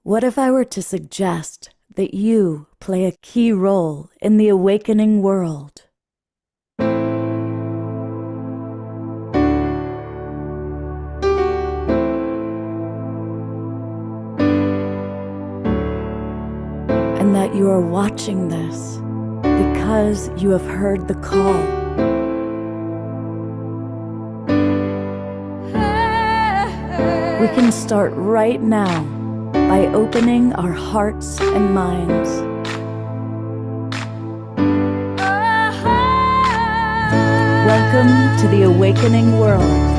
What if I were to suggest that you play a key role in the awakening world? And that you are watching this because you have heard the call. We can start right now by opening our hearts and minds. Welcome to the awakening world.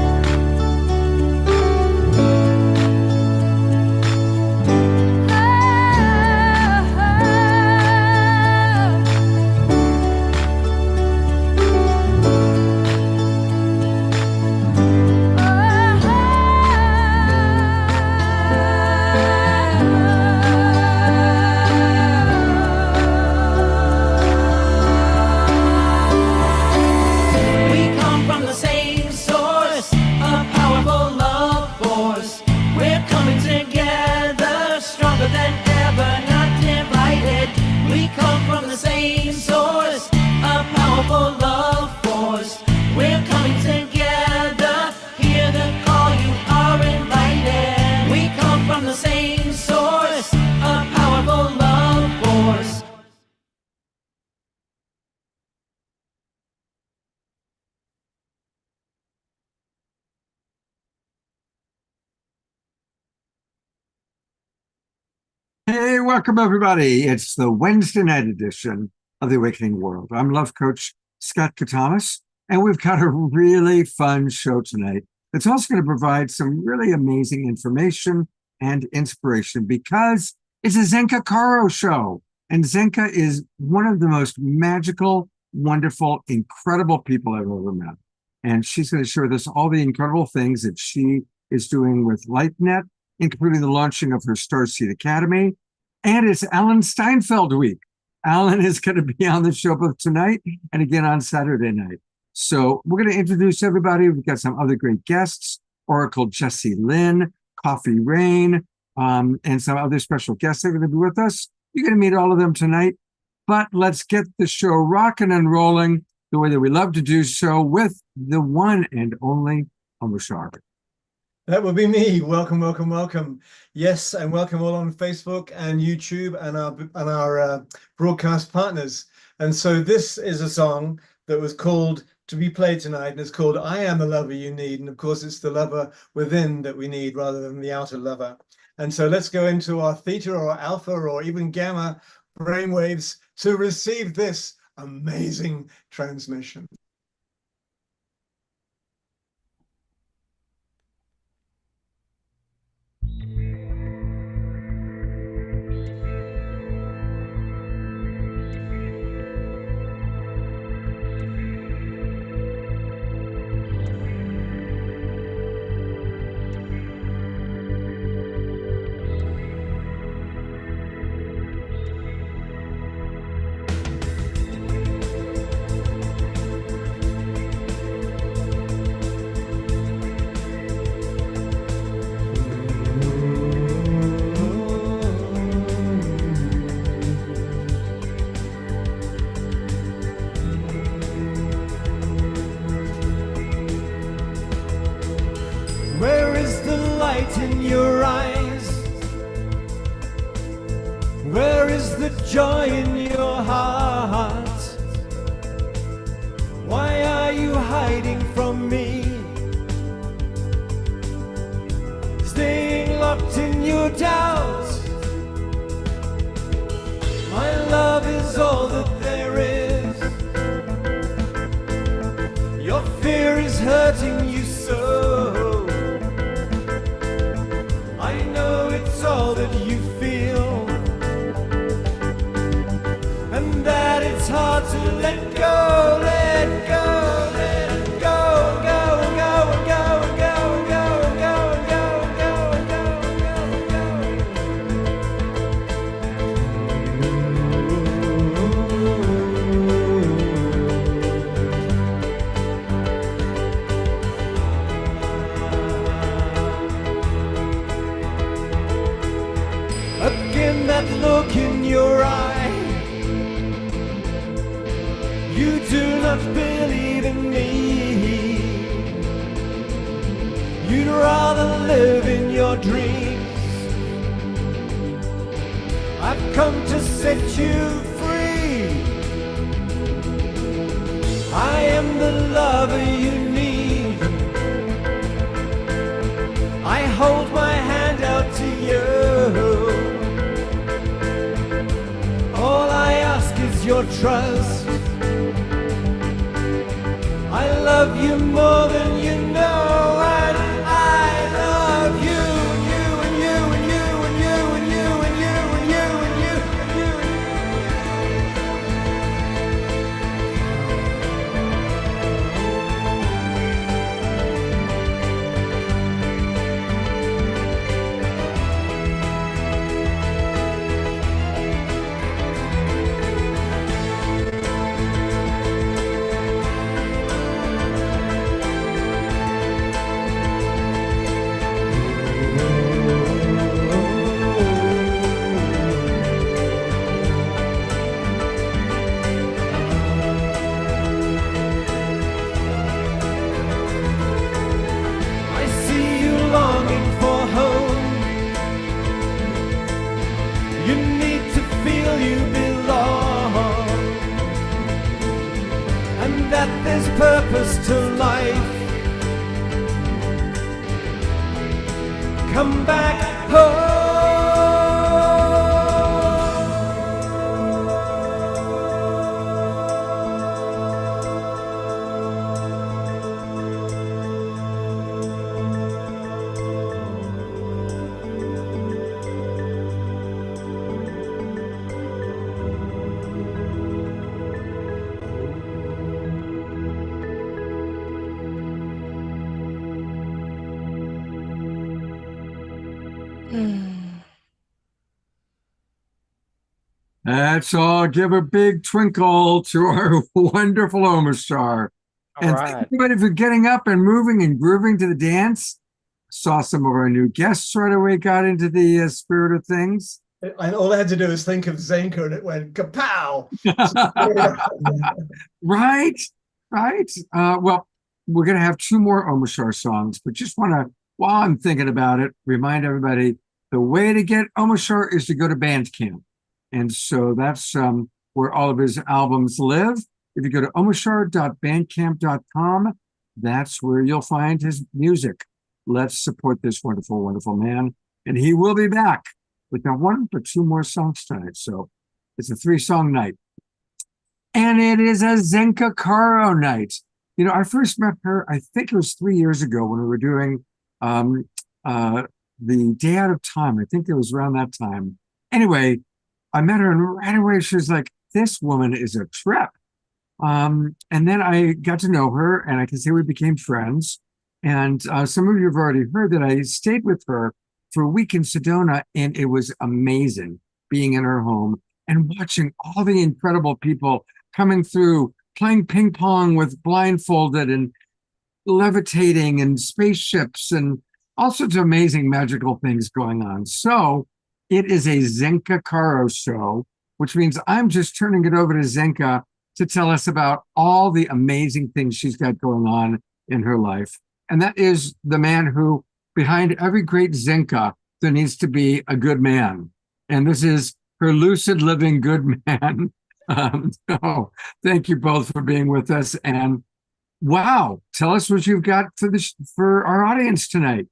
Hey, welcome everybody. It's the Wednesday night edition of the Awakening World. I'm Love Coach Scott Katamas, and we've got a really fun show tonight. It's also going to provide some really amazing information and inspiration because it's a Zenka Caro show. And Zenka is one of the most magical, wonderful, incredible people I've ever met. And she's going to share with us all the incredible things that she is doing with LightNet, including the launching of her Starseed Academy. And it's Alan Steinfeld week. Alan is going to be on the show both tonight and again on Saturday night. So we're going to introduce everybody. We've got some other great guests, Oracle Jessie Lynn, Coffee Rain, and some other special guests that are going to be with us. You're going to meet all of them tonight. But let's get the show rocking and rolling the way that we love to do so with the one and only Amushar. That would be me. Welcome, welcome, welcome. Yes, and welcome all on Facebook and YouTube and our broadcast partners. And so this is a song that was called to be played tonight, and it's called I Am the Lover You Need. And of course, it's the lover within that we need rather than the outer lover. And so let's go into our theta or alpha or even gamma brainwaves to receive this amazing transmission. Where is the light in your eyes? Where is the joy in your heart? Why are you hiding from me? Staying locked in your doubt. My love is all that there is. Your fear is hurting you so. I know it's all that you feel, and that it's hard to let go, let go, let go, go, go, go, go, go, go, go, go, believe in me. You'd rather live in your dreams. I've come to set you free. I am the lover you need. I hold my hand out to you. All I ask is your trust. I love you more than you know, and I love you, and you, and you, and you, and you, and you, and you, and you, and you, and you, and I see you longing for home. You need to feel you belong, and that there's purpose to life. Come back home. Let's all give a big twinkle to our wonderful Omastar. All And thank right. everybody for getting up and moving and grooving to the dance. Saw some of our new guests right away, got into the spirit of things. And all I had to do was think of Zenka, and it went kapow. Right, right. Well, we're going to have two more Omastar songs, but just want to, while I'm thinking about it, remind everybody the way to get Omastar is to go to Bandcamp. And so that's where all of his albums live. If you go to omashar.bandcamp.com, that's where you'll find his music. Let's support this wonderful, wonderful man. And he will be back with not one, but two more songs tonight. So it's a 3-song night. And it is a Zenka Caro night. You know, I first met her, I think it was 3 years ago when we were doing the Day Out of Time. I think it was around that time. Anyway, I met her and right away she was like, this woman is a trip. And then I got to know her and I can say we became friends. And some of you have already heard that I stayed with her for a week in Sedona, and it was amazing being in her home and watching all the incredible people coming through, playing ping pong with blindfolded and levitating and spaceships and all sorts of amazing magical things going on. So it is a Zenka Caro show, which means I'm just turning it over to Zenka to tell us about all the amazing things she's got going on in her life. And that is the man who, behind every great Zenka, there needs to be a good man. And this is her lucid living good man. So thank you both for being with us. And wow, tell us what you've got for our audience tonight.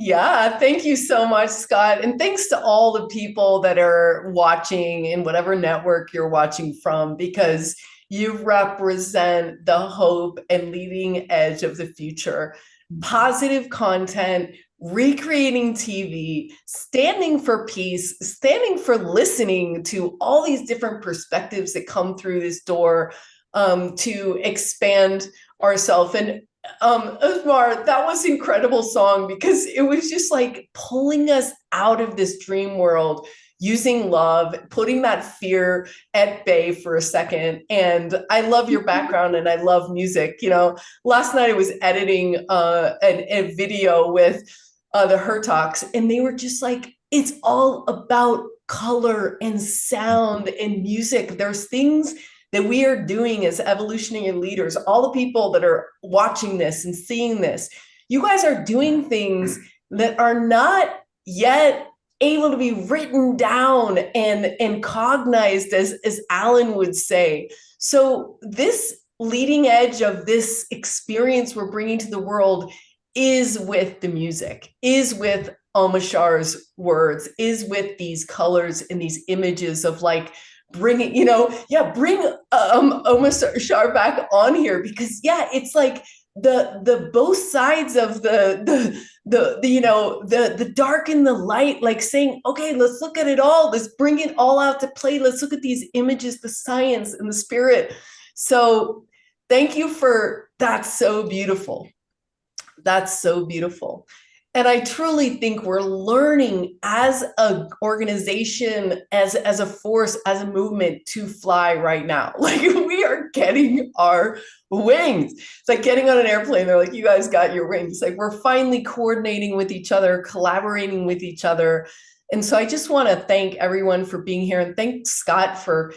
Yeah, thank you so much, Scott. And thanks to all the people that are watching in whatever network you're watching from, because you represent the hope and leading edge of the future. Positive content, recreating TV, standing for peace, standing for listening to all these different perspectives that come through this door to expand ourselves. And Osmar, that was an incredible song because it was just like pulling us out of this dream world, using love, putting that fear at bay for a second. And I love your background and I love music. You know, last night I was editing a video with the Hertogs, and they were just like, it's all about color and sound and music. There's things that we are doing as evolutionary leaders, all the people that are watching this and seeing this, you guys are doing things that are not yet able to be written down and cognized, as Alan would say. So this leading edge of this experience we're bringing to the world is with the music, is with Omashar's words, is with these colors and these images of like bringing, bring Omashar back on here, because it's like the both sides of the dark and the light, like saying, okay, let's look at it all, let's bring it all out to play, let's look at these images, the science and the spirit. So thank you for that's so beautiful. That's so beautiful. And I truly think we're learning as an organization, as a force, as a movement to fly right now. Like we are getting our wings. It's like getting on an airplane. They're like, you guys got your wings. Like we're finally coordinating with each other, collaborating with each other. And so I just want to thank everyone for being here, and thank Scott for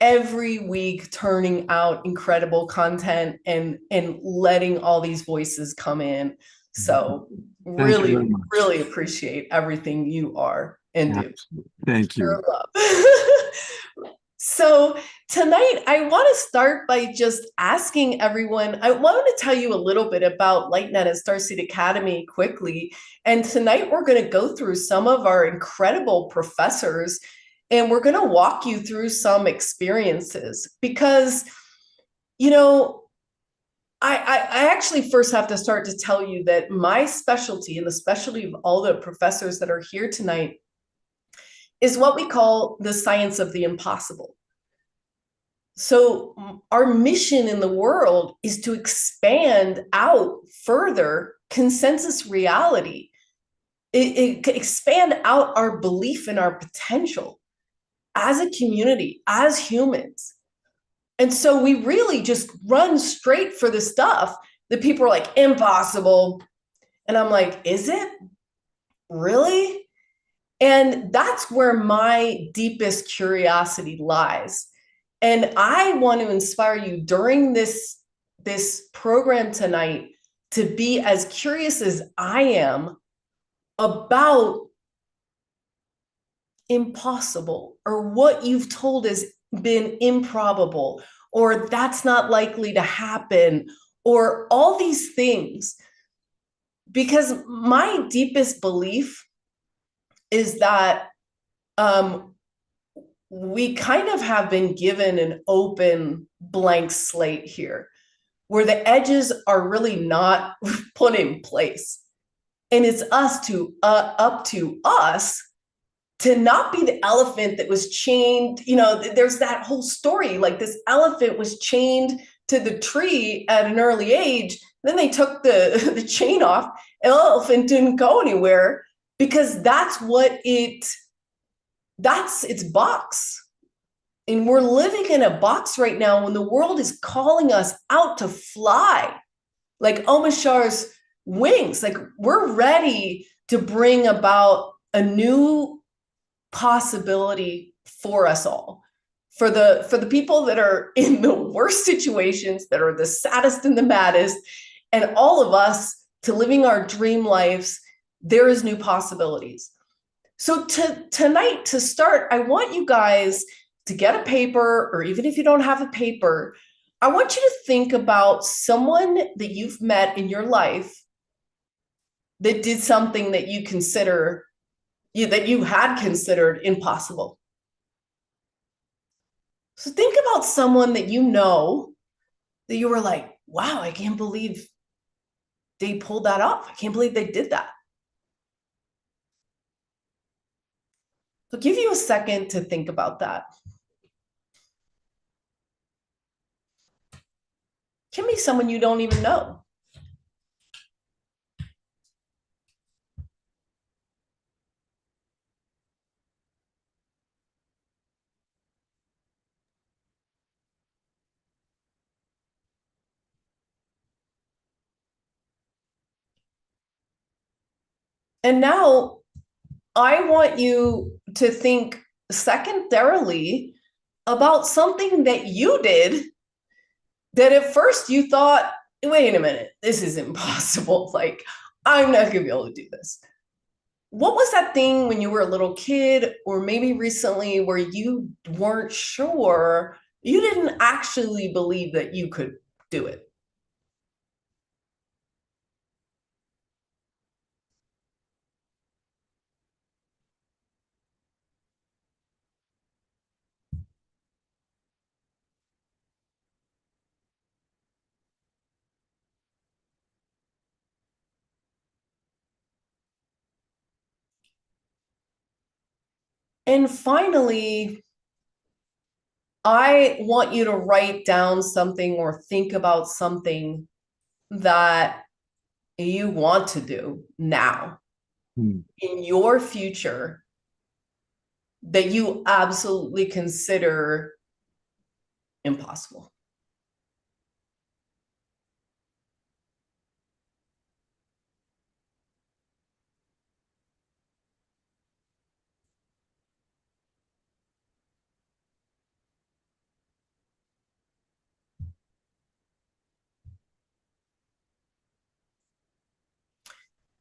every week turning out incredible content and letting all these voices come in. So really, really appreciate everything you are and do. Thank you. So tonight, I want to start by just asking everyone, I want to tell you a little bit about LightNet and Starseed Academy quickly. And tonight, we're going to go through some of our incredible professors, and we're going to walk you through some experiences, because, I actually first have to start to tell you that my specialty, and the specialty of all the professors that are here tonight, is what we call the science of the impossible. So our mission in the world is to expand out further consensus reality, expand out our belief in our potential as a community, as humans. And so we really just run straight for the stuff that people are like, impossible. And I'm like, is it really? And that's where my deepest curiosity lies. And I want to inspire you during this program tonight to be as curious as I am about impossible, or what you've told has been improbable, or that's not likely to happen, or all these things. Because my deepest belief is that we kind of have been given an open blank slate here, where the edges are really not put in place. And it's up to us to not be the elephant that was chained. There's that whole story, like this elephant was chained to the tree at an early age. Then they took the chain off, and the elephant didn't go anywhere, because that's its box. And we're living in a box right now when the world is calling us out to fly, like Omashar's wings. Like we're ready to bring about a new possibility for us all, for the people that are in the worst situations, that are the saddest and the maddest, and all of us to living our dream lives. There is new possibilities. So tonight, to start, I want you guys to get a paper, or even if you don't have a paper, I want you to think about someone that you've met in your life that did something that you had considered impossible. So think about someone that that you were like, wow, I can't believe they pulled that off. I can't believe they did that. So give you a second to think about that. Can be someone you don't even know. And now I want you to think secondarily about something that you did that at first you thought, wait a minute, this is impossible. Like, I'm not going to be able to do this. What was that thing when you were a little kid, or maybe recently, where you weren't sure, you didn't actually believe that you could do it? And finally, I want you to write down something or think about something that you want to do now Hmm. in your future that you absolutely consider impossible.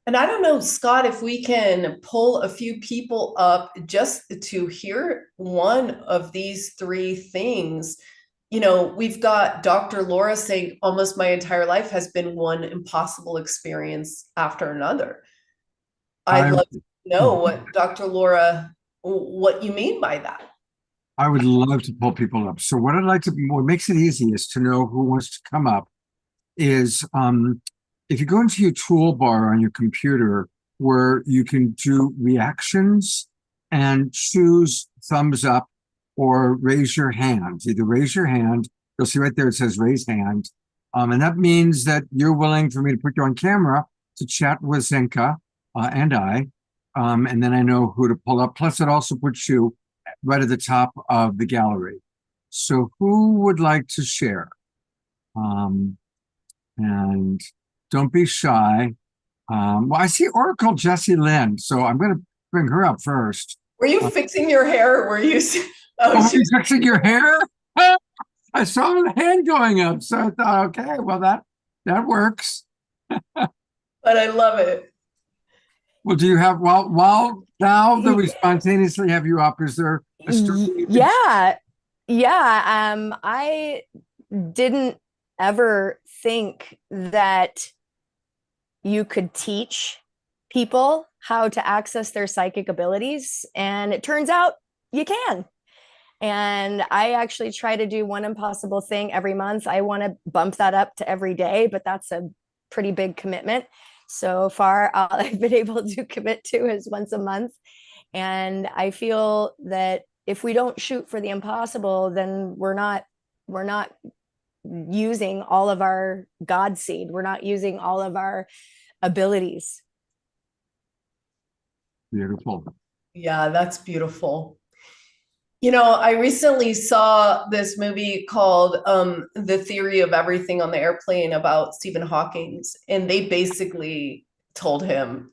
And I don't know, Scott, if we can pull a few people up just to hear one of these three things. You know, we've got Dr. Laura saying almost my entire life has been one impossible experience after another. I'd love to know what Dr. Laura, what you mean by that. I would love to pull people up. So what makes it easy is to know who wants to come up is if you go into your toolbar on your computer where you can do reactions and choose thumbs up or raise your hand. Either raise your hand, you'll see right there it says raise hand. And that means that you're willing for me to put you on camera to chat with Zenka and I. And then I know who to pull up. Plus it also puts you right at the top of the gallery. So who would like to share? And don't be shy. Well, I see Oracle Jessie Lynn, so I'm going to bring her up first. Were you fixing your hair, or were you? Oh, you fixing your hair? I saw the hand going up, so I thought, okay, well that works. But I love it. Well, do you have while now that we spontaneously have you up? Is there a story? Yeah. I didn't ever think that you could teach people how to access their psychic abilities, and it turns out you can. And I actually try to do one impossible thing every month. I want to bump that up to every day, but that's a pretty big commitment. So far, all I've been able to commit to is once a month. And I feel that if we don't shoot for the impossible, then we're not using all of our God seed. We're not using all of our abilities. Beautiful. Yeah, that's beautiful. You know, I recently saw this movie called The Theory of Everything on the Airplane about Stephen Hawking's, and they basically told him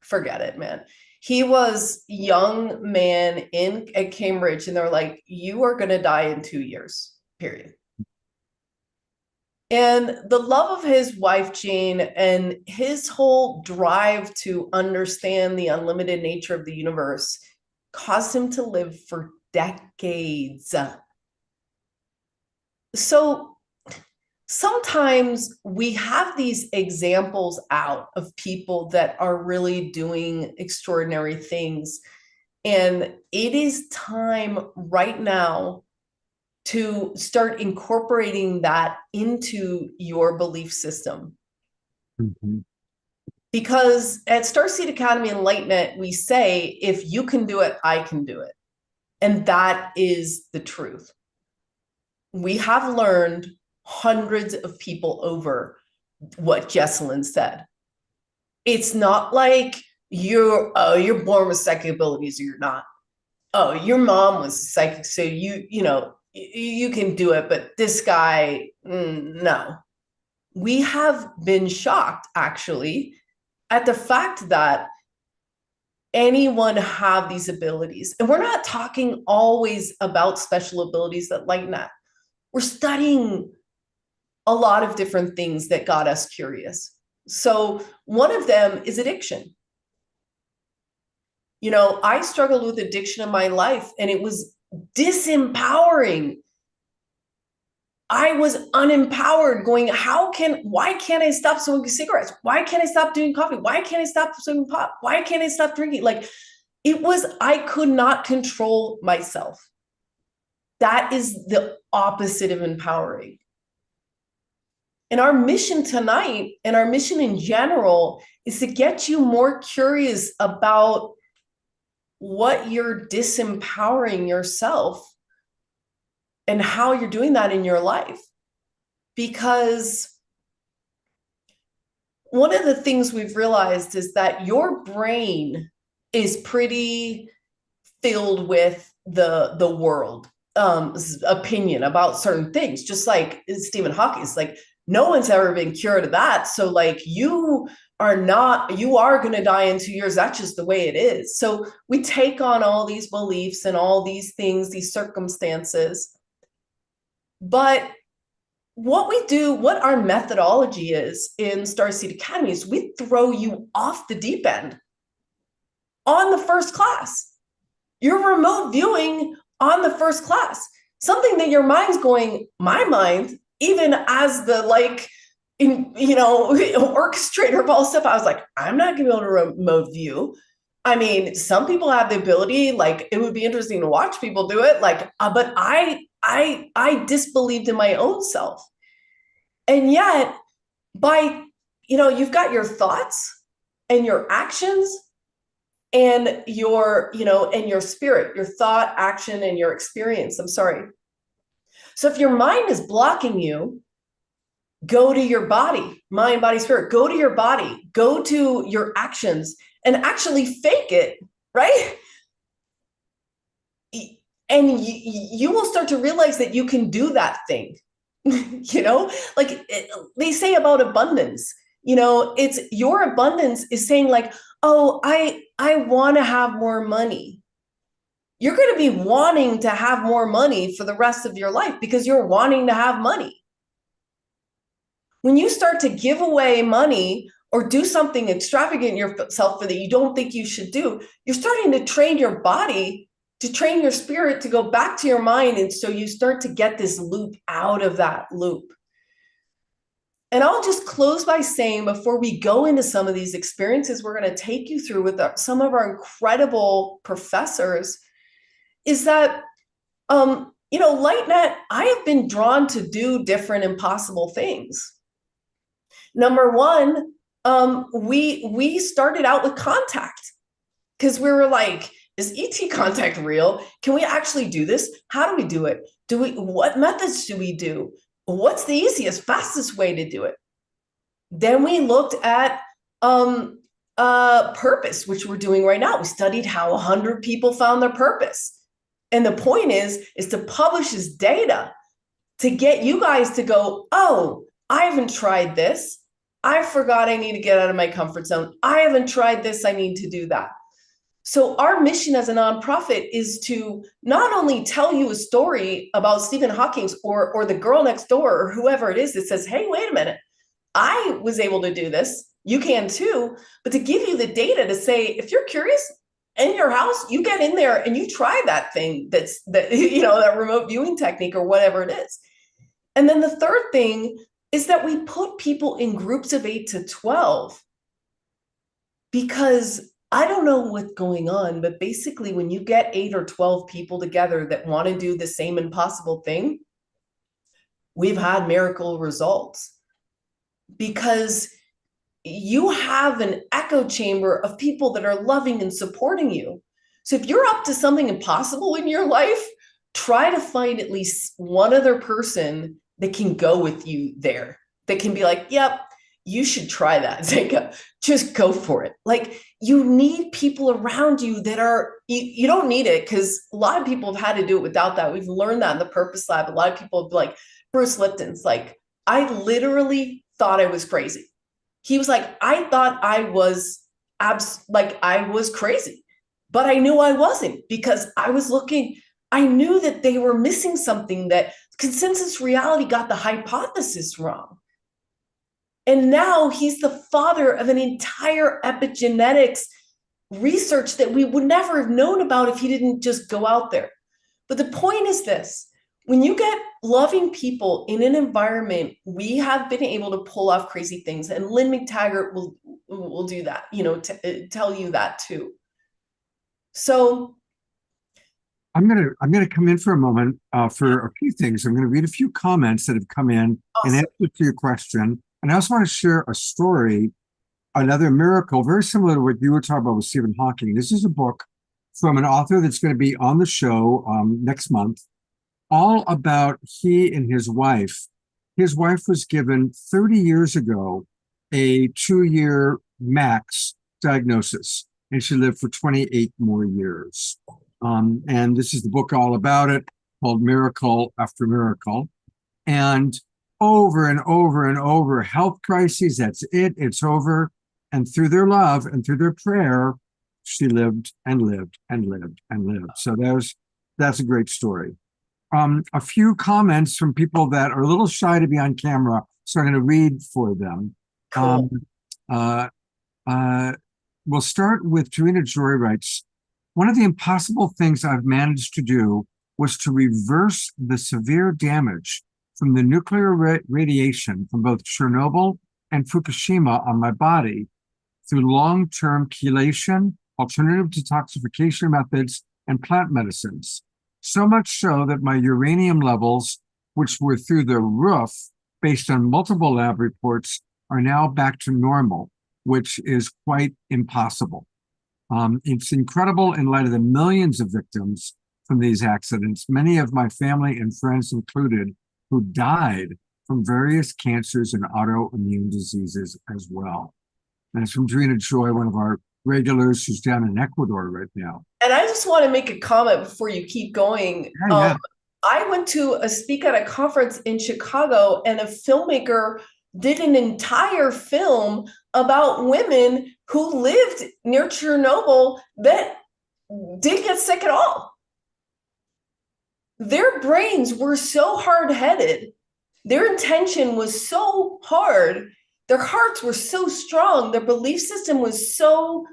forget it, man. He was a young man at Cambridge, and they're like, you are going to die in 2 years, period. And the love of his wife, Jane, and his whole drive to understand the unlimited nature of the universe caused him to live for decades. So sometimes we have these examples out of people that are really doing extraordinary things. And it is time right now to start incorporating that into your belief system. Mm-hmm. Because at Starseed Academy and LightNet, we say, if you can do it, I can do it. And that is the truth. We have learned hundreds of people over what Jesselyn said. It's not like you're born with psychic abilities or you're not. Oh, your mom was psychic, so you can do it, but this guy, no. We have been shocked, actually, at the fact that anyone have these abilities. And we're not talking always about special abilities at LightNet. We're studying a lot of different things that got us curious. So one of them is addiction. You know, I struggled with addiction in my life, and it was disempowering. I was unempowered, going, why can't I stop smoking cigarettes? Why can't I stop doing coffee? Why can't I stop smoking pot? Why can't I stop drinking? Like, I could not control myself. That is the opposite of empowering. And our mission tonight, and our mission in general, is to get you more curious about what you're disempowering yourself and how you're doing that in your life. Because one of the things we've realized is that your brain is pretty filled with the world opinion about certain things, just like Stephen Hawking's. Like, no one's ever been cured of that. So like, you are going to die in 2 years. That's just the way it is. So we take on all these beliefs and all these things, these circumstances. But what our methodology is in Starseed Academy is we throw you off the deep end on the first class. You're remote viewing on the first class, something that your mind's going, my mind, even as the orchestrator of all stuff, I was like, I'm not gonna be able to remote view. I mean, some people have the ability, like, it would be interesting to watch people do it, like, but I disbelieved in my own self. And yet, you've got your thoughts and your actions and your spirit, your thought, action, and your experience. I'm sorry. So if your mind is blocking you, go to your body, mind, body, spirit, go to your body, go to your actions, and actually fake it, right? And you will start to realize that you can do that thing. They say about abundance, it's your abundance is saying like, oh, I want to have more money. You're going to be wanting to have more money for the rest of your life because you're wanting to have money. When you start to give away money or do something extravagant yourself for that you don't think you should do, you're starting to train your body, to train your spirit to go back to your mind. And so you start to get this loop out of that loop. And I'll just close by saying, before we go into some of these experiences we're going to take you through with some of our incredible professors, is that, LightNet, I have been drawn to do different impossible things. Number one, we started out with contact because we were like, is ET contact real? Can we actually do this? How do we do it? What methods do we do? What's the easiest, fastest way to do it? Then we looked at purpose, which we're doing right now. We studied how 100 people found their purpose. And the point is to publish this data to get you guys to go, oh, I haven't tried this. I forgot I need to get out of my comfort zone. I haven't tried this. I need to do that. So our mission as a nonprofit is to not only tell you a story about Stephen Hawking or the girl next door or whoever it is that says, hey, wait a minute, I was able to do this. You can too. But to give you the data to say, if you're curious in your house, you get in there and you try that thing that remote viewing technique or whatever it is. And then the third thing is that we put people in groups of 8 to 12 because I don't know what's going on, but basically when you get 8 or 12 people together that want to do the same impossible thing, we've had miracle results because you have an echo chamber of people that are loving and supporting you. So if you're up to something impossible in your life, try to find at least one other person that can go with you there, that can be like, yep, you should try that, Zenka. Just go for it. Like, you need people around you that are, you don't need it because a lot of people have had to do it without that. We've learned that in the Purpose Lab. A lot of people have like, Bruce Lipton's like, I literally thought I was crazy. He was like, I thought I was like I was crazy, but I knew I wasn't, because I was looking, I knew that they were missing something, that consensus reality got the hypothesis wrong. And now he's the father of an entire epigenetics research that we would never have known about if he didn't just go out there. But the point is this: when you get loving people in an environment, we have been able to pull off crazy things. And Lynn McTaggart will do that, tell you that too. So I'm gonna come in for a moment for a few things. I'm gonna read a few comments that have come in awesome. and answer to your question. And I also want to share a story, another miracle, very similar to what you were talking about with Stephen Hawking. This is a book from an author that's going to be on the show next month, all about he and his wife. His wife was given 30 years ago a 2-year max diagnosis, and she lived for 28 more years. And this is the book all about it, called Miracle After Miracle. And over and over and over, health crises, that's it, it's over. And through their love and through their prayer, she lived and lived and lived and lived. So that's a great story. A few comments from people that are a little shy to be on camera, so I'm going to read for them. Cool. We'll start with Tarina Joy writes, one of the impossible things I've managed to do was to reverse the severe damage from the nuclear radiation from both Chernobyl and Fukushima on my body through long-term chelation, alternative detoxification methods, and plant medicines. So much so that my uranium levels, which were through the roof based on multiple lab reports, are now back to normal, which is quite impossible. It's incredible in light of the millions of victims from these accidents, many of my family and friends included, who died from various cancers and autoimmune diseases as well. And it's from Drina Joy, one of our regulars who's down in Ecuador right now. And I just want to make a comment before you keep going. Yeah. I went to speak at a conference in Chicago, and a filmmaker did an entire film about women who lived near Chernobyl that didn't get sick at all. Their brains were so hard-headed. Their intention was so hard. Their hearts were so strong. Their belief system was so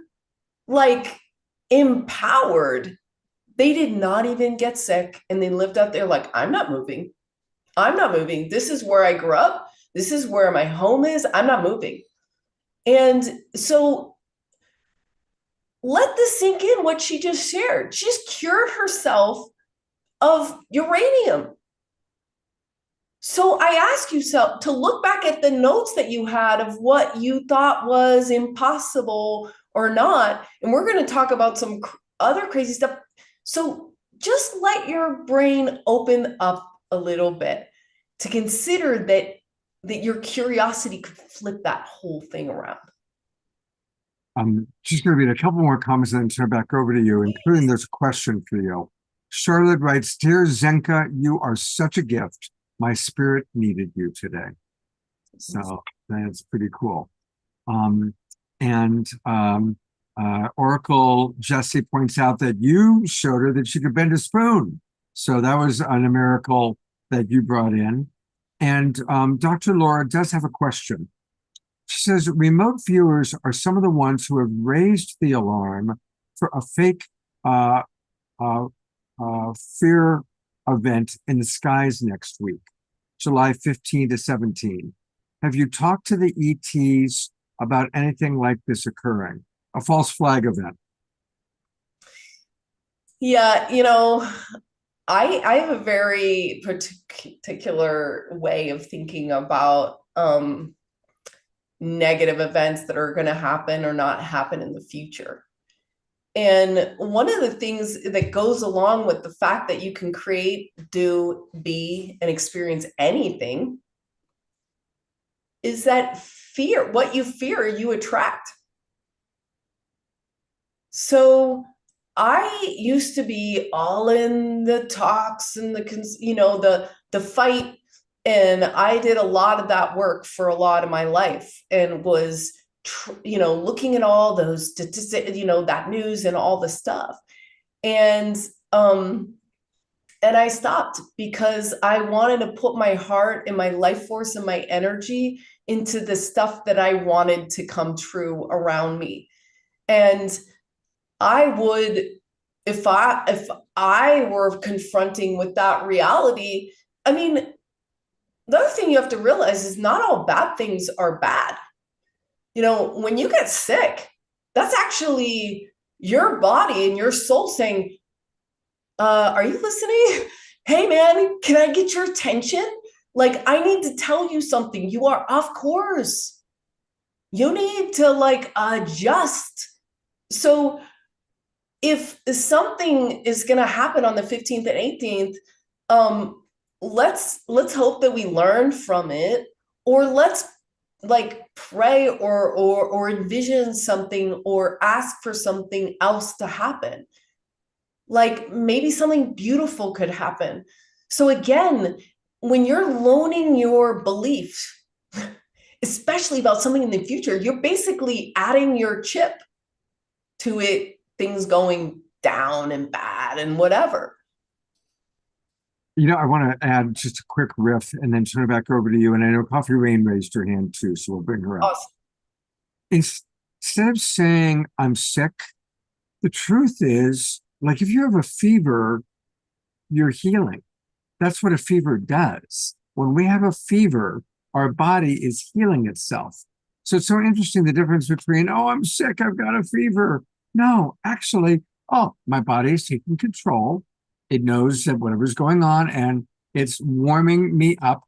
empowered. They did not even get sick, and they lived out there like, I'm not moving. I'm not moving. This is where I grew up. This is where my home is. I'm not moving. And so let this sink in, what she just shared. She's cured herself of uranium. So I ask you to look back at the notes that you had of what you thought was impossible or not. And we're going to talk about some other crazy stuff. So just let your brain open up a little bit to consider that your curiosity could flip that whole thing around. I'm just going to read a couple more comments and then turn back over to you, including there's a question for you. Charlotte writes, Dear Zenka, you are such a gift. My spirit needed you today. So that's pretty cool. Oracle Jesse points out that you showed her that she could bend a spoon. So that was a miracle that you brought in. And Dr. Laura does have a question. She says, remote viewers are some of the ones who have raised the alarm for a fake fear event in the skies next week, July 15 to 17. Have you talked to the ETs about anything like this occurring? A false flag event? Yeah, I have a very particular way of thinking about negative events that are going to happen or not happen in the future. And one of the things that goes along with the fact that you can create, do, be, and experience anything is that fear. What you fear, you attract. So I used to be all in the talks and the fight. And I did a lot of that work for a lot of my life and was looking at all those statistics, that news and all the stuff. And I stopped because I wanted to put my heart and my life force and my energy into the stuff that I wanted to come true around me. And I would, if I were confronting with that reality, I mean, the other thing you have to realize is not all bad things are bad. When you get sick, that's actually your body and your soul saying, are you listening? Hey man, can I get your attention? Like, I need to tell you something. You are off course. You need to adjust. So if something is going to happen on the 15th and 18th, let's hope that we learn from it, or let's pray or envision something or ask for something else to happen. Like maybe something beautiful could happen. So again, when you're loaning your belief, especially about something in the future, you're basically adding your chip to it, things going down and bad and whatever. I want to add just a quick riff and then turn it back over to you. And I know Coffee Rain raised her hand too, so we'll bring her up. Awesome. Instead of saying I'm sick, the truth is, like if you have a fever, you're healing. That's what a fever does. When we have a fever, our body is healing itself. So it's so interesting, the difference between, oh, I'm sick, I've got a fever. No, actually, oh, my body is taking control. It knows that whatever's going on and it's warming me up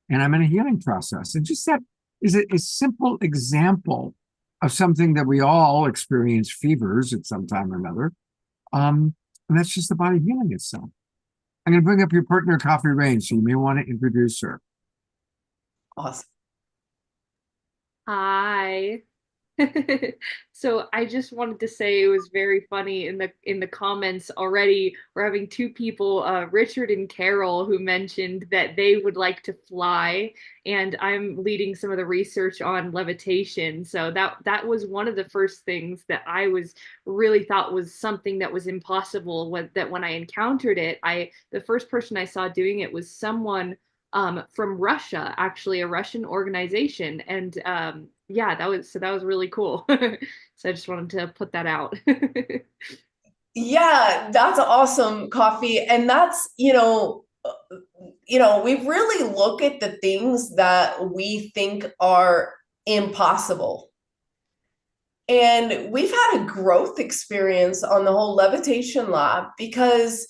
and I'm in a healing process. And just that is a simple example of something that we all experience fevers at some time or another. And that's just the body healing itself. I'm going to bring up your partner, Coffee Rain, so you may want to introduce her. Awesome. Hi. So I just wanted to say it was very funny in the comments already. We're having two people, Richard and Carol, who mentioned that they would like to fly, and I'm leading some of the research on levitation. So that was one of the first things that I was really thought was something that was impossible. When I encountered it, the first person I saw doing it was someone from Russia, actually a Russian organization, and yeah, that was really cool. So I just wanted to put that out. Yeah, that's awesome, Coffee. And that's, we really look at the things that we think are impossible. And we've had a growth experience on the whole levitation lab, because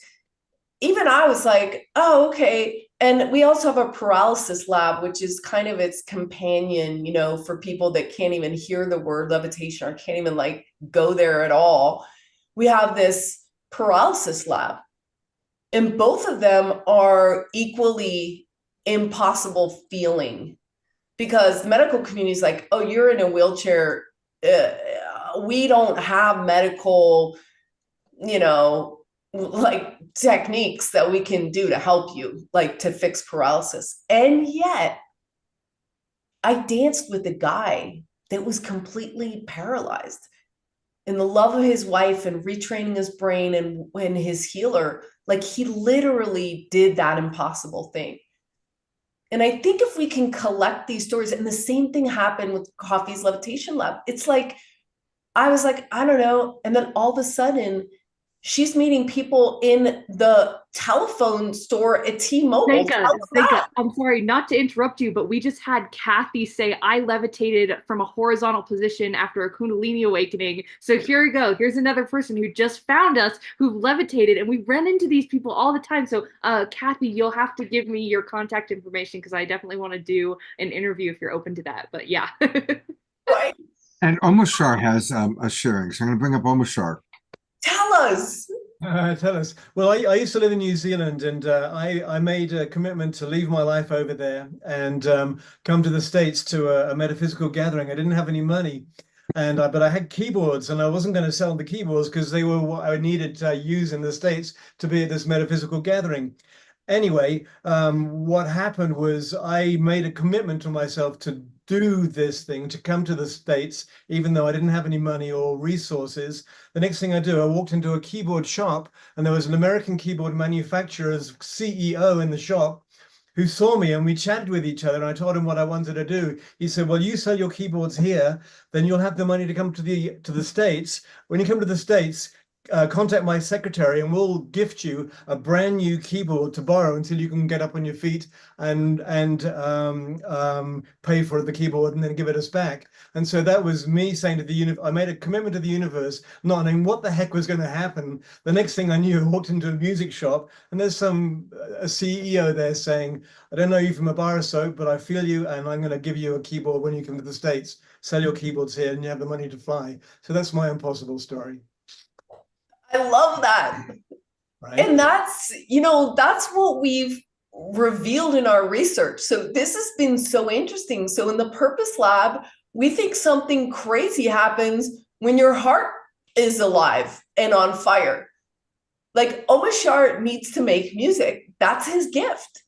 even I was like, oh, okay. And we also have a paralysis lab, which is kind of its companion, for people that can't even hear the word levitation or can't even go there at all. We have this paralysis lab, and both of them are equally impossible feeling, because the medical community is like, oh, you're in a wheelchair. We don't have medical, techniques that we can do to help you, to fix paralysis. And yet I danced with a guy that was completely paralyzed, and the love of his wife and retraining his brain and when his healer, he literally did that impossible thing. And I think if we can collect these stories, and the same thing happened with Coffee's levitation lab, it's I was like, I don't know. And then all of a sudden she's meeting people in the telephone store at T-Mobile. I'm sorry, not to interrupt you, but we just had Kathy say, I levitated from a horizontal position after a Kundalini awakening. So here we go. Here's another person who just found us, who levitated, and we run into these people all the time. So Kathy, you'll have to give me your contact information, because I definitely want to do an interview if you're open to that. But yeah. Right. And Omashar has a sharing. So I'm going to bring up Omashar. Tell us. Tell us. Well, I used to live in New Zealand, and I made a commitment to leave my life over there and come to the States to a metaphysical gathering. I didn't have any money, but I had keyboards, and I wasn't going to sell the keyboards because they were what I needed to use in the States to be at this metaphysical gathering. Anyway, what happened was I made a commitment to myself to do this thing, to come to the States, even though I didn't have any money or resources, the next thing I do, I walked into a keyboard shop, and there was an American keyboard manufacturer's CEO in the shop who saw me, and we chatted with each other, and I told him what I wanted to do. He said, well, you sell your keyboards here, then you'll have the money to come to the States. When you come to the States, contact my secretary and we'll gift you a brand new keyboard to borrow until you can get up on your feet and pay for the keyboard and then give it us back. And so that was me saying to the universe, I made a commitment to the universe, not knowing what the heck was going to happen. The next thing I knew, I walked into a music shop and there's a CEO there saying, I don't know you from a bar of soap, but I feel you and I'm going to give you a keyboard when you come to the States. Sell your keyboards here and you have the money to fly. So that's my impossible story. I love that. Right. And that's, that's what we've revealed in our research. So this has been so interesting. So in the Purpose Lab, we think something crazy happens when your heart is alive and on fire. Like Omashar needs to make music. That's his gift.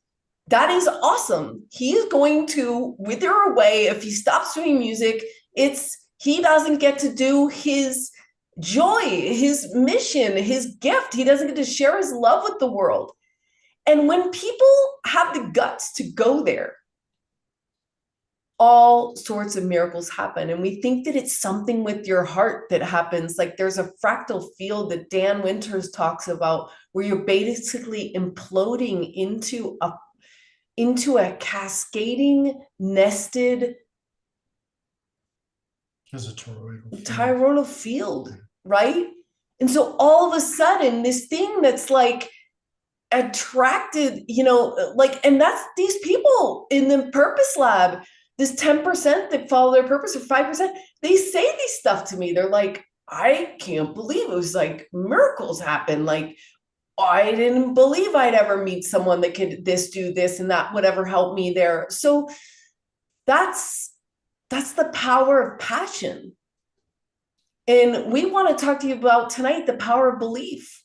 That is awesome. He is going to wither away if he stops doing music. He doesn't get to do his joy, his mission, his gift. He doesn't get to share his love with the world. And when people have the guts to go there, all sorts of miracles happen. And we think that it's something with your heart that happens. Like there's a fractal field that Dan Winters talks about where you're basically imploding into a cascading, nested As a toroidal toroidal field, right? And so all of a sudden, this thing that's like attracted, and that's these people in the Purpose Lab, this 10% that follow their purpose or 5%, they say these stuff to me. They're like, I can't believe it was like miracles happen. Like, I didn't believe I'd ever meet someone that could do this and that would ever help me there. So that's the power of passion. And we want to talk to you about tonight the power of belief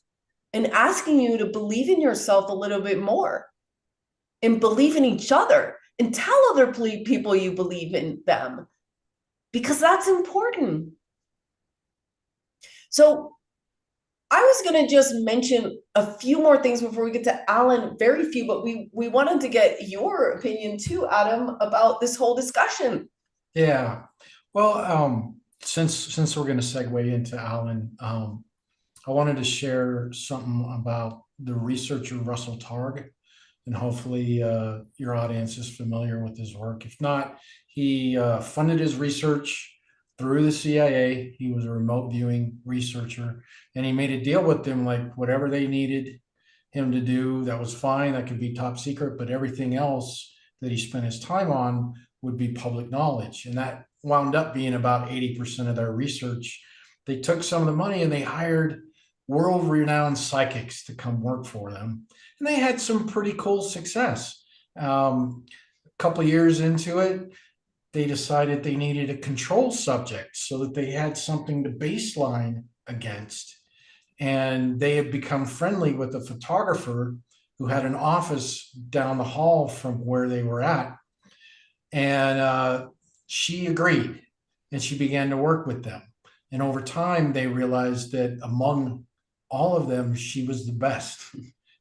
and asking you to believe in yourself a little bit more and believe in each other and tell other people you believe in them, because that's important. So I was going to just mention a few more things before we get to Alan, very few, but we wanted to get your opinion too, Adam, about this whole discussion. Yeah. Well, since we're going to segue into Alan, I wanted to share something about the researcher Russell Targ, and hopefully your audience is familiar with his work. If not, he funded his research through the CIA. He was a remote viewing researcher, and he made a deal with them, like whatever they needed him to do, that was fine. That could be top secret, but everything else that he spent his time on would be public knowledge. And that wound up being about 80% of their research. They took some of the money and they hired world-renowned psychics to come work for them. And they had some pretty cool success. A couple of years into it, they decided they needed a control subject so that they had something to baseline against. And they had become friendly with a photographer who had an office down the hall from where they were at. And she agreed, and she began to work with them. And over time, they realized that among all of them, she was the best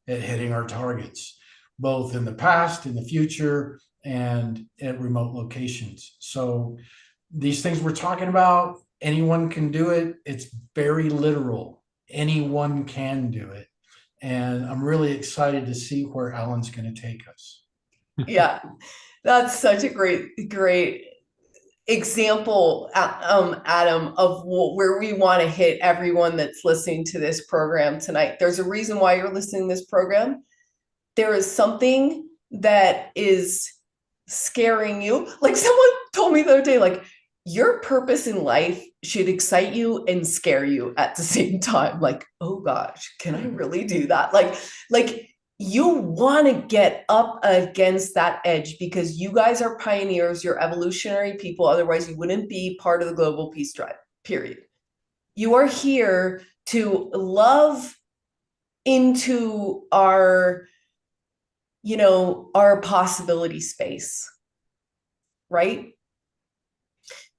at hitting our targets, both in the past, in the future, and at remote locations. So these things we're talking about, anyone can do it. It's very literal. Anyone can do it. And I'm really excited to see where Alan's going to take us. Yeah, that's such a great example, Adam, of where we want to hit everyone that's listening to this program tonight. There's a reason why you're listening to this program. There is something that is scaring you. Like someone told me the other day, like, your purpose in life should excite you and scare you at the same time. Like, oh gosh, can I really do that? Like you want to get up against that edge because you guys are pioneers, you're evolutionary people. Otherwise you wouldn't be part of the global peace drive, period. You are here to love into our possibility space, right?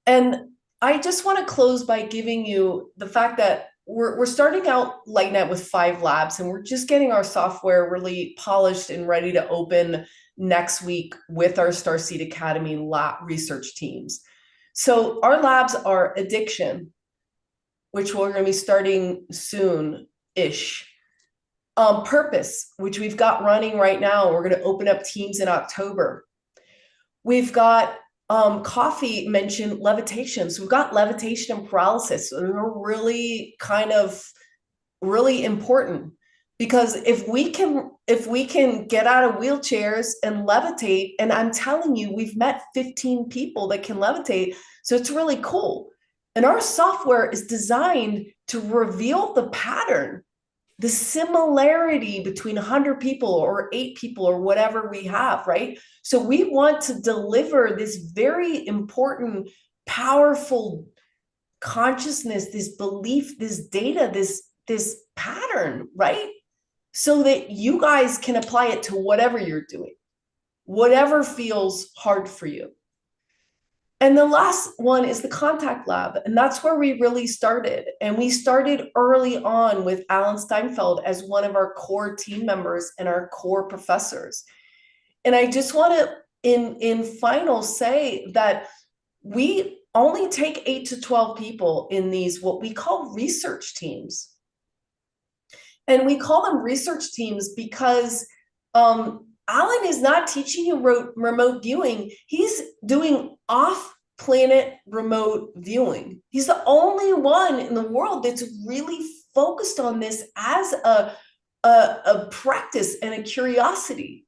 And I just want to close by giving you the fact that we're starting out LightNet with 5 labs, and we're just getting our software really polished and ready to open next week with our Starseed Academy lab research teams. So our labs are addiction, which we're going to be starting soon-ish. Purpose, which we've got running right now. We're going to open up teams in October. We've got Coffee mentioned levitation. So we've got levitation and paralysis. And they're really really important, because if we can get out of wheelchairs and levitate, and I'm telling you, we've met 15 people that can levitate. So it's really cool. And our software is designed to reveal the pattern, the similarity between 100 people or 8 people or whatever we have, right? So we want to deliver this very important, powerful consciousness, this belief, this data, this pattern, right? So that you guys can apply it to whatever you're doing, whatever feels hard for you. And the last one is the contact lab. And that's where we really started. And we started early on with Alan Steinfeld as one of our core team members and our core professors. And I just want to, in final, say that we only take 8 to 12 people in these, what we call research teams. And we call them research teams because Alan is not teaching you remote viewing. He's doing off-planet remote viewing. He's the only one in the world that's really focused on this as a practice and a curiosity.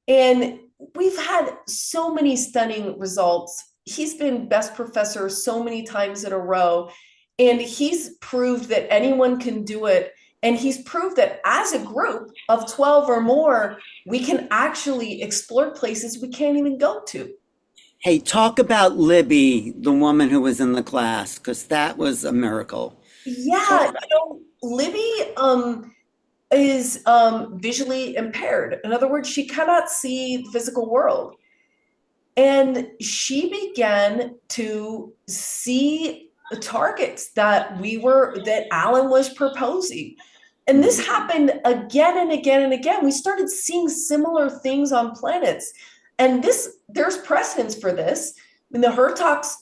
And we've had so many stunning results. He's been best professor so many times in a row, and he's proved that anyone can do it. And he's proved that as a group of 12 or more, we can actually explore places we can't even go to. Hey, talk about Libby, the woman who was in the class, because that was a miracle. Yeah, Libby is visually impaired. In other words, she cannot see the physical world. And she began to see the targets that Alan was proposing. And this happened again and again and again. We started seeing similar things on planets. And there's precedence for this. I mean, the Hertogs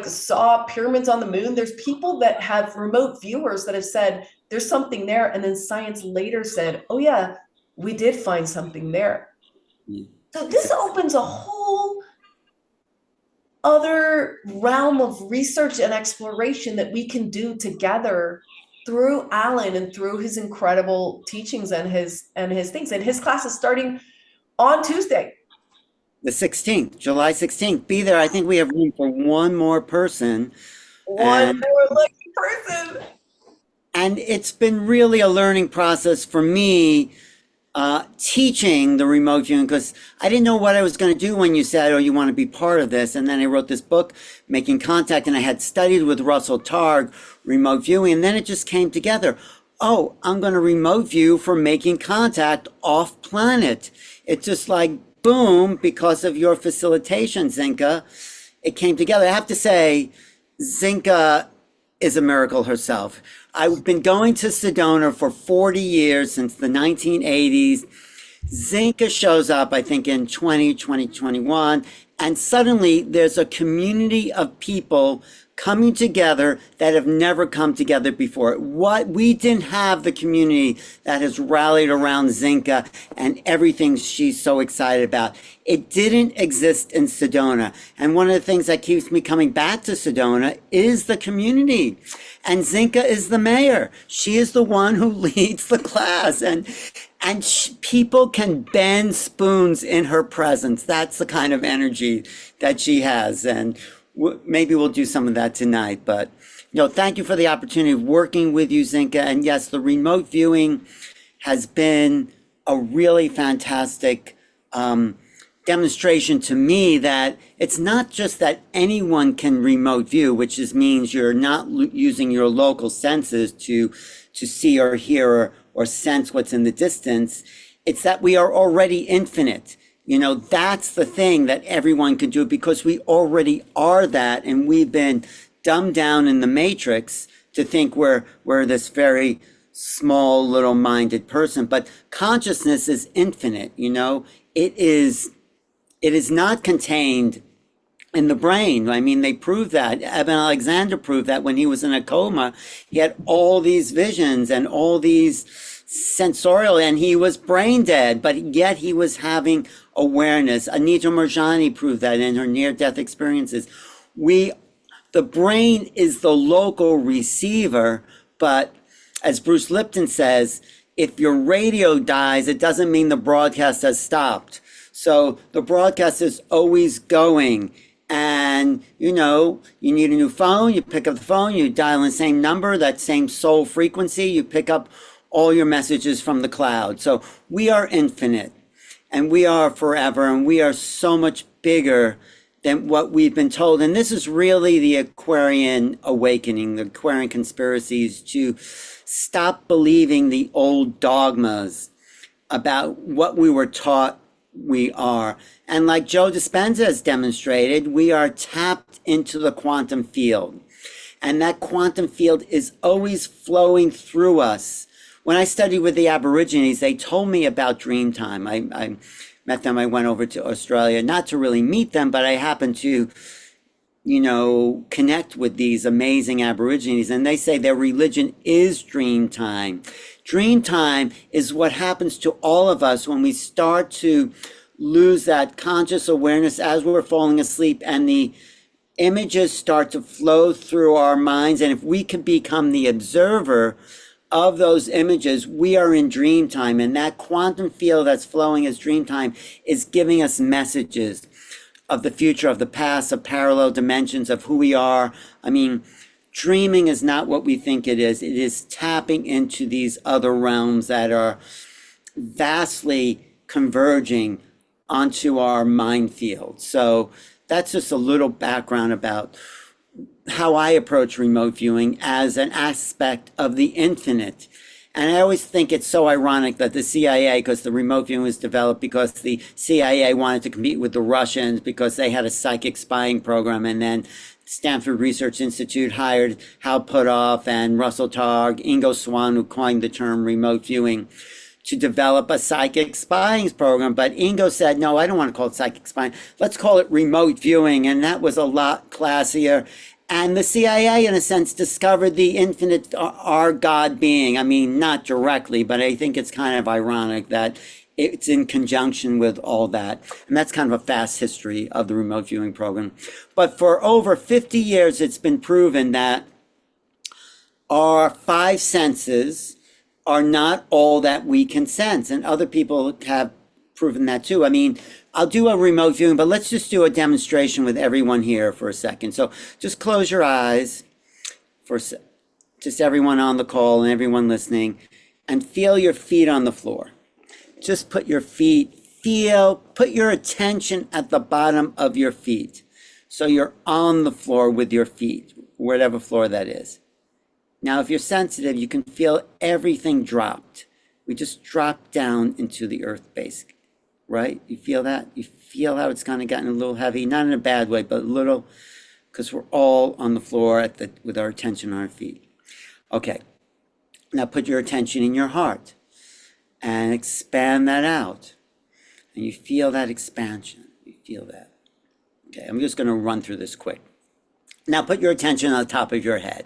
saw pyramids on the moon. There's people that have remote viewers that have said there's something there. And then science later said, oh yeah, we did find something there. So this opens a whole other realm of research and exploration that we can do together through Alan and through his incredible teachings and his things. And his class is starting on Tuesday. The 16th, July 16th. Be there. I think we have room for one more person. One more lucky person. And it's been really a learning process for me, teaching the remote viewing, because I didn't know what I was going to do when you said, oh, you want to be part of this. And then I wrote this book, Making Contact, and I had studied with Russell Targ, remote viewing, and then it just came together. Oh, I'm going to remote view for making contact off planet. It's just like, boom, because of your facilitation, Zinka, it came together. I have to say, Zinka is a miracle herself. I've been going to Sedona for 40 years, since the 1980s. Zinka shows up, I think, in 2021, and suddenly there's a community of people coming together that have never come together before. We didn't have the community that has rallied around Zinka and everything she's so excited about. It didn't exist in Sedona. And one of the things that keeps me coming back to Sedona is the community. And Zinka is the mayor. She is the one who leads the class. And people can bend spoons in her presence. That's the kind of energy that she has. And maybe we'll do some of that tonight, but thank you for the opportunity of working with you, Zinka. And yes, the remote viewing has been a really fantastic demonstration to me that it's not just that anyone can remote view, which means you're not using your local senses to see or hear or sense what's in the distance. It's that we are already infinite. You know, that's the thing that everyone can do because we already are that, and we've been dumbed down in the matrix to think we're this very small little minded person. But consciousness is infinite, you know. It is not contained in the brain. I mean, they proved that. Eben Alexander proved that when he was in a coma, he had all these visions and all these sensorial, and he was brain dead, but yet he was having awareness. Anita Moorjani proved that in her near-death experiences. The brain is the local receiver, but as Bruce Lipton says, if your radio dies, it doesn't mean the broadcast has stopped. So the broadcast is always going. And, you know, you need a new phone, you pick up the phone, you dial in the same number, that same soul frequency, you pick up all your messages from the cloud. So we are infinite, and we are forever, and we are so much bigger than what we've been told. And this is really the Aquarian awakening, the Aquarian conspiracies, to stop believing the old dogmas about what we were taught we are. And like Joe Dispenza has demonstrated, we are tapped into the quantum field. And that quantum field is always flowing through us. When I studied with the Aborigines, they told me about dream time. I met them. I went over to Australia, not to really meet them, but I happened to, you know, connect with these amazing Aborigines. And they say their religion is dream time. Dream time is what happens to all of us when we start to lose that conscious awareness as we're falling asleep, and the images start to flow through our minds. And if we can become the observer of those images, we are in dream time. And that quantum field that's flowing as dream time is giving us messages of the future, of the past, of parallel dimensions of who we are. I mean, dreaming is not what we think it is. It is tapping into these other realms that are vastly converging onto our mind field. So that's just a little background about how I approach remote viewing as an aspect of the infinite. And I always think it's so ironic that the CIA, because the remote viewing was developed because the CIA wanted to compete with the Russians because they had a psychic spying program, and then Stanford Research Institute hired Hal Puthoff and Russell Targ, Ingo Swann, who coined the term remote viewing, to develop a psychic spying program. But Ingo said, no, I don't want to call it psychic spying. Let's call it remote viewing. And that was a lot classier. And the CIA, in a sense, discovered the infinite, our God being. I mean, not directly, but I think it's kind of ironic that it's in conjunction with all that. And that's kind of a fast history of the remote viewing program. But for over 50 years, it's been proven that our five senses are not all that we can sense. And other people have proven that too. I mean, I'll do a remote viewing, but let's just do a demonstration with everyone here for a second. So just close your eyes for just everyone on the call and everyone listening, and feel your feet on the floor. Just put your put your attention at the bottom of your feet. So you're on the floor with your feet, whatever floor that is. Now, if you're sensitive, you can feel everything dropped. We just dropped down into the earth base, right? You feel that? You feel how it's kind of gotten a little heavy, not in a bad way, but a little, because we're all on the floor with our attention on our feet. Okay, now put your attention in your heart and expand that out. And you feel that expansion. You feel that. Okay, I'm just going to run through this quick. Now put your attention on the top of your head,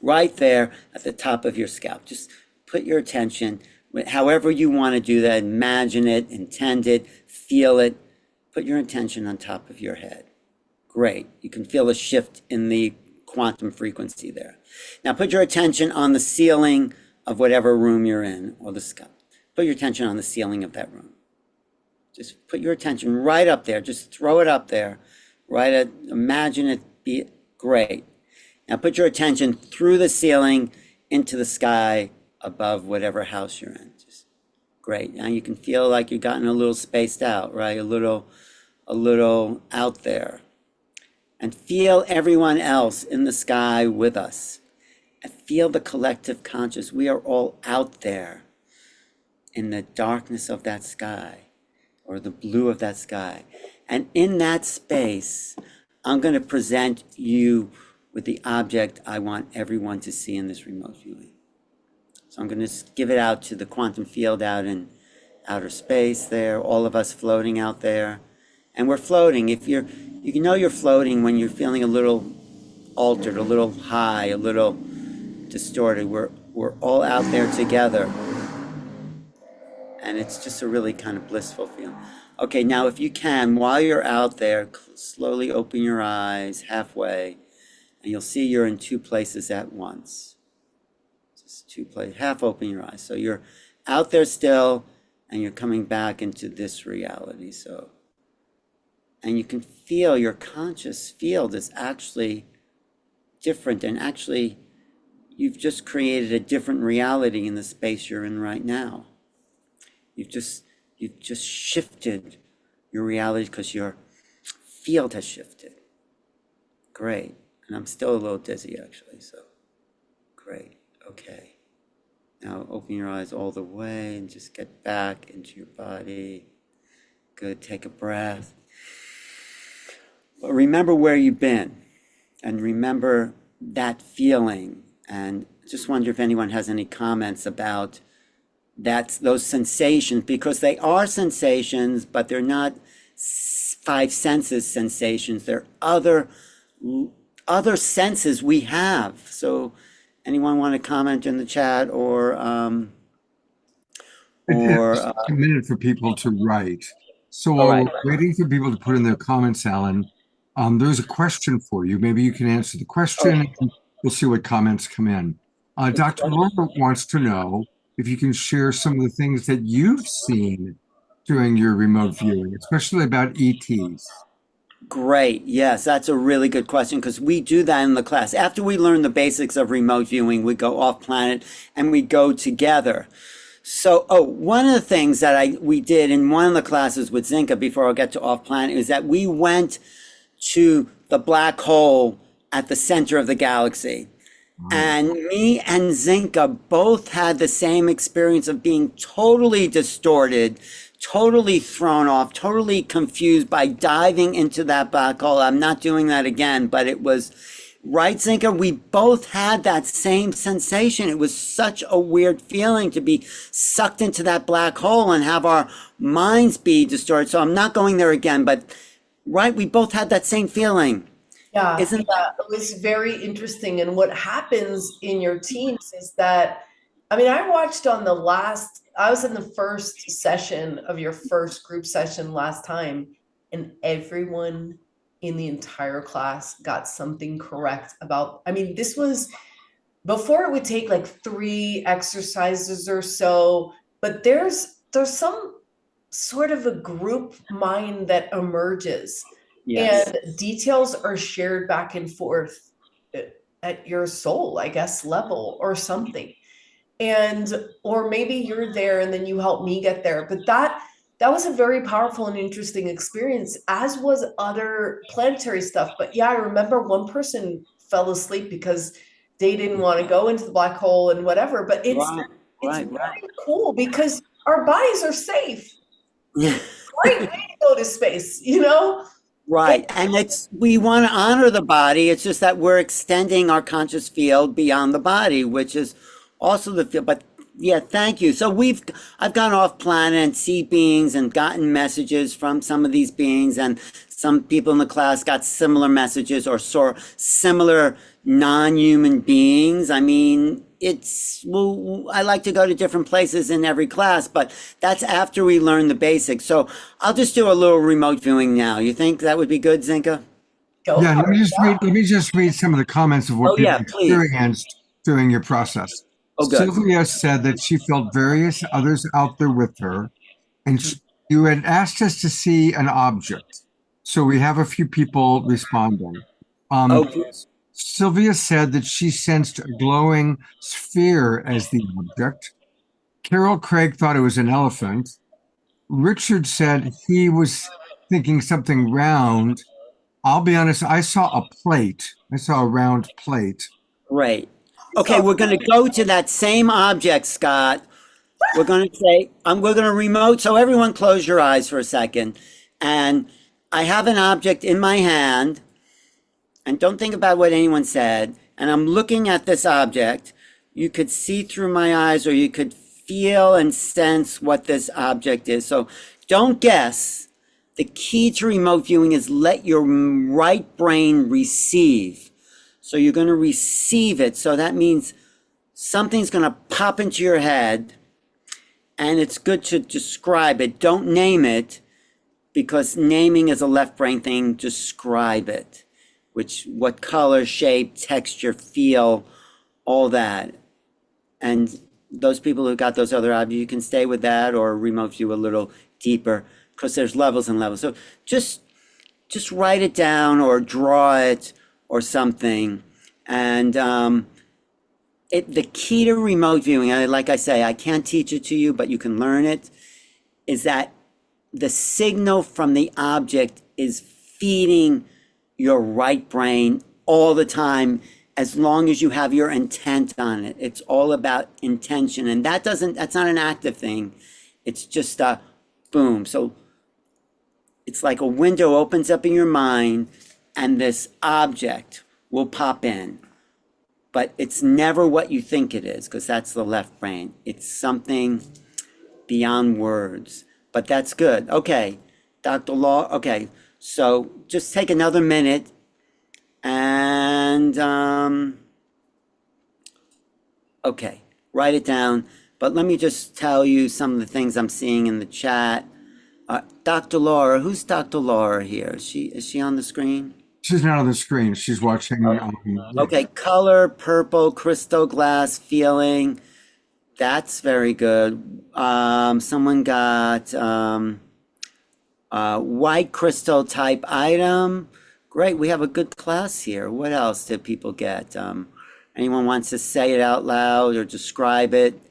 right there at the top of your scalp. Just put your attention, however you want to do that, imagine it, intend it, feel it. Put your attention on top of your head. Great. You can feel a shift in the quantum frequency there. Now put your attention on the ceiling of whatever room you're in, or the sky. Put your attention on the ceiling of that room. Just put your attention right up there. Just throw it up there. Imagine it be great. Now put your attention through the ceiling into the sky above whatever house you're in. Just great. Now you can feel like you've gotten a little spaced out, right? A little out there. And feel everyone else in the sky with us. And feel the collective conscious. We are all out there in the darkness of that sky, or the blue of that sky. And in that space, I'm going to present you with the object I want everyone to see in this remote viewing. So I'm going to give it out to the quantum field out in outer space there, all of us floating out there. And we're floating. You know you're floating when you're feeling a little altered, a little high, a little distorted. We're all out there together. And it's just a really kind of blissful feeling. Okay, now if you can, while you're out there, slowly open your eyes halfway, and you'll see you're in two places at once. Just two places, half open your eyes. So you're out there still, and you're coming back into this reality. So, and you can feel your conscious field is actually different, and actually you've just created a different reality in the space you're in right now. You've just shifted your reality because your field has shifted. Great. And I'm still a little dizzy actually, so great. Okay. Now open your eyes all the way and just get back into your body. Good. Take a breath. But remember where you've been and remember that feeling. And just wonder if anyone has any comments about those sensations, because they are sensations, but they're not five senses sensations. They're other senses we have. So anyone want to comment in the chat or It's a minute for people to write. So while right. we're waiting for people to put in their comments, Alan, there's a question for you. Maybe you can answer the question and we'll see what comments come in. Dr. Laura wants to know if you can share some of the things that you've seen during your remote viewing, especially about ETs. Great. Yes, that's a really good question because we do that in the class. After we learn the basics of remote viewing, we go off planet and we go together. So, one of the things that we did in one of the classes with Zinka before I get to off planet is that we went to the black hole at the center of the galaxy. And me and Zinka both had the same experience of being totally distorted, totally thrown off, totally confused by diving into that black hole. I'm not doing that again, but it was, right, Zinka? We both had that same sensation. It was such a weird feeling to be sucked into that black hole and have our minds be distorted. So I'm not going there again, but right, we both had that same feeling. Yeah, Isn't it was very interesting. And what happens in your teams is that, I mean, I was in the first session of your first group session last time, and everyone in the entire class got something correct about, I mean, this was before it would take like 3 exercises or so, but there's some sort of a group mind that emerges. Yes. And details are shared back and forth at your soul, I guess, level or something. Or maybe you're there and then you help me get there. But that was a very powerful and interesting experience, as was other planetary stuff. But yeah, I remember one person fell asleep because they didn't want to go into the black hole and whatever. But it's very cool because our bodies are safe. Yeah. Great way to go to space, you know? Right. And we want to honor the body. It's just that we're extending our conscious field beyond the body, which is also the field. But yeah, thank you. So I've gone off planet and see beings and gotten messages from some of these beings, and some people in the class got similar messages or saw similar non-human beings. I mean, I like to go to different places in every class, but that's after we learn the basics. So I'll just do a little remote viewing now. You think that would be good, Zinka? Yeah, let me just read some of the comments of what people experienced during your process. Good. Sylvia said that she felt various others out there with her, and you had asked us to see an object. So we have a few people responding. Sylvia said that she sensed a glowing sphere as the object. Carol Craig thought it was an elephant. Richard said he was thinking something round. I'll be honest, I saw a plate. I saw a round plate. Great. Okay, we're going to go to that same object, Scott. We're going to say, we're going to remote. So everyone close your eyes for a second. And I have an object in my hand, and don't think about what anyone said. And I'm looking at this object. You could see through my eyes, or you could feel and sense what this object is. So don't guess. The key to remote viewing is let your right brain receive. So you're going to receive it. So that means something's going to pop into your head, and it's good to describe it. Don't name it, because naming is a left brain thing. Describe it, what color, shape, texture, feel, all that. And those people who got those other objects, you can stay with that or remote view a little deeper, because there's levels and levels. So just write it down or draw it or something. And the key to remote viewing, like I say, I can't teach it to you, but you can learn it, is that the signal from the object is feeding your right brain all the time, as long as you have your intent on it. It's all about intention. And that's not an active thing. It's just a boom. So it's like a window opens up in your mind, and this object will pop in. But it's never what you think it is, because that's the left brain. It's something beyond words. But that's good. Okay, Dr. Law. Okay, so just take another minute and okay, write it down. But let me just tell you some of the things I'm seeing in the chat. Dr. Laura, who's Dr. Laura here? Is she on the screen? She's not on the screen. She's watching. Okay, color, purple, crystal glass, feeling. That's very good. Someone got white crystal type item. Great, we have a good class here. What else did people get? Anyone wants to say it out loud or describe it?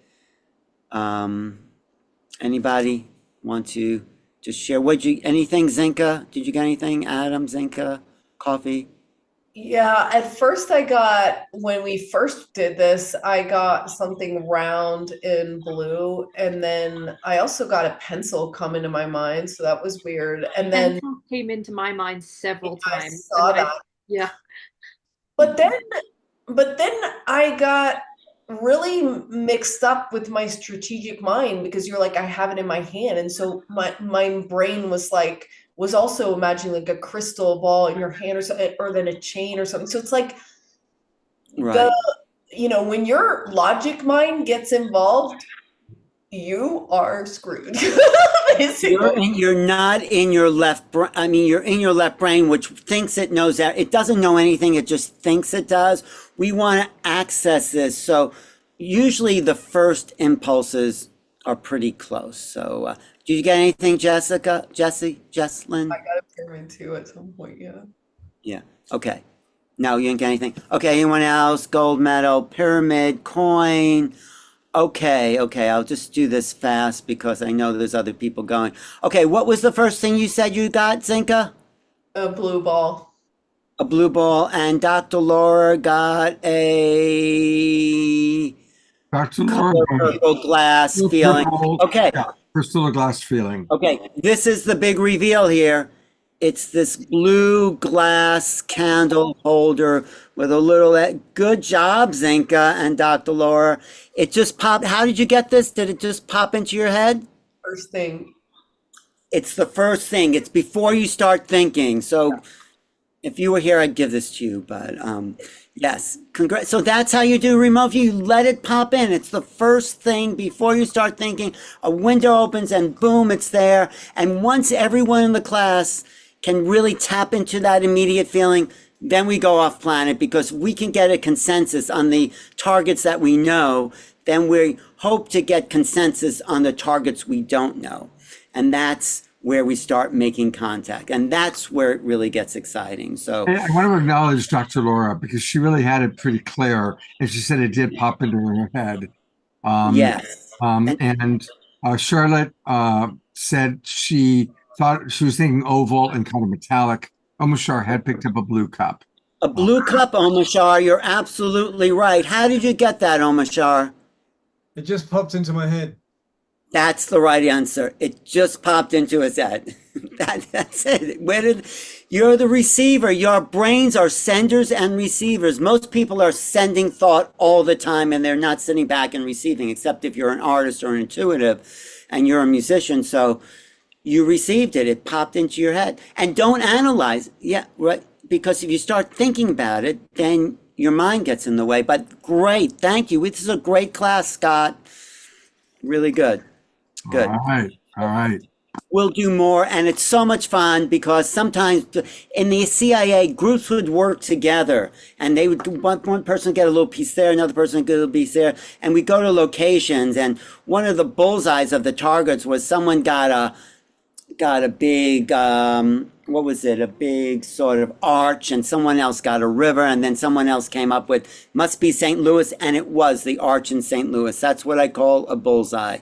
Anybody want to just share? Anything, Zinka? Did you get anything? Adam, Zinka, coffee? Yeah, at first when we first did this, I got something round in blue, and then I also got a pencil come into my mind, so that was weird. And then Pencil came into my mind several I times. saw and that. Yeah. But then I got really mixed up with my strategic mind, because you're like, I have it in my hand, and so my brain was also imagining like a crystal ball in your hand or something, or then a chain or something. So it's like Right. when your logic mind gets involved, you are screwed. Basically. You're not in your left brain. I mean, you're in your left brain, which thinks it knows that. It doesn't know anything. It just thinks it does. We want to access this. So usually the first impulses are pretty close. So did you get anything, Jessica, Jesslyn? I got a pyramid too at some point, yeah. Yeah. Okay. No, you didn't get anything. Okay. Anyone else? Gold medal, pyramid, coin. Okay. I'll just do this fast because I know there's other people going. Okay. What was the first thing you said you got, Zinka? A blue ball. A blue ball. And Dr. Laura got a Dr. Laura, purple glass feeling. Okay. Yeah, crystal glass feeling. Okay. This is the big reveal here. It's this blue glass candle holder with a little, good job, Zinka and Dr. Laura. It just popped. How did you get this? Did it just pop into your head? First thing. It's the first thing. It's before you start thinking. So if you were here, I'd give this to you, but yes, congrats. So that's how you do remote view. You let it pop in. It's the first thing before you start thinking. A window opens and boom, it's there. And once everyone in the class can really tap into that immediate feeling, then we go off planet, because we can get a consensus on the targets that we know. Then we hope to get consensus on the targets we don't know. And that's where we start making contact. And that's where it really gets exciting. So I want to acknowledge Dr. Laura, because she really had it pretty clear, and she said it did pop into her head. yes. And Charlotte said she thought she was thinking oval and kind of metallic. Omashar had picked up a blue cup. A blue cup, Omashar. You're absolutely right. How did you get that, Omashar? It just popped into my head. That's the right answer. It just popped into his head. That's it. You're the receiver. Your brains are senders and receivers. Most people are sending thought all the time and they're not sitting back and receiving, except if you're an artist or an intuitive and you're a musician. So you received it. It popped into your head. And don't analyze. Yeah, right. Because if you start thinking about it, then your mind gets in the way. But great. Thank you. This is a great class, Scott. Really good. Good. All right. All right. We'll do more, and it's so much fun because sometimes in the CIA, groups would work together, and they would one person get a little piece there, another person get a little piece there, and we go to locations, and one of the bullseyes of the targets was someone got a big what was it? A big sort of arch, and someone else got a river, and then someone else came up with must be St. Louis, and it was the arch in St. Louis. That's what I call a bullseye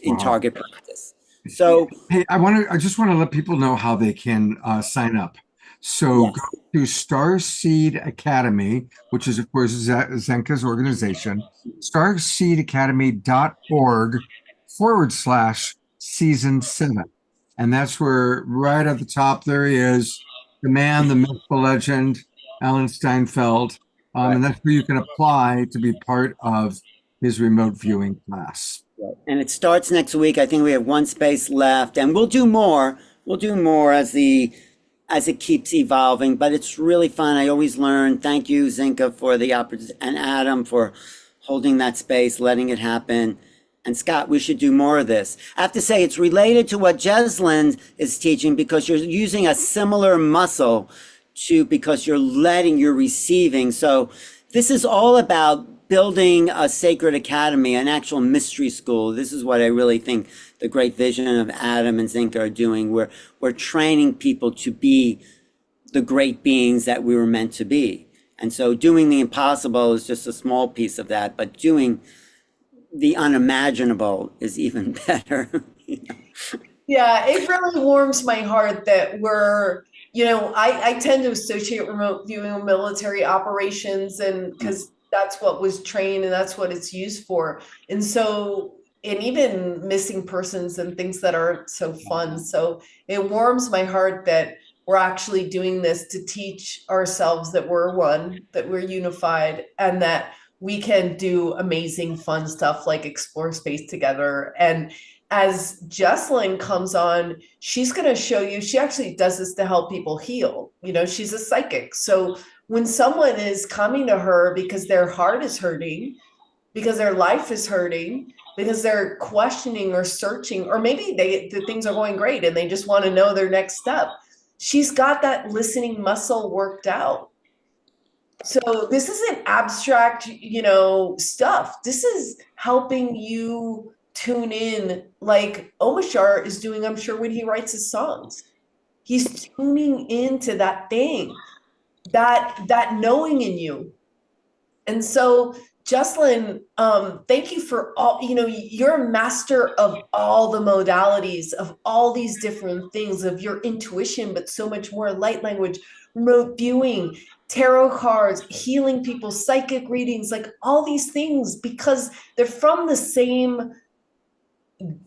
in target practice. So, hey, I just want to let people know how they can sign up. So yes. go to Starseed Academy, which is of course Zenka's organization, starseedacademy.org/season 7. And that's where right at the top there he is, the man, the myth, the legend, Alan Steinfeld. And that's where you can apply to be part of his remote viewing class. And it starts next week. I think we have one space left, and we'll do more. We'll do more as it keeps evolving. But it's really fun. I always learn. Thank you, Zinka, for the opportunity, and Adam for holding that space, letting it happen. And Scott, we should do more of this. I have to say, it's related to what Jeslyn is teaching because you're using a similar muscle because you're receiving. So this is all about building a sacred academy, an actual mystery school. This is what I really think the great vision of Adam and Zinka are doing. We're training people to be the great beings that we were meant to be. And so doing the impossible is just a small piece of that, but doing the unimaginable is even better. Yeah, it really warms my heart that we're, I tend to associate remote viewing with military operations, and because that's what was trained and that's what it's used for. And so, and even missing persons and things that aren't so fun. So it warms my heart that we're actually doing this to teach ourselves that we're one, that we're unified, and that we can do amazing fun stuff like explore space together. And as Jesslyn comes on, she's going to show you, she actually does this to help people heal. She's a psychic. So when someone is coming to her because their heart is hurting, because their life is hurting, because they're questioning or searching, or maybe the things are going great and they just want to know their next step, she's got that listening muscle worked out. So this isn't abstract, stuff. This is helping you tune in, like Omashar is doing, I'm sure, when he writes his songs. He's tuning into that thing, that knowing in you. And so, Jesslyn, thank you for all, you're a master of all the modalities, of all these different things, of your intuition, but so much more: light language, remote viewing, tarot cards, healing people, psychic readings, like all these things, because they're from the same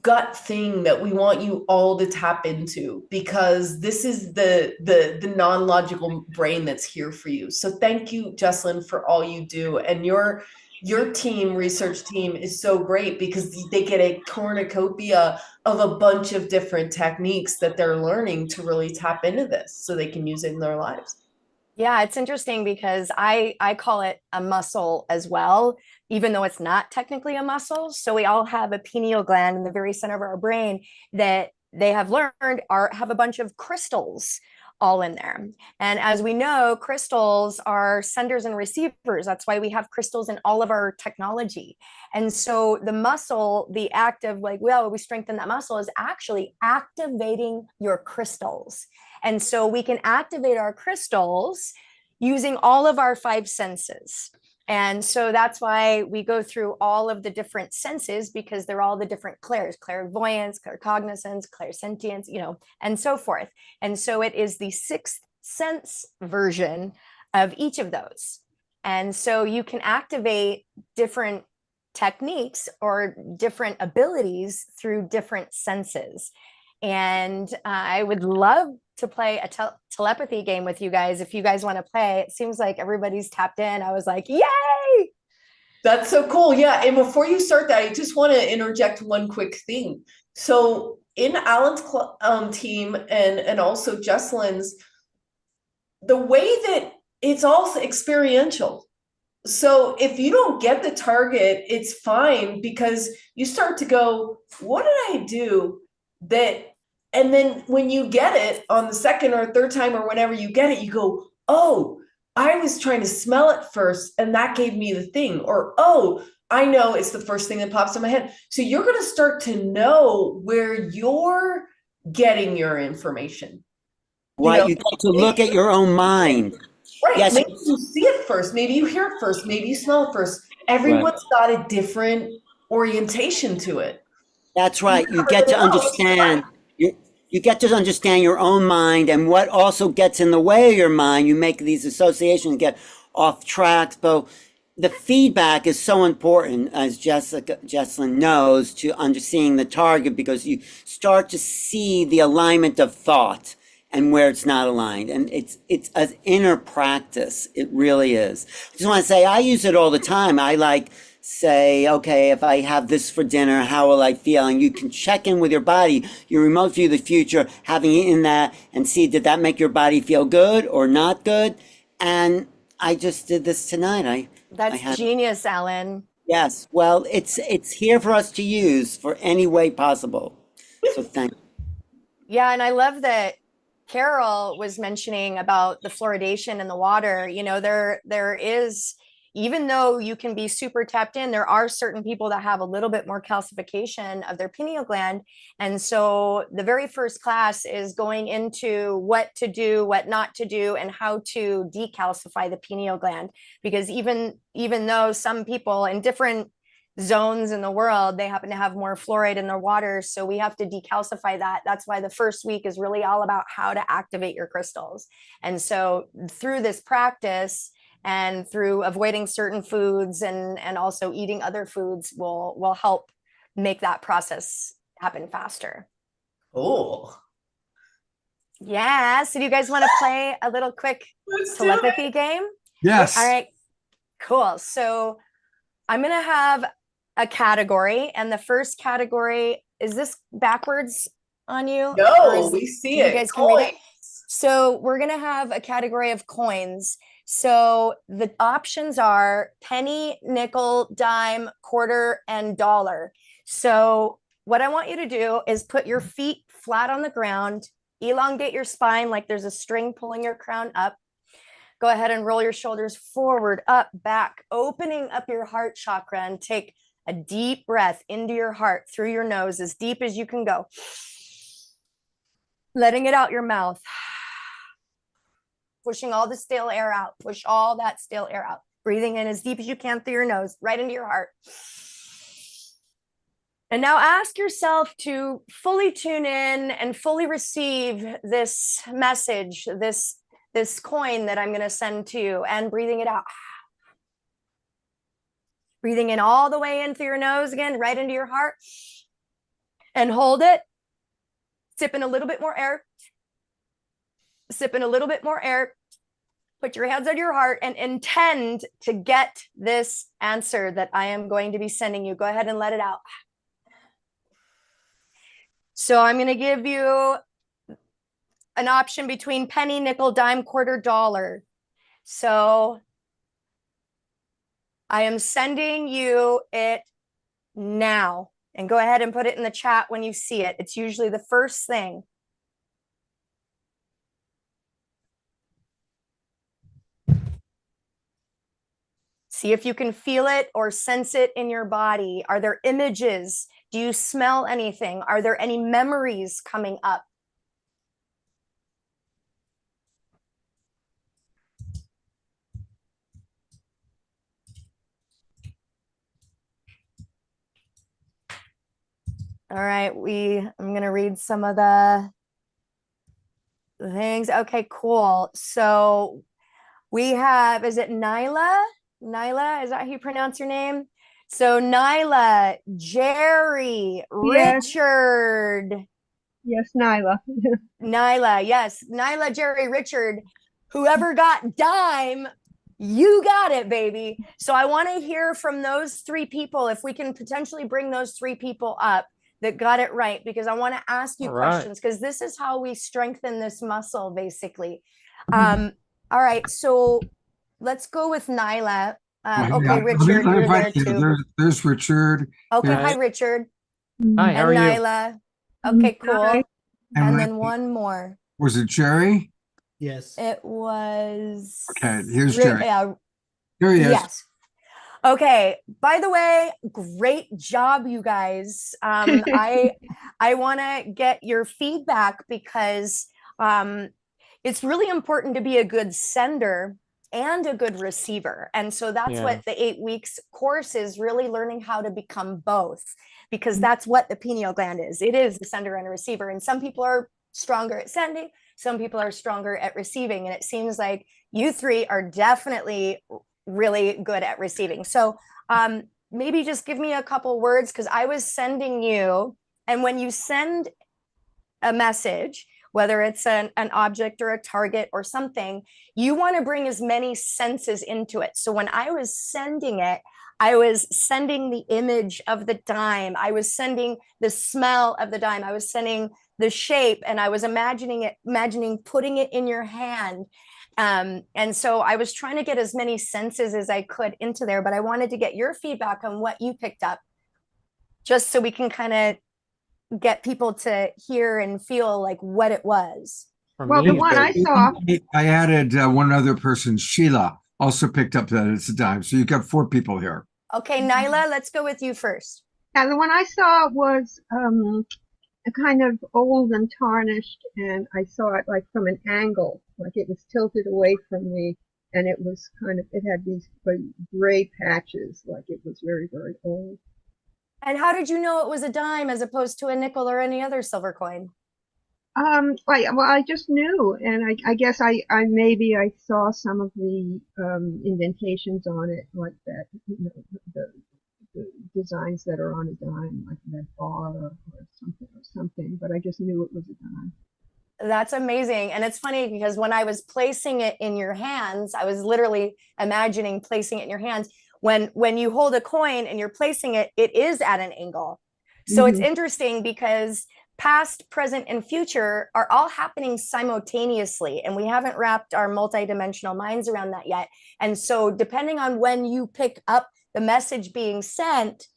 gut thing that we want you all to tap into, because this is the non-logical brain that's here for you. So thank you, Jesslyn, for all you do. And your team, research team, is so great because they get a cornucopia of a bunch of different techniques that they're learning to really tap into this so they can use it in their lives. Yeah, it's interesting because I call it a muscle as well, even though it's not technically a muscle. So we all have a pineal gland in the very center of our brain that they have learned have a bunch of crystals all in there. And as we know, crystals are senders and receivers. That's why we have crystals in all of our technology. And so the muscle, the act of we strengthen that muscle, is actually activating your crystals. And so we can activate our crystals using all of our 5 senses. And so that's why we go through all of the different senses, because they're all the different clairs: clairvoyance, claircognizance, clairsentience, and so forth. And so it is the 6th sense version of each of those. And so you can activate different techniques or different abilities through different senses. And I would love to play a telepathy game with you guys if you guys want to play. It seems like everybody's tapped in. I was like, yay! That's so cool. Yeah. And before you start that, I just want to interject one quick thing. So in Alan's team and also Jesselyn's, the way that it's all experiential. So if you don't get the target, it's fine, because you start to go, what did I do that? And then when you get it on the second or third time or whenever you get it, you go, oh, I was trying to smell it first and that gave me the thing. Or, oh, I know it's the first thing that pops in my head. So you're going to start to know where you're getting your information. Right, you get to look at your own mind. Right. Yes. Maybe you see it first. Maybe you hear it first. Maybe you smell it first. Everyone's got a different orientation to it. That's right. You get to understand. You get to understand your own mind, and what also gets in the way of your mind. You make these associations, get off track. So the feedback is so important, as Jesselyn knows, to understanding the target, because you start to see the alignment of thought and where it's not aligned. And it's an inner practice. It really is. I just want to say, I use it all the time. I say, okay, if I have this for dinner, how will I feel? And you can check in with your body, your remote view of the future, having eaten that, and see, did that make your body feel good or not good? And I just did this tonight. That's genius, Alan. Yes. Well, it's here for us to use for any way possible. So thank you. Yeah, and I love that Carol was mentioning about the fluoridation in the water. You know, there is, even though you can be super tapped in, there are certain people that have a little bit more calcification of their pineal gland. And so the very first class is going into what to do, what not to do, and how to decalcify the pineal gland. Because even though some people in different zones in the world, they happen to have more fluoride in their water, so we have to decalcify that. That's why the first week is really all about how to activate your crystals. And so through this practice and through avoiding certain foods and also eating other foods will help make that process happen faster. Oh, yeah. So do you guys want to play a little quick telepathy game? Yes. All right, cool. So I'm going to have a category, and the first category, is this backwards on you? No, we see it. You guys can read it. So we're going to have a category of coins. So the options are penny, nickel, dime, quarter, and dollar. So what I want you to do is put your feet flat on the ground, elongate your spine like there's a string pulling your crown up. Go ahead and roll your shoulders forward, up, back, opening up your heart chakra, and take a deep breath into your heart through your nose, as deep as you can go. Letting it out your mouth. Pushing all the stale air out. Push all that stale air out. Breathing in as deep as you can through your nose, right into your heart. And now ask yourself to fully tune in and fully receive this message, this coin that I'm going to send to you, and breathing it out. Breathing in all the way in through your nose again, right into your heart. And hold it. Sipping a little bit more air. Sipping a little bit more air. Put your hands on your heart and intend to get this answer that I am going to be sending you. Go ahead and let it out. So I'm going to give you an option between penny, nickel, dime, quarter, dollar. So I am sending you it now. And go ahead and put it in the chat when you see it. It's usually the first thing. See if you can feel it or sense it in your body. Are there images? Do you smell anything? Are there any memories coming up? All right, I'm going to read some of the things. Okay, cool. So we have, is it Nyla? Nyla, is that how you pronounce your name? So Nyla, Jerry, Yes. Richard, Yes, Nyla. Nyla, yes, Nyla, Jerry, Richard, whoever got dime, you got it, baby. So I want to hear from those three people, if we can potentially bring those three people up that got it right, because I want to ask you All right. questions, because this is how we strengthen this muscle, basically. All right, so let's go with Nyla. Okay, Richard, you're there too. There's Richard. Okay, There's- hi, Richard. Hi, how And are you? Nyla. Okay, cool. Hi. And then one more. Was it Jerry? Yes. It was. Okay, here's Jerry. Yeah, Here he is. yes. Okay. By the way, great job, you guys. I want to get your feedback because it's really important to be a good sender and a good receiver. And so that's Yeah. what the 8 weeks course is, really learning how to become both, because that's what the pineal gland is. It is the sender and a receiver. And some people are stronger at sending, some people are stronger at receiving. And it seems like you three are definitely really good at receiving. So maybe just give me a couple words, because I was sending you, and when you send a message, whether it's an object or a target or something, you want to bring as many senses into it. So when I was sending it, I was sending the image of the dime. I was sending the smell of the dime. I was sending the shape, and I was imagining putting it in your hand. And so I was trying to get as many senses as I could into there, but I wanted to get your feedback on what you picked up, just so we can kind of get people to hear and feel like what it was. For Well, me, the one I saw, I added one other person, Sheila, also picked up that it's a dime. So you got 4 people here. Okay, Nyla, let's go with you first. yeah, the one I saw was a kind of old and tarnished, and I saw it like from an angle, like it was tilted away from me, and it was kind of, it had these gray patches, like it was very, very old. And how did you know it was a dime as opposed to a nickel or any other silver coin? I just knew, and I guess I maybe I saw some of the indentations on it, like that, you know, the designs that are on a dime, like that bar or something, but I just knew it was a dime. That's amazing. And it's funny because when I was placing it in your hands, I was literally imagining placing it in your hands. When you hold a coin and you're placing it, it is at an angle. So it's interesting because past, present, and future are all happening simultaneously, and we haven't wrapped our multidimensional minds around that yet. And so depending on when you pick up the message being sent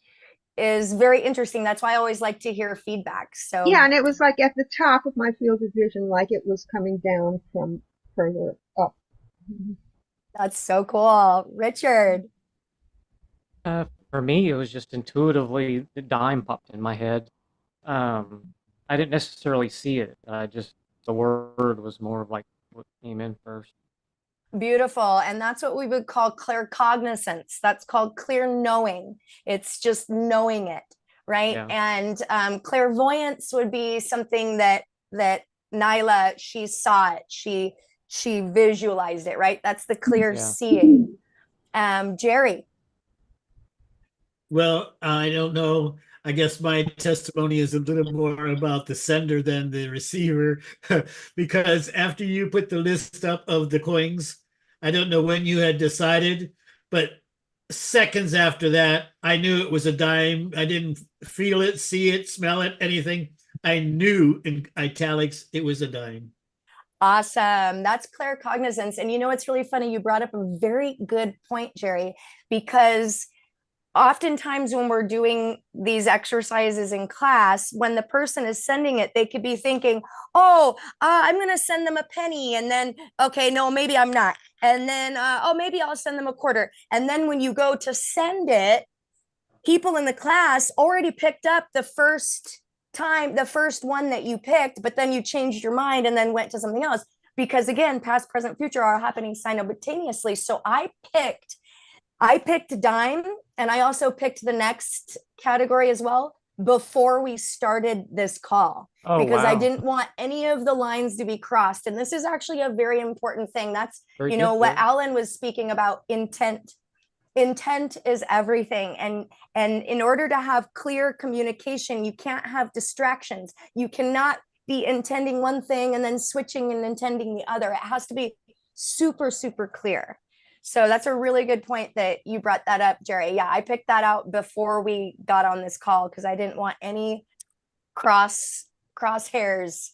is very interesting. That's why I always like to hear feedback. So yeah, and it was like at the top of my field of vision, like it was coming down from further up. that's so cool. Richard. For me, it was just intuitively the dime popped in my head. I didn't necessarily see it. The word was more of like what came in first. Beautiful. And that's what we would call claircognizance. That's called clear knowing. It's just knowing it, right? Yeah. And clairvoyance would be something that Nyla, she saw it. She visualized it, right? That's the clear Yeah. seeing. Jerry. Well, I don't know. I guess my testimony is a little more about the sender than the receiver, because after you put the list up of the coins, I don't know when you had decided, but seconds after that, I knew it was a dime. I didn't feel it, see it, smell it, anything. I knew in italics it was a dime. Awesome. That's claircognizance. And you know, it's really funny. You brought up a very good point, Jerry, because oftentimes when we're doing these exercises in class, when the person is sending it, they could be thinking, oh, I'm going to send them a penny. And then, okay, no, maybe I'm not. And then, oh, maybe I'll send them a quarter. And then when you go to send it, people in the class already picked up the first one that you picked, but then you changed your mind and then went to something else. Because again, past, present, future are happening simultaneously. So I picked dime, and I also picked the next category as well before we started this call, because I didn't want any of the lines to be crossed. And this is actually a very important thing. That's, what Alan was speaking about, intent. intent is everything. And in order to have clear communication, you can't have distractions. You cannot be intending one thing and then switching and intending the other. It has to be super, super clear. So that's a really good point that you brought that up, Jerry. Yeah, I picked that out before we got on this call because I didn't want any crosshairs.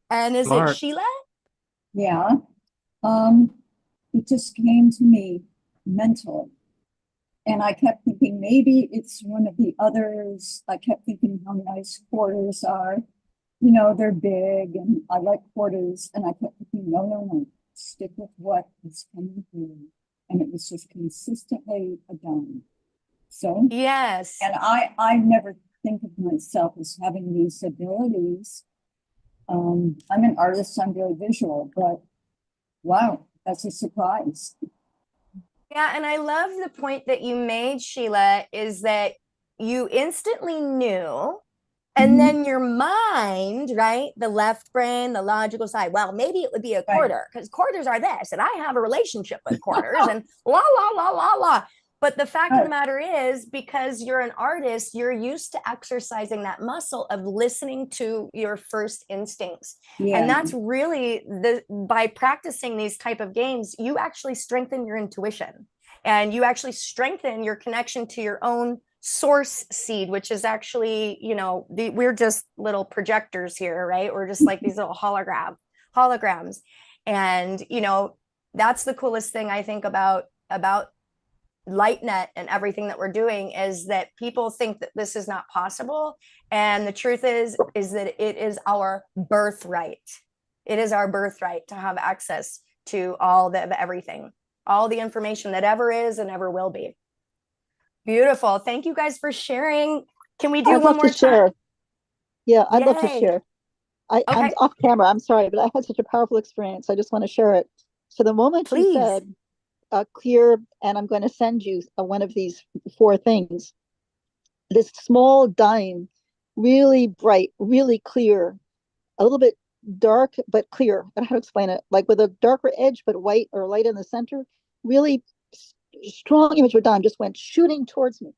And is it Smart. Sheila? Yeah. It just came to me mentally. And I kept thinking maybe it's one of the others. I kept thinking how nice quarters are. You know, they're big and I like quarters. And I kept thinking, no, no, no, stick with what is coming through. And it was just consistently a dime. So, yes. And I never think of myself as having these abilities. I'm an artist, I'm very visual, but wow, that's a surprise. Yeah, and I love the point that you made, Sheila, is that you instantly knew, and then your mind, right, the left brain, the logical side, well, maybe it would be a quarter because quarters are this, and I have a relationship with quarters, and la, la, la, la, la. But the fact of the matter is, because you're an artist, you're used to exercising that muscle of listening to your first instincts. Yeah. And that's really by practicing these type of games, you actually strengthen your intuition and you actually strengthen your connection to your own source seed, which is actually, you know, we're just little projectors here, right? We're just like these little holograms. And, you know, that's the coolest thing I think about LightNet and everything that we're doing is that people think that this is not possible. And the truth is that it is our birthright. It is our birthright to have access to all everything, all the information that ever is and ever will be. Beautiful. Thank you guys for sharing. Can we do one more time? Yeah, I'd love to share. I'm off camera. I'm sorry, but I had such a powerful experience. I just want to share it. So the moment you said, clear, and I'm going to send you one of these 4 things. This small dime, really bright, really clear, a little bit dark, but clear. I don't know how to explain it. Like with a darker edge, but white or light in the center. Really strong image of a dime just went shooting towards me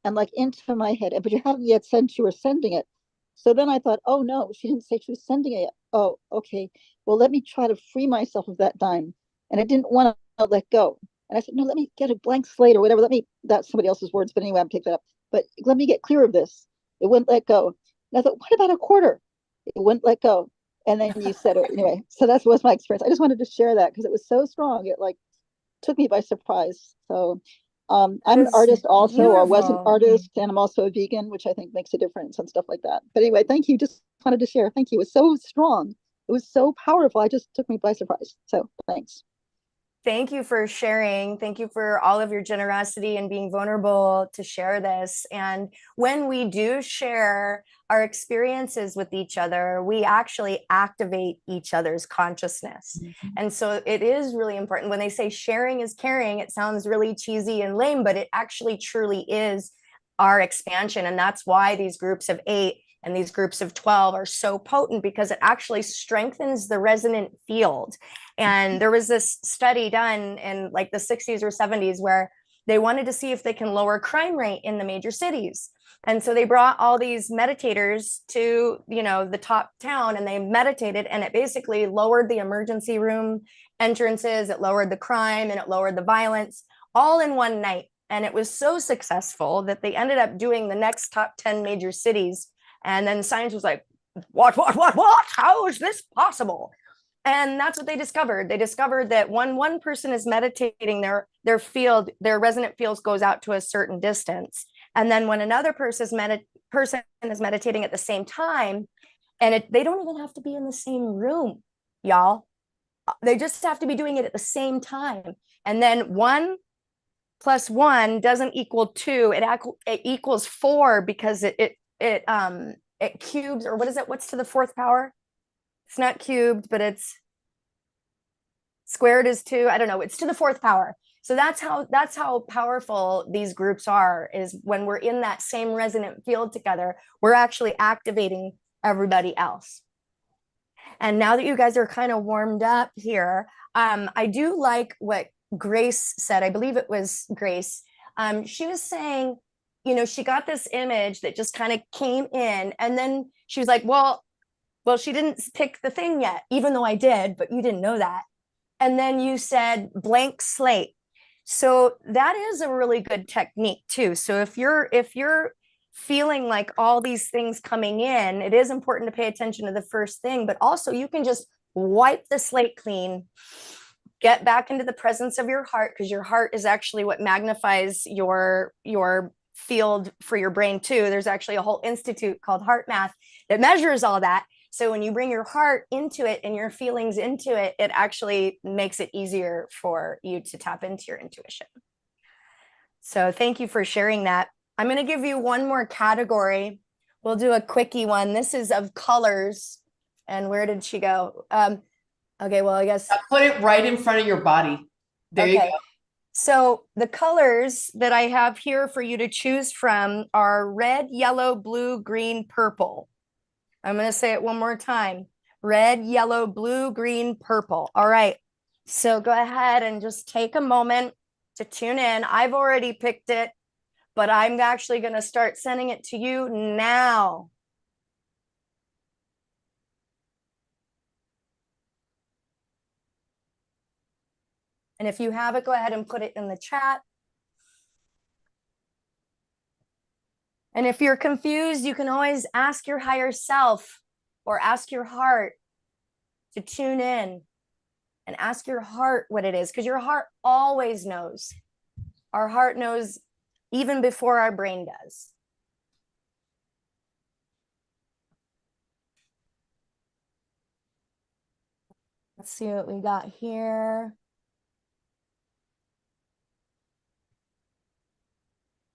and like into my head. But you hadn't yet said you were sending it. So then I thought, oh no, she didn't say she was sending it yet. Oh, okay. Well, let me try to free myself of that dime. And I didn't want to let go. And I said, no, let me get a blank slate or whatever. That's somebody else's words, but anyway, I'm taking that up. But let me get clear of this. It wouldn't let go. And I thought, what about a quarter? It wouldn't let go. And then you said it anyway. So that was my experience. I just wanted to share that because it was so strong. It like took me by surprise. So I'm an artist also, or was an artist, and I'm also a vegan, which I think makes a difference and stuff like that. But anyway, thank you. Just wanted to share. Thank you. It was so strong. It was so powerful. I just took me by surprise. So thanks. Thank you for sharing. Thank you for all of your generosity and being vulnerable to share this. And when we do share our experiences with each other, we actually activate each other's consciousness. And so it is really important. When they say sharing is caring, it sounds really cheesy and lame, but it actually truly is our expansion. And that's why these groups of 8 and these groups of 12 are so potent, because it actually strengthens the resonant field. And there was this study done in like the 60s or 70s where they wanted to see if they can lower crime rate in the major cities. And so they brought all these meditators to, you know, the top town, and they meditated, and it basically lowered the emergency room entrances, it lowered the crime, and it lowered the violence all in one night. And it was so successful that they ended up doing the next top 10 major cities. And then science was like, what? How is this possible? And that's what they discovered. They discovered that when one person is meditating, their resonant field goes out to a certain distance. And then when another person is meditating at the same time, and they don't even have to be in the same room, y'all. They just have to be doing it at the same time. And then 1 + 1 doesn't equal 2. It equals 4 because it cubes, or what is it? What's to the 4th power? It's not cubed, but it's squared is 2. I don't know. It's to the 4th power. So that's how powerful these groups are, is when we're in that same resonant field together, we're actually activating everybody else. And now that you guys are kind of warmed up here, I do like what Grace said, I believe it was Grace, she was saying, you know, she got this image that just kind of came in, and then she was like, well, she didn't pick the thing yet, even though I did, but you didn't know that. And then you said blank slate. So that is a really good technique too. So if you're feeling like all these things coming in, it is important to pay attention to the first thing, but also you can just wipe the slate clean, get back into the presence of your heart, because your heart is actually what magnifies your field for your brain too. There's actually a whole institute called Heart Math that measures all that. So when you bring your heart into it and your feelings into it, it actually makes it easier for you to tap into your intuition. So thank you for sharing that. I'm going to give you one more category. We'll do a quickie one. This is of colors. And where did she go? Okay, well, I guess. I put it right in front of your body. There you go. So the colors that I have here for you to choose from are red, yellow, blue, green, purple. I'm going to say it one more time. Red, yellow, blue, green, purple. All right. So go ahead and just take a moment to tune in. I've already picked it, but I'm actually going to start sending it to you now. And if you have it, go ahead and put it in the chat. And if you're confused, you can always ask your higher self or ask your heart to tune in and ask your heart what it is, because your heart always knows. Our heart knows even before our brain does. Let's see what we got here.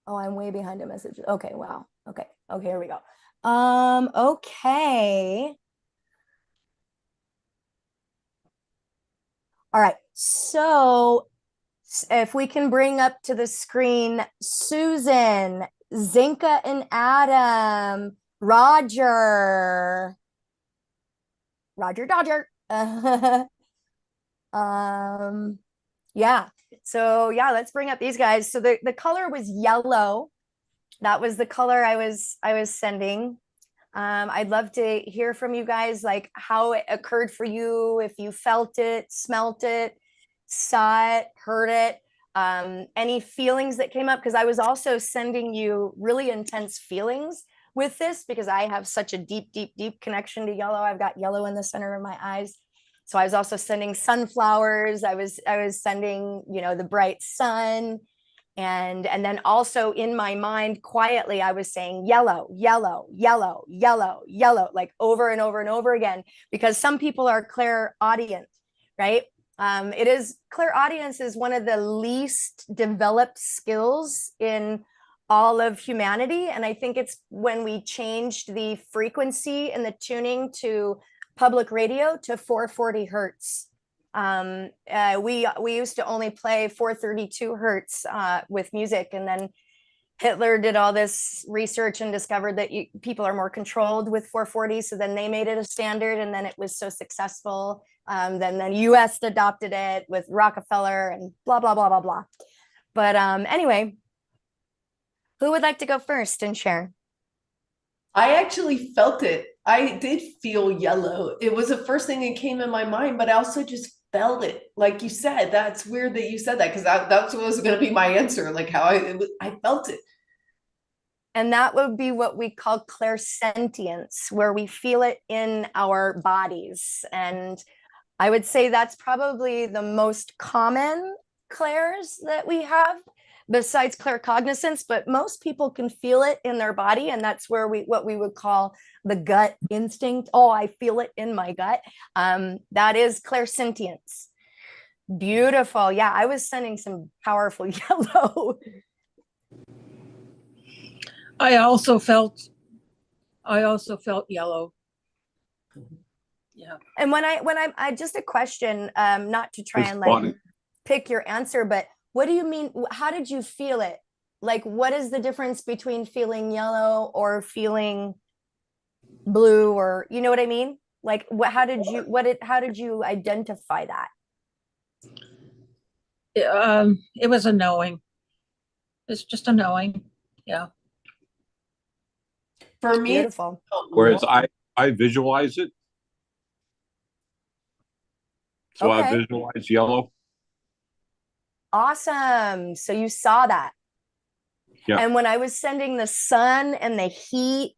Oh, I'm way behind a message. Okay, wow. Okay, here we go. Okay. All right, so if we can bring up to the screen Susan, Zinka and Adam, Roger Dodger. Yeah. So yeah, let's bring up these guys. So the color was yellow. That was the color I was sending. I'd love to hear from you guys, like how it occurred for you, if you felt it, smelt it, saw it, heard it, any feelings that came up, because I was also sending you really intense feelings with this, because I have such a deep, deep, deep connection to yellow. I've got yellow in the center of my eyes. So I was also sending sunflowers. I was sending, you know, the bright sun. And then also in my mind, quietly, I was saying yellow, yellow, yellow, yellow, yellow, like over and over and over again, because some people are clairaudient, right? Clairaudience is one of the least developed skills in all of humanity. And I think it's when we changed the frequency and the tuning to public radio to 440 hertz. We used to only play 432 hertz with music, and then Hitler did all this research and discovered that people are more controlled with 440. So then they made it a standard, and then it was so successful. Then the US adopted it with Rockefeller and blah, blah, blah, blah, blah. But anyway, who would like to go first and share? I actually felt it. I did feel yellow. It was the first thing that came in my mind, but I also just felt it. Like you said, that's weird that you said that, because that was going to be my answer, like how I felt it. And that would be what we call clairsentience, where we feel it in our bodies. And I would say that's probably the most common clairs that we have, besides claircognizance, but most people can feel it in their body. And that's where what we would call the gut instinct. Oh, I feel it in my gut. That is clairsentience. Beautiful. Yeah, I was sending some powerful yellow. I also felt yellow. Yeah. And when I just a question, not to try and like pick your answer, but what do you mean? How did you feel it? Like, what is the difference between feeling yellow or feeling blue, or you know what I mean? Like, how did you identify that? it was a knowing. It's just a knowing. Yeah. For me, Beautiful. Whereas I visualize it. So I Okay. visualize yellow. Awesome. So you saw that. Yeah. And when I was sending the sun and the heat,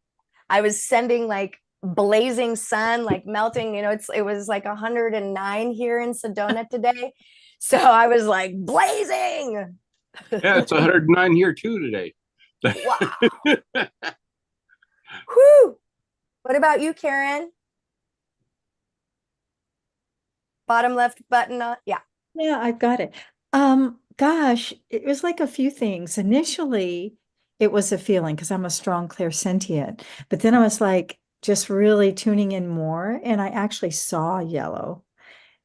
I was sending like blazing sun, like melting, it was like 109 here in Sedona today. So I was like blazing. Yeah, it's 109 here too today. Wow. Whew. What about you, Karen? Bottom left button on. Yeah. Yeah, I've got it. Gosh, it was like a few things. Initially, it was a feeling because I'm a strong clairsentient, but then I was like just really tuning in more, and I actually saw yellow,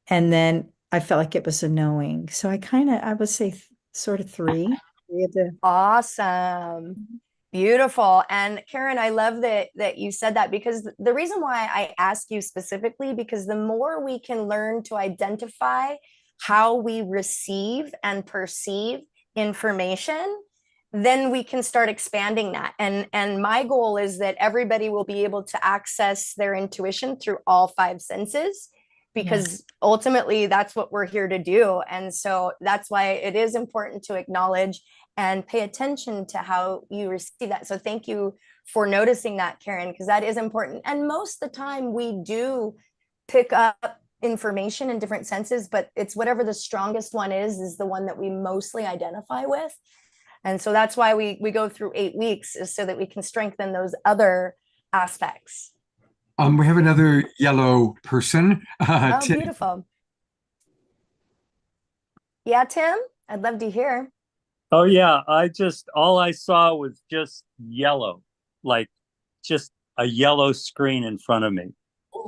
and then I felt like it was a knowing. So I would say sort of three of the. Awesome. Beautiful. And Karen, I love that you said that, because the reason why I ask you specifically, because the more we can learn to identify how we receive and perceive information, then we can start expanding that. And my goal is that everybody will be able to access their intuition through all five senses, because ultimately that's what we're here to do. And so that's why it is important to acknowledge and pay attention to how you receive that. So thank you for noticing that, Karen, because that is important. And most of the time we do pick up information in different senses, but it's whatever the strongest one is the one that we mostly identify with. And so that's why we go through 8 weeks, is so that we can strengthen those other aspects. We have another yellow person. Oh, Tim. beautiful. Yeah, Tim, I'd love to hear. Oh yeah, all I saw was just yellow, like just a yellow screen in front of me.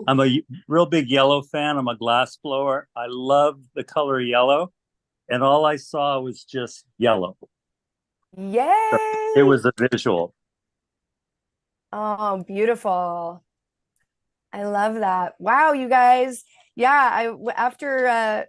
I'm a real big yellow fan. I'm a glass blower. I love the color yellow, and all I saw was just yellow. Yay! It was a visual. Oh, beautiful. I love that. Wow, you guys. Yeah, after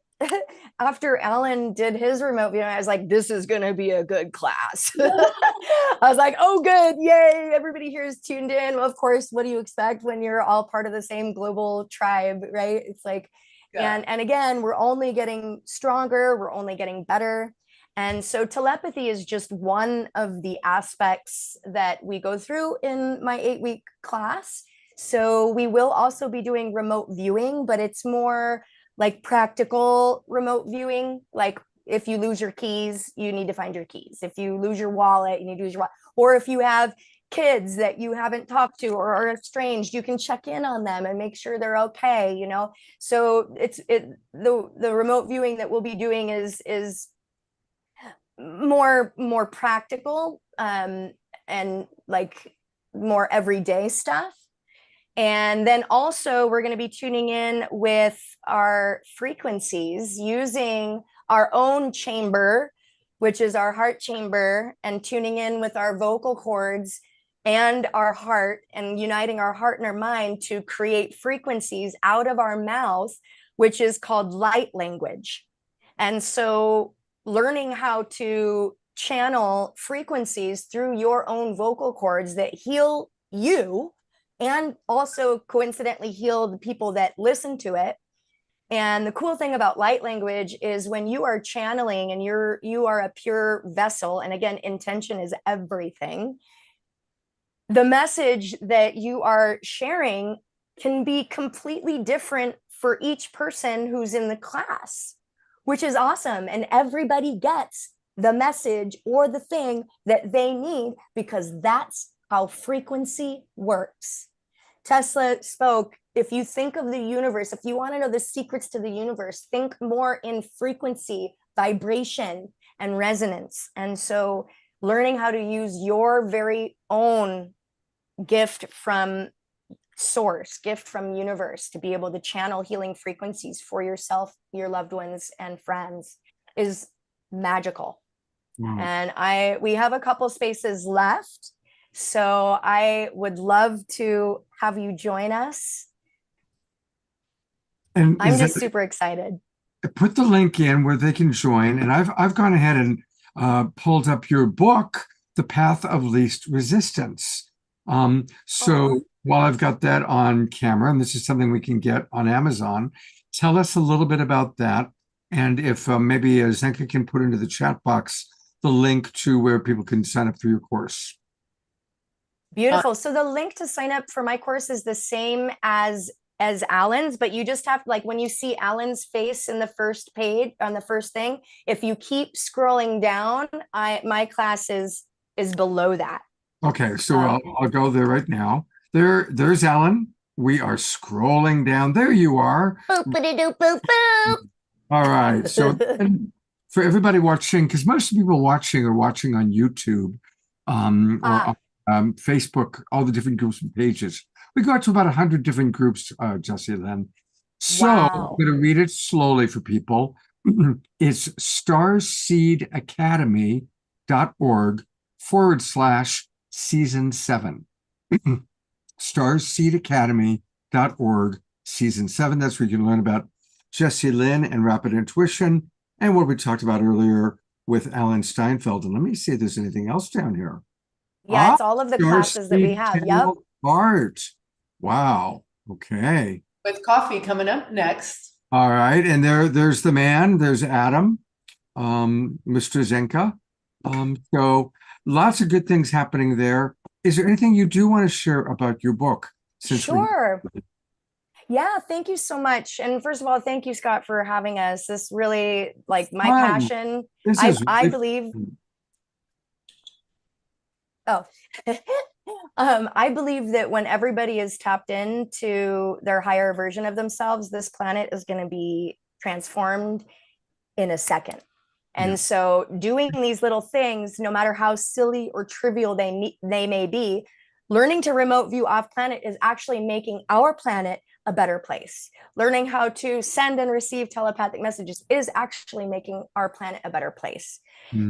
after Alan did his remote viewing, I was like, this is going to be a good class. I was like, oh, good. Yay. Everybody here is tuned in. Well, of course, what do you expect when you're all part of the same global tribe, right? It's like, and again, we're only getting stronger. We're only getting better. And so telepathy is just one of the aspects that we go through in my 8-week class. So we will also be doing remote viewing, but it's more like practical remote viewing. Like if you lose your keys, you need to find your keys. If you lose your wallet, you need to lose your wallet. Or if you have kids that you haven't talked to or are estranged, you can check in on them and make sure they're okay, So the remote viewing that we'll be doing is more practical and like more everyday stuff. And then also we're going to be tuning in with our frequencies using our own chamber, which is our heart chamber, and tuning in with our vocal cords and our heart, and uniting our heart and our mind to create frequencies out of our mouth, which is called light language. And so learning how to channel frequencies through your own vocal cords that heal you, and also coincidentally heal the people that listen to it. And the cool thing about light language is when you are channeling and you are a pure vessel, and again, intention is everything, the message that you are sharing can be completely different for each person who's in the class, which is awesome. And everybody gets the message or the thing that they need, because that's how frequency works. Tesla spoke, if you think of the universe, if you want to know the secrets to the universe, think more in frequency, vibration, and resonance. And so learning how to use your very own gift from source, gift from universe, to be able to channel healing frequencies for yourself, your loved ones, and friends is magical. And we have a couple spaces left. So I would love to have you join us. And I'm just super excited. put the link in where they can join. And I've gone ahead and pulled up your book, The Path of Least Resistance. So while I've got that on camera, and this is something we can get on Amazon, tell us a little bit about that. And if maybe Zenka can put into the chat box the link to where people can sign up for your course. Beautiful. So the link to sign up for my course is the same as Alan's, but you just have, like, when you see Alan's face in the first page on the first thing, if you keep scrolling down, my class is below that. Okay, so I'll go there right now. There's Alan. We are scrolling down. There you are. Boop-a-doo, boop, boop. All right. So for everybody watching, because most people watching are watching on YouTube or on Facebook, all the different groups and pages. We go out to about 100 different groups, Jessie Lynn. So I'm going to read it slowly for people. It's starseedacademy.org/season 7. starseedacademy.org season 7. That's where you can learn about Jessie Lynn and rapid intuition and what we talked about earlier with Alan Steinfeld. And let me see if there's anything else down here. Yeah, it's all of the classes that we have. Yep. Art. Wow. Okay. With coffee coming up next. All right. And there's the man. There's Adam, Mr. Zenka. So lots of good things happening there. Is there anything you do want to share about your book? Sure. Yeah, thank you so much. And first of all, thank you, Scott, for having us. This really, like, my passion. I believe. I believe that when everybody is tapped into their higher version of themselves, this planet is going to be transformed in a second. And so doing these little things, no matter how silly or trivial they may be, learning to remote view off planet is actually making our planet a better place. Learning how to send and receive telepathic messages is actually making our planet a better place.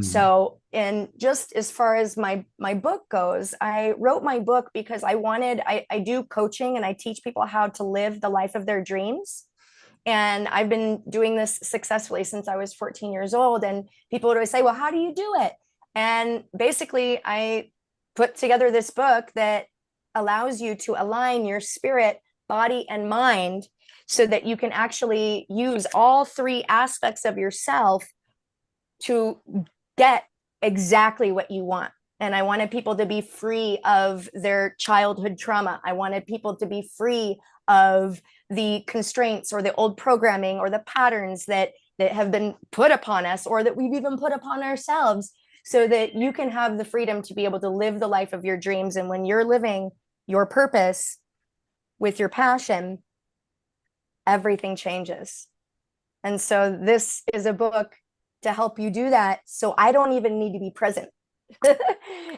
So, and just as far as my book goes, I wrote my book because I do coaching and I teach people how to live the life of their dreams. And I've been doing this successfully since I was 14 years old. And people would always say, well, how do you do it? And basically, I put together this book that allows you to align your spirit, body, and mind so that you can actually use all three aspects of yourself to get exactly what you want. And I wanted people to be free of their childhood trauma. I wanted people to be free of the constraints or the old programming or the patterns that have been put upon us or that we've even put upon ourselves, so that you can have the freedom to be able to live the life of your dreams. And when you're living your purpose with your passion, everything changes. And so this is a book to help you do that. So I don't even need to be present.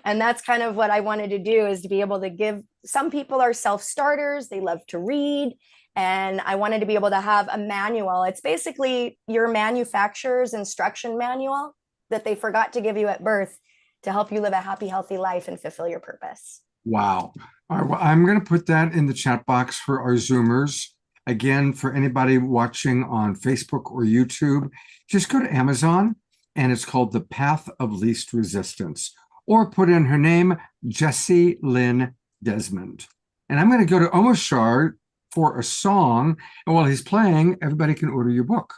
And that's kind of what I wanted to do, is to be able to give, some people are self-starters, they love to read. And I wanted to be able to have a manual. It's basically your manufacturer's instruction manual that they forgot to give you at birth to help you live a happy, healthy life and fulfill your purpose. Wow. All right, well, I'm going to put that in the chat box for our Zoomers. Again, for anybody watching on Facebook or YouTube, just go to Amazon, and it's called The Path of Least Resistance, or put in her name, Jessie Lynn Desmond. And I'm going to go to Omoshar for a song, and while he's playing, everybody can order your book.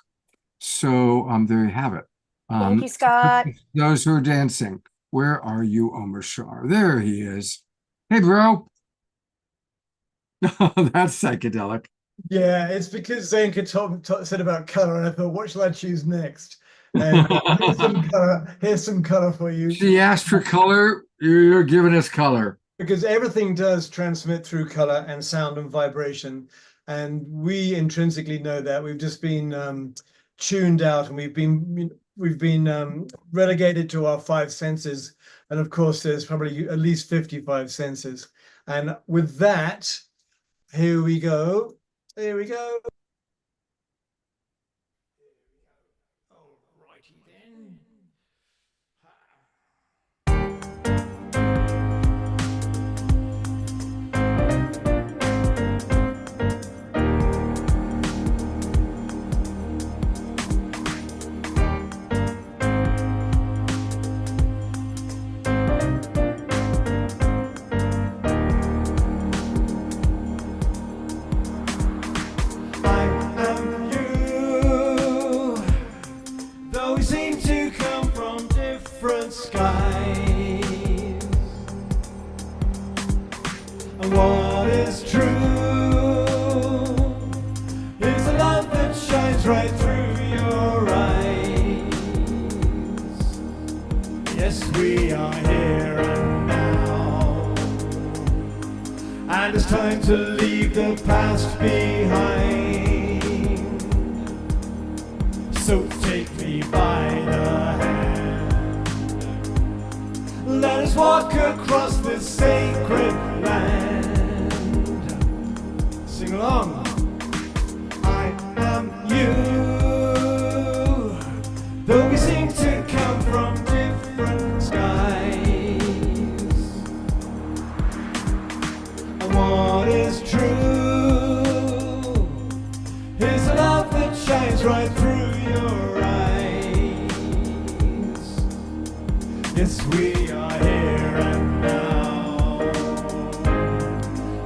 So there you have it. Thank you, Scott. Those who are dancing, where are you, Omoshar? There he is. Hey, bro. That's psychedelic. Yeah, it's because Zenka said about color, and I thought, what shall I choose next? And here's some color for you. She asked for color. You're giving us color. Because everything does transmit through color and sound and vibration. And we intrinsically know that. We've just been tuned out, and we've been relegated to our 5 senses. And of course, there's probably at least 55 senses. And with that, here we go. Here we go. Alrighty then. skies. And what is true is a love that shines right through your eyes. Yes, we are here and now, and it's time to leave the past behind. So take me by the hand, let us walk across this sacred land. Sing along. I am you, though we seem to come from different skies. And what is true is a love that shines right through your eyes. Yes, we are here and now,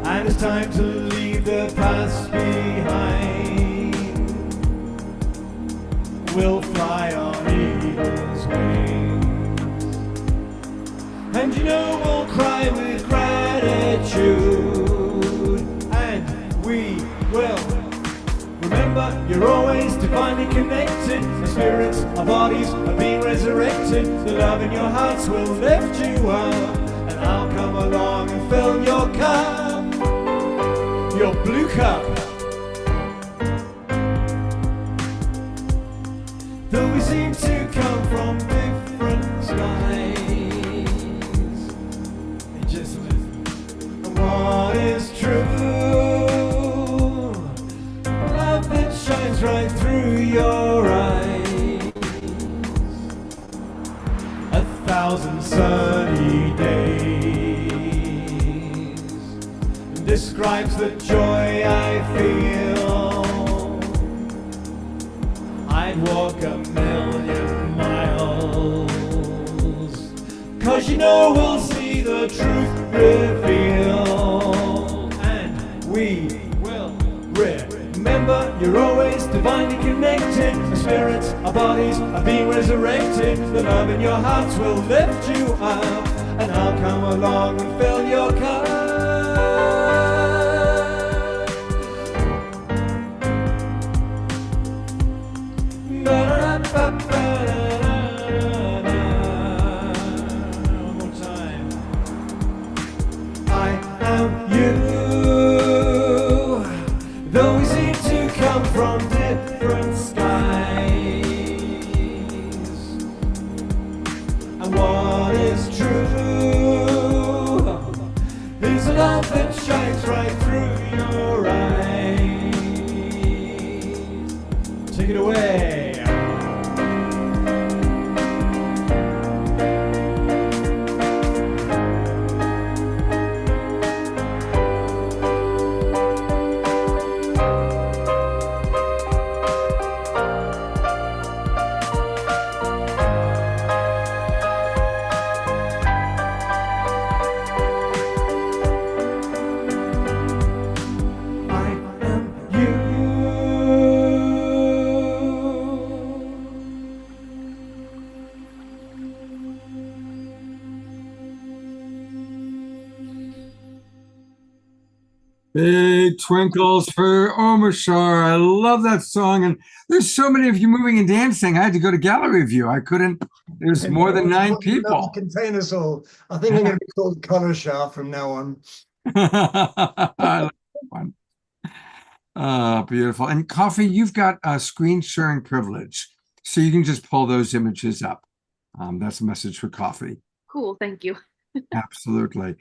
and it's time to leave the past behind. We'll fly on eagle's wings, and you know we'll cry with gratitude, and we will remember you're always divinely connected. Our spirits, our bodies are being resurrected. The love in your hearts will lift you up, and I'll come along and fill your cup, your blue cup. Though we seem to come from different skies, just listen. And what is true, love that shines right through your eyes. 1,000 sunny days describes the joy I feel. I'd walk a million miles, 'cause you know we'll see the truth reveal, and we will remember you're always divinely connected. Our spirits, our bodies are being resurrected. The love in your hearts will lift you up, and I'll come along and fill your cup. One more time. I am you, though we seem to come from different skies. And what is true is a love that shines right through your eyes. Take it away. Big twinkles for Omashar. I love that song. And there's so many of you moving and dancing. I had to go to gallery view. I couldn't. There's more than 9 people. Contain us all. I think I'm going to be called Connor Shah from now on. I love that one. Oh, beautiful. And Coffee, you've got a screen sharing privilege, so you can just pull those images up. That's a message for Coffee. Cool, thank you. Absolutely.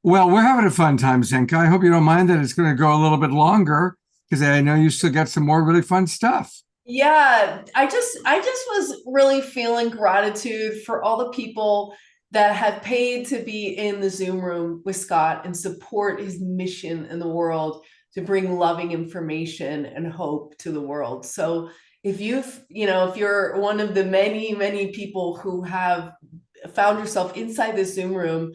Well, we're having a fun time, Zenka. I hope you don't mind that it's going to go a little bit longer, because I know you still got some more really fun stuff. Yeah, I just was really feeling gratitude for all the people that have paid to be in the Zoom room with Scott and support his mission in the world to bring loving information and hope to the world. So if if you're one of the many, many people who have found yourself inside this Zoom room,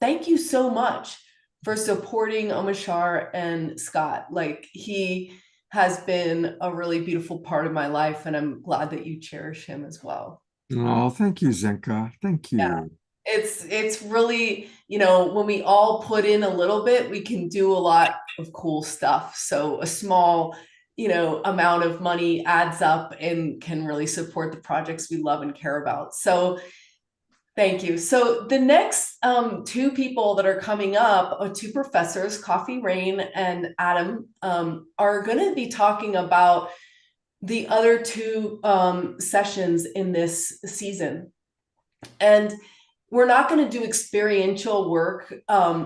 thank you so much for supporting Omashar and Scott. Like, he has been a really beautiful part of my life, and I'm glad that you cherish him as well. Oh, thank you, Zenka. Thank you. Yeah. It's really, you know, when we all put in a little bit, we can do a lot of cool stuff. So a small, you know, amount of money adds up and can really support the projects we love and care about. So thank you. So the next two people that are coming up are two professors, Coffee Rain and Adam, are going to be talking about the other two sessions in this season. And we're not going to do experiential work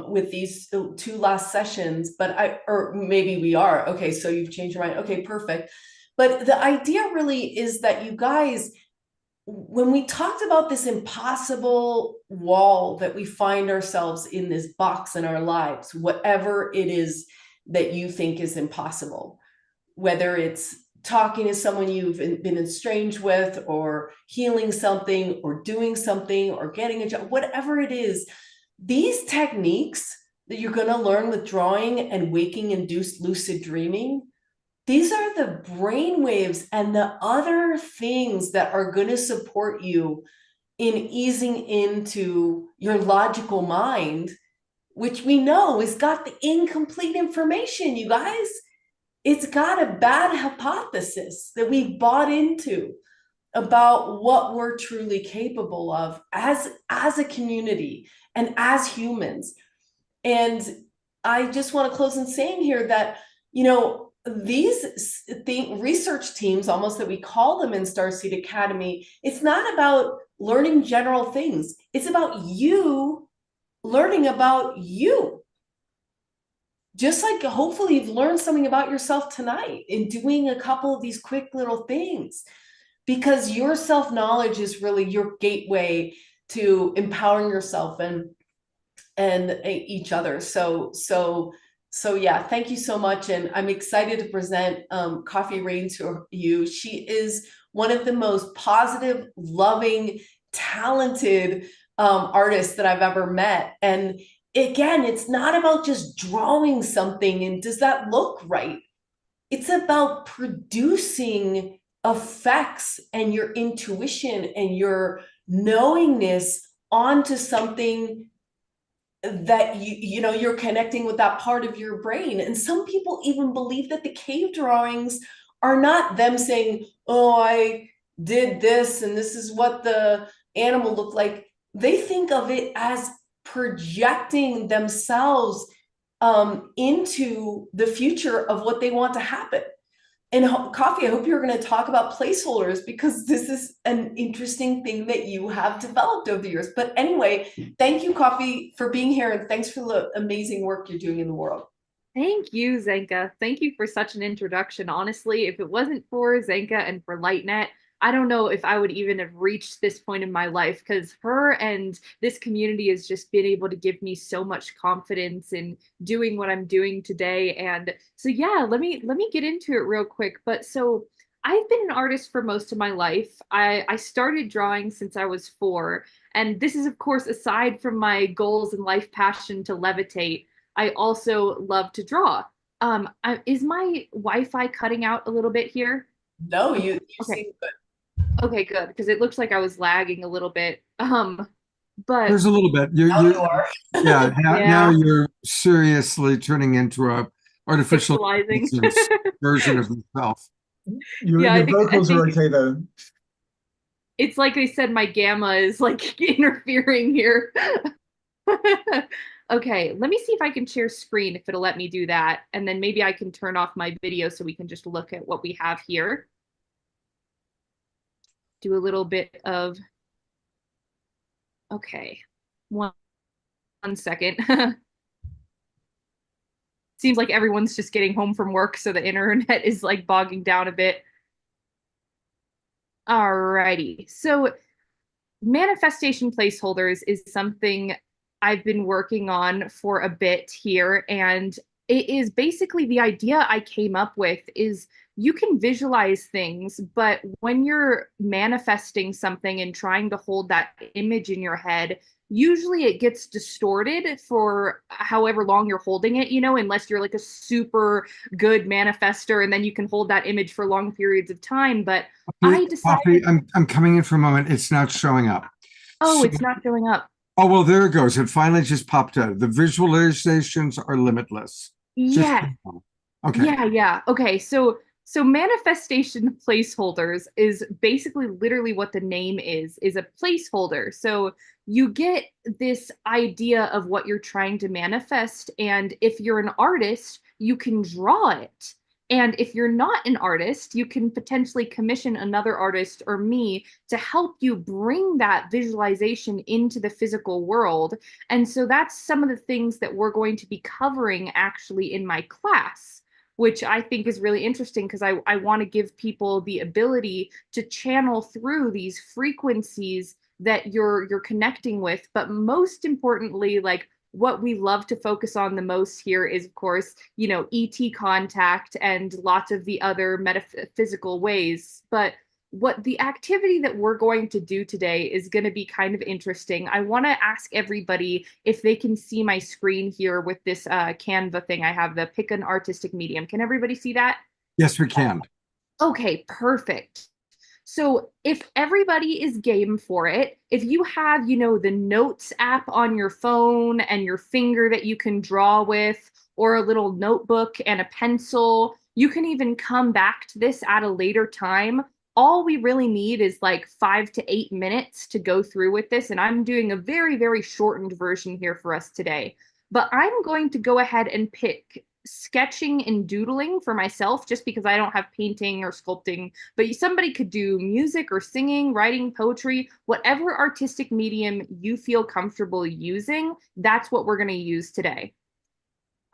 with these two last sessions, but or maybe we are. Okay, so you've changed your mind. Okay, perfect. But the idea really is that you guys, when we talked about this impossible wall that we find ourselves in, this box in our lives, whatever it is that you think is impossible, whether it's talking to someone you've been estranged with, or healing something, or doing something, or getting a job, whatever it is, these techniques that you're going to learn with drawing and waking induced lucid dreaming, these are the brain waves and the other things that are going to support you in easing into your logical mind, which we know has got the incomplete information, you guys. It's got a bad hypothesis that we bought into about what we're truly capable of as a community and as humans. And I just want to close in saying here that, you know, these research teams, almost, that we call them in Starseed Academy, it's not about learning general things. It's about you learning about you. Just like hopefully you've learned something about yourself tonight in doing a couple of these quick little things, because your self-knowledge is really your gateway to empowering yourself and each other. So yeah, thank you so much. And I'm excited to present Coffee Rain to you. She is one of the most positive, loving, talented artists that I've ever met. And again, it's not about just drawing something and does that look right? It's about producing effects and your intuition and your knowingness onto something that you know you're connecting with that part of your brain. And some people even believe that the cave drawings are not them saying, oh, I did this and this is what the animal looked like. They think of it as projecting themselves into the future of what they want to happen. And Coffee, I hope you're going to talk about placeholders, because this is an interesting thing that you have developed over the years. But anyway, thank you, Coffee, for being here, and thanks for the amazing work you're doing in the world. Thank you, Zenka. Thank you for such an introduction. Honestly, if it wasn't for Zenka and for LightNet, I don't know if I would even have reached this point in my life, because her and this community has just been able to give me so much confidence in doing what I'm doing today. And so, yeah, let me get into it real quick. But so I've been an artist for most of my life. I started drawing since I was 4. And this is, of course, aside from my goals and life passion to levitate, I also love to draw. Is my Wi-Fi cutting out a little bit here? No, you okay. seem good. Okay, good, because it looks like I was lagging a little bit. But there's a little bit. Now you are. Yeah, now you're seriously turning into a artificial version of yourself. Your vocals are okay though. It's like they said, my gamma is like interfering here. Okay, let me see if I can share screen, if it'll let me do that. And then maybe I can turn off my video so we can just look at what we have here. Do a little bit of, okay, one second. Seems like everyone's just getting home from work, so the internet is like bogging down a bit. Alrighty, so manifestation placeholders is something I've been working on for a bit here, and it is basically the idea I came up with is you can visualize things, but when you're manifesting something and trying to hold that image in your head, usually it gets distorted for however long you're holding it, unless you're like a super good manifester and then you can hold that image for long periods of time. But I decided, I'm coming in for a moment. It's not showing up. oh, So- it's not showing up. Oh, well, there it goes. It finally just popped out. The visualizations are limitless. Just- Yeah. Okay. Yeah. Okay. So manifestation placeholders is basically literally what the name is a placeholder. So you get this idea of what you're trying to manifest. And if you're an artist, you can draw it. And if you're not an artist, you can potentially commission another artist or me to help you bring that visualization into the physical world. And so that's some of the things that we're going to be covering actually in my class, which I think is really interesting because I want to give people the ability to channel through these frequencies that you're connecting with. But most importantly, like what we love to focus on the most here is, of course, ET contact and lots of the other metaphysical ways. But what the activity that we're going to do today is going to be kind of interesting. I want to ask everybody if they can see my screen here with this Canva thing. I have the pick an artistic medium. Can everybody see that? Yes, we can. Okay, perfect. So if everybody is game for it, if you have, the Notes app on your phone and your finger that you can draw with, or a little notebook and a pencil, you can even come back to this at a later time. All we really need is like 5 to 8 minutes to go through with this. And I'm doing a very, very shortened version here for us today. But I'm going to go ahead and pick sketching and doodling for myself just because I don't have painting or sculpting, but somebody could do music or singing, writing, poetry, whatever artistic medium you feel comfortable using, that's what we're going to use today.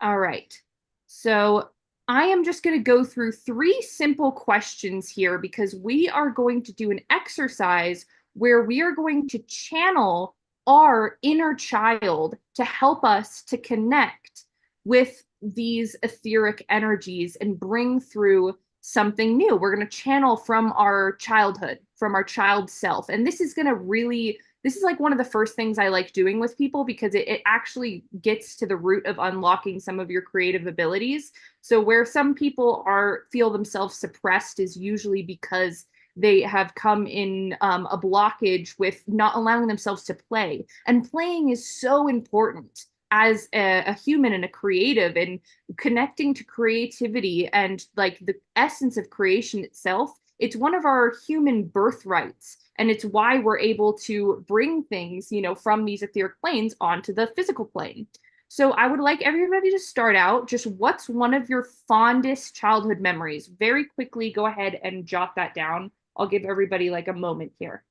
All right. So I am just going to go through 3 simple questions here because we are going to do an exercise where we are going to channel our inner child to help us to connect with these etheric energies and bring through something new. We're going to channel from our childhood, from our child self. And this is like one of the first things I like doing with people because it actually gets to the root of unlocking some of your creative abilities. So where some people feel themselves suppressed is usually because they have come in a blockage with not allowing themselves to play. And playing is so important as a human and a creative, and connecting to creativity and like the essence of creation itself. It's one of our human birthrights. And it's why we're able to bring things, from these etheric planes onto the physical plane. So I would like everybody to start out, just what's one of your fondest childhood memories? Very quickly, go ahead and jot that down. I'll give everybody like a moment here.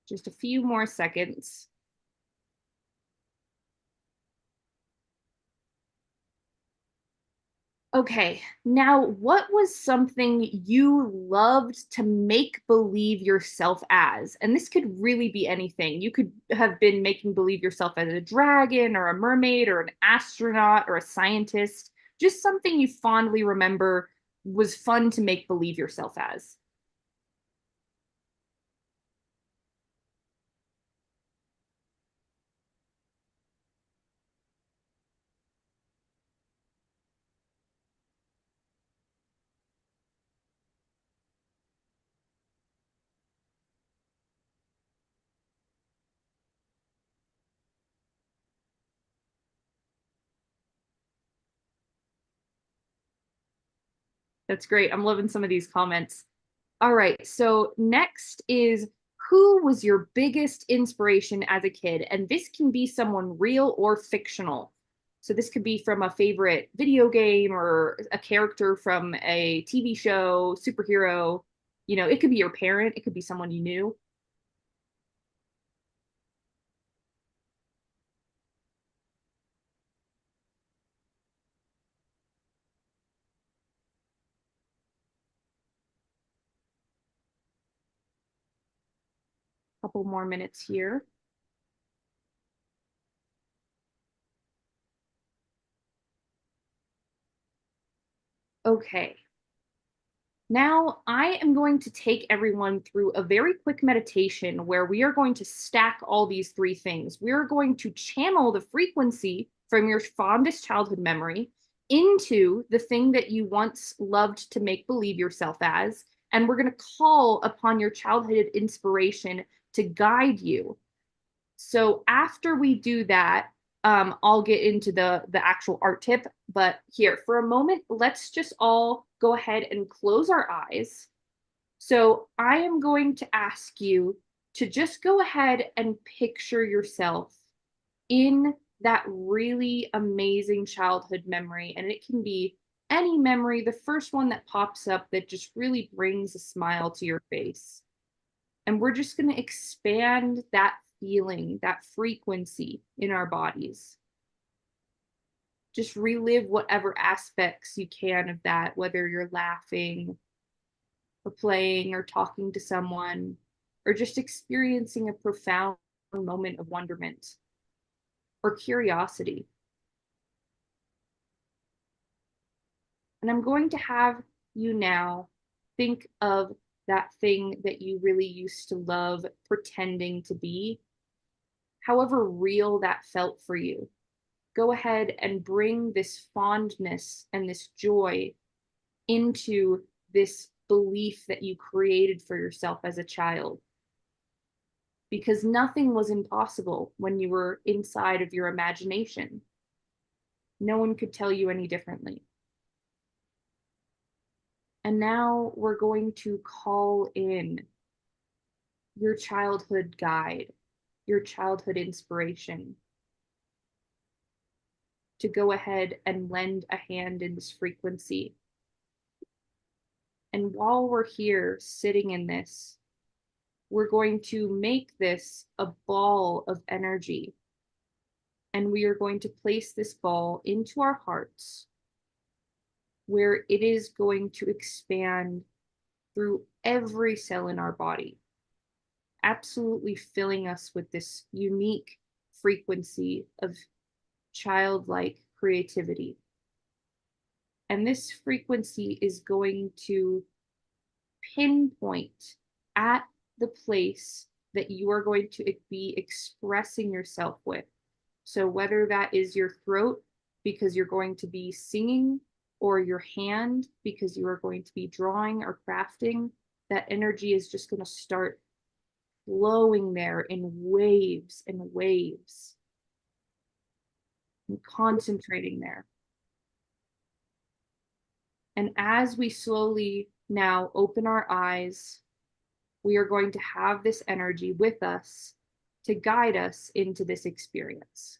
Just a few more seconds. Okay, now what was something you loved to make believe yourself as? And this could really be anything. You could have been making believe yourself as a dragon or a mermaid or an astronaut or a scientist. Just something you fondly remember was fun to make believe yourself as. That's great. I'm loving some of these comments. All right, so next is who was your biggest inspiration as a kid? And this can be someone real or fictional. So this could be from a favorite video game or a character from a TV show, superhero. It could be your parent, it could be someone you knew. Couple more minutes here. Okay. Now I am going to take everyone through a very quick meditation where we are going to stack all these three things. We are going to channel the frequency from your fondest childhood memory into the thing that you once loved to make believe yourself as. And we're going to call upon your childhood inspiration to guide you. So after we do that, I'll get into the actual art tip, but here for a moment, let's just all go ahead and close our eyes. So I am going to ask you to just go ahead and picture yourself in that really amazing childhood memory. And it can be any memory, the first one that pops up that just really brings a smile to your face. And we're just going to expand that feeling, that frequency in our bodies. Just relive whatever aspects you can of that, whether you're laughing or playing or talking to someone, or just experiencing a profound moment of wonderment or curiosity. And I'm going to have you now think of that thing that you really used to love pretending to be, however real that felt for you. Go ahead and bring this fondness and this joy into this belief that you created for yourself as a child. Because nothing was impossible when you were inside of your imagination. No one could tell you any differently. And now we're going to call in your childhood guide, your childhood inspiration, to go ahead and lend a hand in this frequency. And while we're here sitting in this, we're going to make this a ball of energy. And we are going to place this ball into our hearts, where it is going to expand through every cell in our body, absolutely filling us with this unique frequency of childlike creativity. And this frequency is going to pinpoint at the place that you are going to be expressing yourself with. So whether that is your throat, because you're going to be singing, or your hand, because you are going to be drawing or crafting, that energy is just going to start flowing there in waves and waves, and concentrating there. And as we slowly now open our eyes, we are going to have this energy with us to guide us into this experience.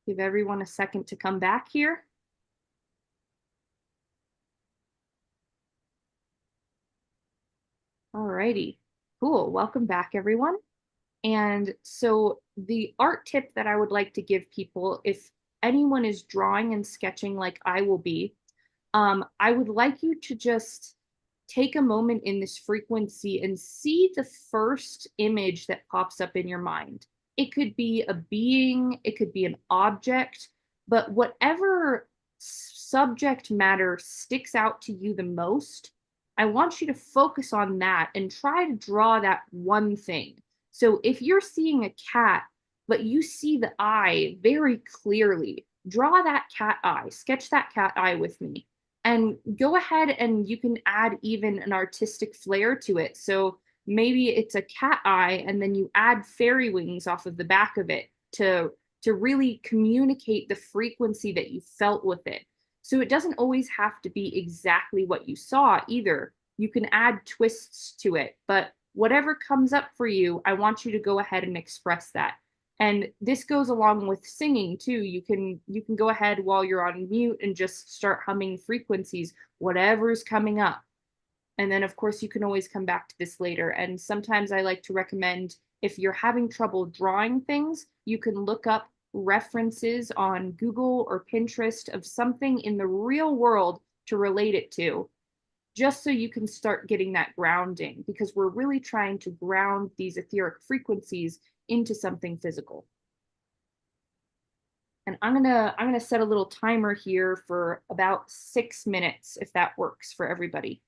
Give everyone a second to come back here. Alrighty, cool. Welcome back, everyone. And so the art tip that I would like to give people, if anyone is drawing and sketching like I will be, I would like you to just take a moment in this frequency and see the first image that pops up in your mind. It could be a being, it could be an object, but whatever subject matter sticks out to you the most, I want you to focus on that and try to draw that one thing. So if you're seeing a cat, but you see the eye very clearly, draw that cat eye, sketch that cat eye with me. And go ahead and you can add even an artistic flair to it. So maybe it's a cat eye and then you add fairy wings off of the back of it to really communicate the frequency that you felt with it. So it doesn't always have to be exactly what you saw either. You can add twists to it, but whatever comes up for you, I want you to go ahead and express that. And this goes along with singing too. You can go ahead while you're on mute and just start humming frequencies, whatever's coming up. And then of course you can always come back to this later. And sometimes I like to recommend, if you're having trouble drawing things, you can look up references on Google or Pinterest of something in the real world to relate it to, just so you can start getting that grounding, because we're really trying to ground these etheric frequencies into something physical. And I'm gonna set a little timer here for about 6 minutes, if that works for everybody.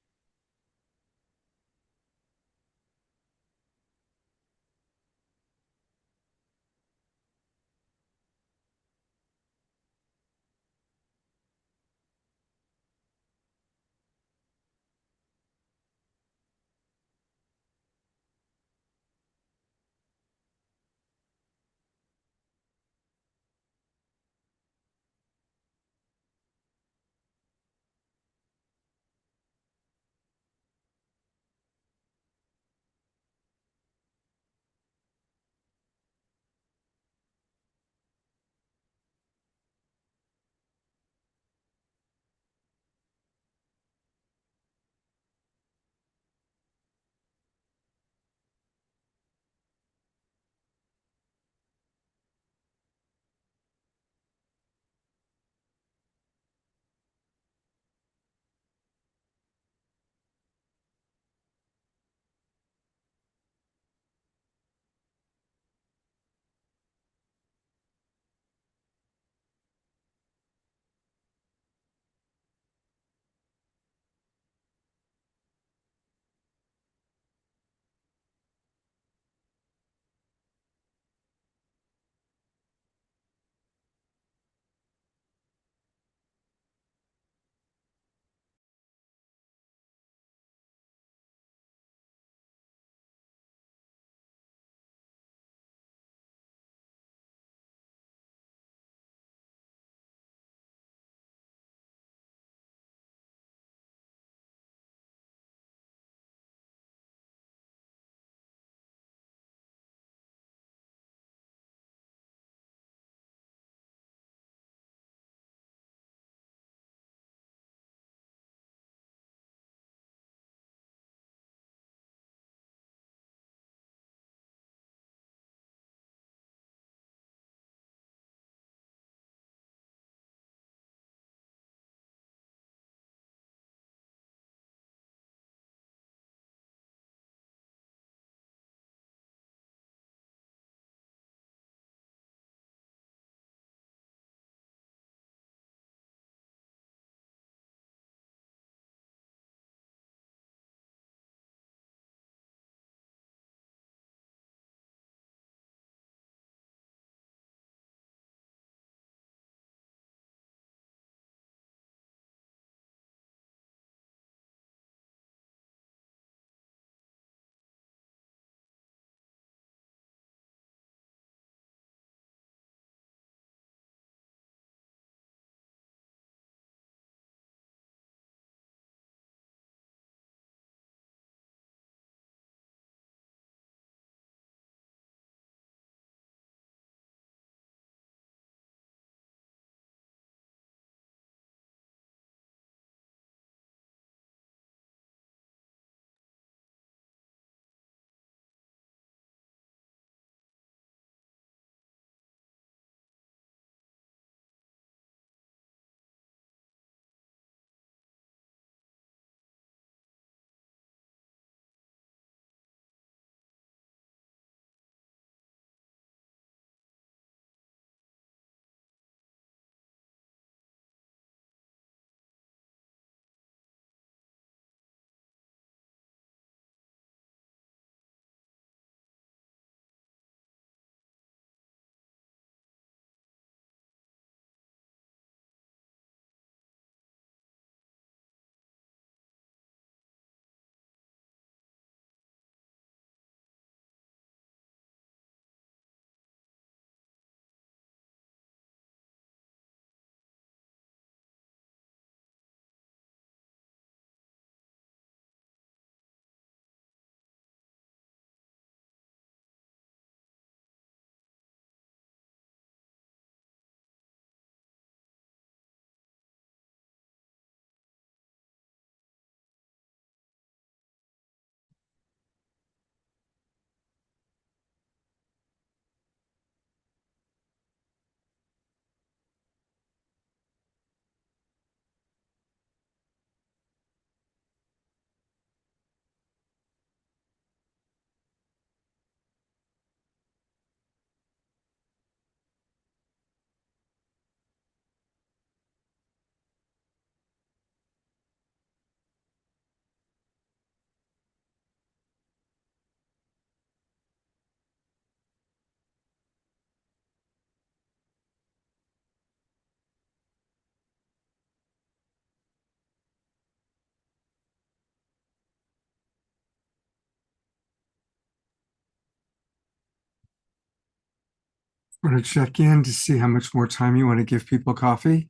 Want to check in to see how much more time you want to give people coffee?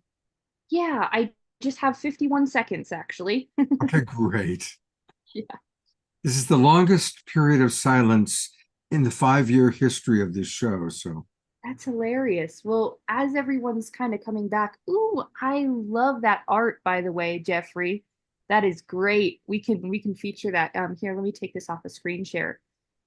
Yeah, I just have 51 seconds actually. Okay, great. Yeah. This is the longest period of silence in the 5-year history of this show. So That's hilarious. Well, as everyone's kind of coming back, ooh, I love that art, by the way, Jeffrey. That is great. We can feature that. Here, let me take this off a screen share.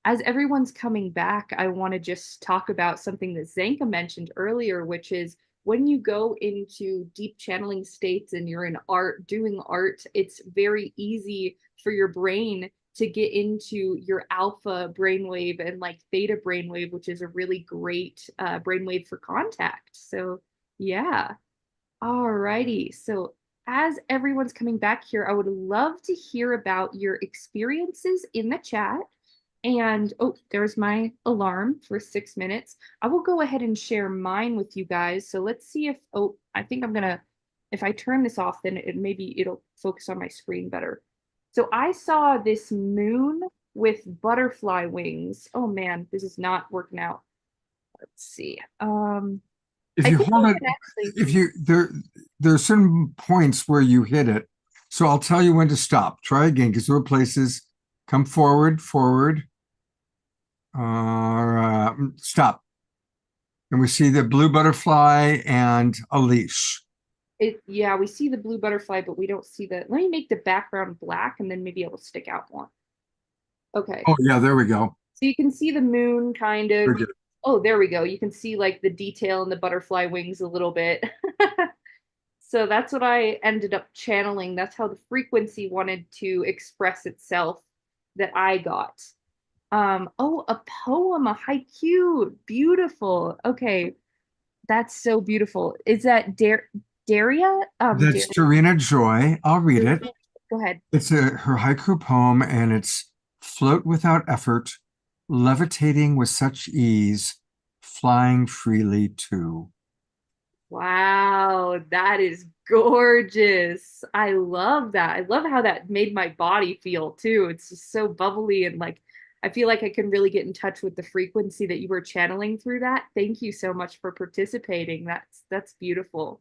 As everyone's coming back, I want to just talk about something that Zanka mentioned earlier, which is when you go into deep channeling states and you're in art, doing art, it's very easy for your brain to get into your alpha brainwave and like theta brainwave, which is a really great brainwave for contact. So yeah. Alrighty. So as everyone's coming back here, I would love to hear about your experiences in the chat. And oh, there's my alarm for 6 minutes. I will go ahead and share mine with you guys. So let's see if, oh, I think I'm gonna, if I turn this off, then maybe it'll focus on my screen better. So I saw this moon with butterfly wings. Oh man, this is not working out. Let's see. if I you think hold I it, can actually, if you there are certain points where you hit it. So I'll tell you when to stop. Try again because there are places. Come forward, forward. Stop. And we see the blue butterfly and a leash. yeah, we see the blue butterfly, but we don't see the, let me make the background black and then maybe it'll stick out more. Okay. Oh yeah, there we go. So you can see the moon kind of. Very good. Oh, there we go. You can see like the detail in the butterfly wings a little bit. So that's what I ended up channeling. That's how the frequency wanted to express itself that I got. Oh, a poem, a haiku. Beautiful. Okay. That's so beautiful. Is that Daria? That's Tarina Joy. I'll read it. Go ahead. It's her haiku poem, and it's float without effort, levitating with such ease, flying freely too. Wow, that is gorgeous. I love that. I love how that made my body feel too. It's just so bubbly and like I feel like I can really get in touch with the frequency that you were channeling through that. Thank you so much for participating. That's beautiful.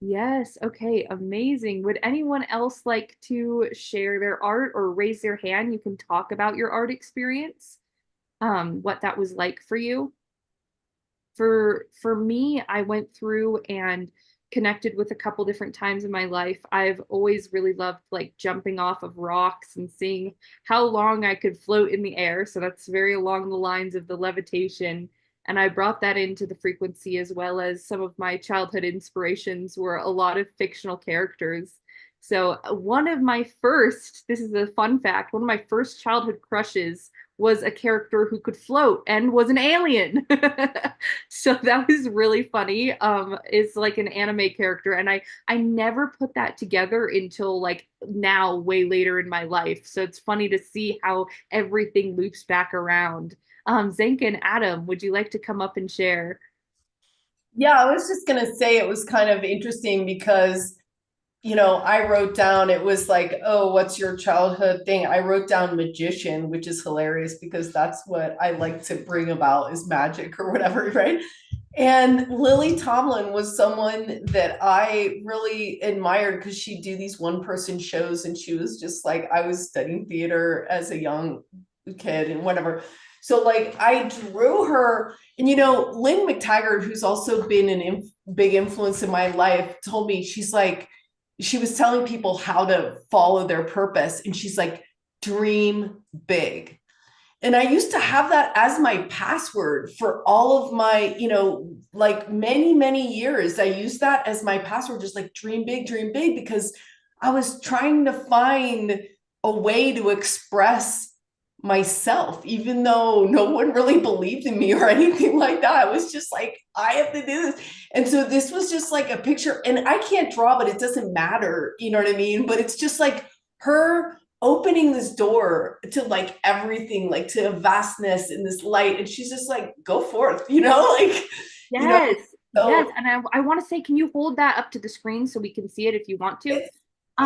Yes, okay, amazing. Would anyone else like to share their art or raise their hand? You can talk about your art experience, what that was like for you. For me, I went through and connected with a couple different times in my life. I've always really loved like jumping off of rocks and seeing how long I could float in the air. So that's very along the lines of the levitation. And I brought that into the frequency, as well as some of my childhood inspirations were a lot of fictional characters. So one of my first, this is a fun fact, one of my first childhood crushes was a character who could float and was an alien. So that was really funny. It's like an anime character, and I never put that together until like now, way later in my life. So it's funny to see how everything loops back around. Zenka and Adam, would you like to come up and share? Yeah, I was just gonna say it was kind of interesting because, you know, I wrote down, it was like, oh, what's your childhood thing? I wrote down magician, which is hilarious because that's what I like to bring about is magic or whatever, right? And Lily Tomlin was someone that I really admired because she'd do these one-person shows, and she was just like, I was studying theater as a young kid and whatever. So like I drew her, and you know, Lynn McTaggart, who's also been big influence in my life, told me, she's like, she was telling people how to follow their purpose, and she's like, dream big. And I used to have that as my password for all of my, you know, like many years. I used that as my password, just like dream big, because I was trying to find a way to express myself, even though no one really believed in me or anything like that. I was just like, I have to do this. And so this was just like a picture, and I can't draw, but it doesn't matter. You know what I mean? But it's just like her opening this door to like everything, like to a vastness in this light. And she's just like, go forth, you know, like, Yes, you know, so, yes. And I want to say, can you hold that up to the screen so we can see it if you want to?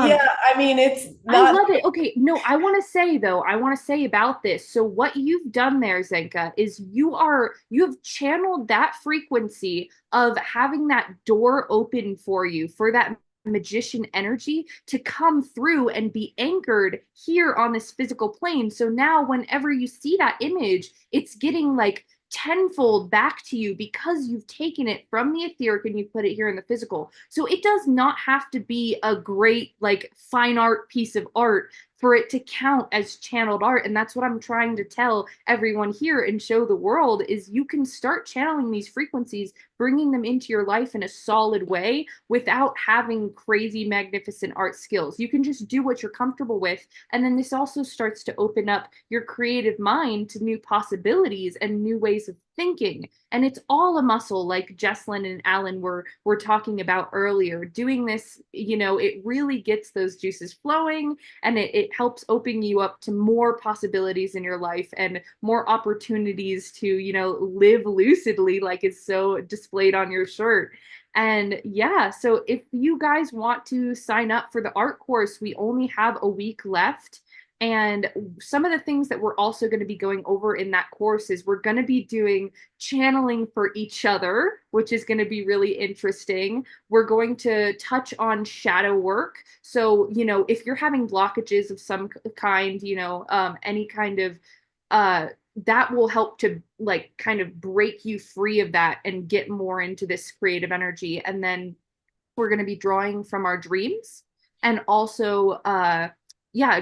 Yeah, I mean, it's I not. love it. Okay, no, I want to say though, I want to say about this. So what you've done there, Zenka, is you have channeled that frequency of having that door open for you, for that magician energy to come through and be anchored here on this physical plane. So now whenever you see that image, it's getting like tenfold back to you because you've taken it from the etheric and you put it here in the physical. So it does not have to be a great like fine art piece of art for it to count as channeled art. And that's what I'm trying to tell everyone here and show the world is you can start channeling these frequencies, bringing them into your life in a solid way without having crazy magnificent art skills. You can just do what you're comfortable with. And then this also starts to open up your creative mind to new possibilities and new ways of thinking. And it's all a muscle, like Jesslyn and Alan were talking about earlier. Doing this, it really gets those juices flowing, and it helps open you up to more possibilities in your life and more opportunities to, live lucidly, like is so displayed on your shirt. And yeah, so if you guys want to sign up for the art course, we only have a week left. And some of the things that we're also going to be going over in that course is we're going to be doing channeling for each other, which is going to be really interesting. We're going to touch on shadow work. So, if you're having blockages of some kind, any kind of that will help to like kind of break you free of that and get more into this creative energy. And then we're going to be drawing from our dreams and also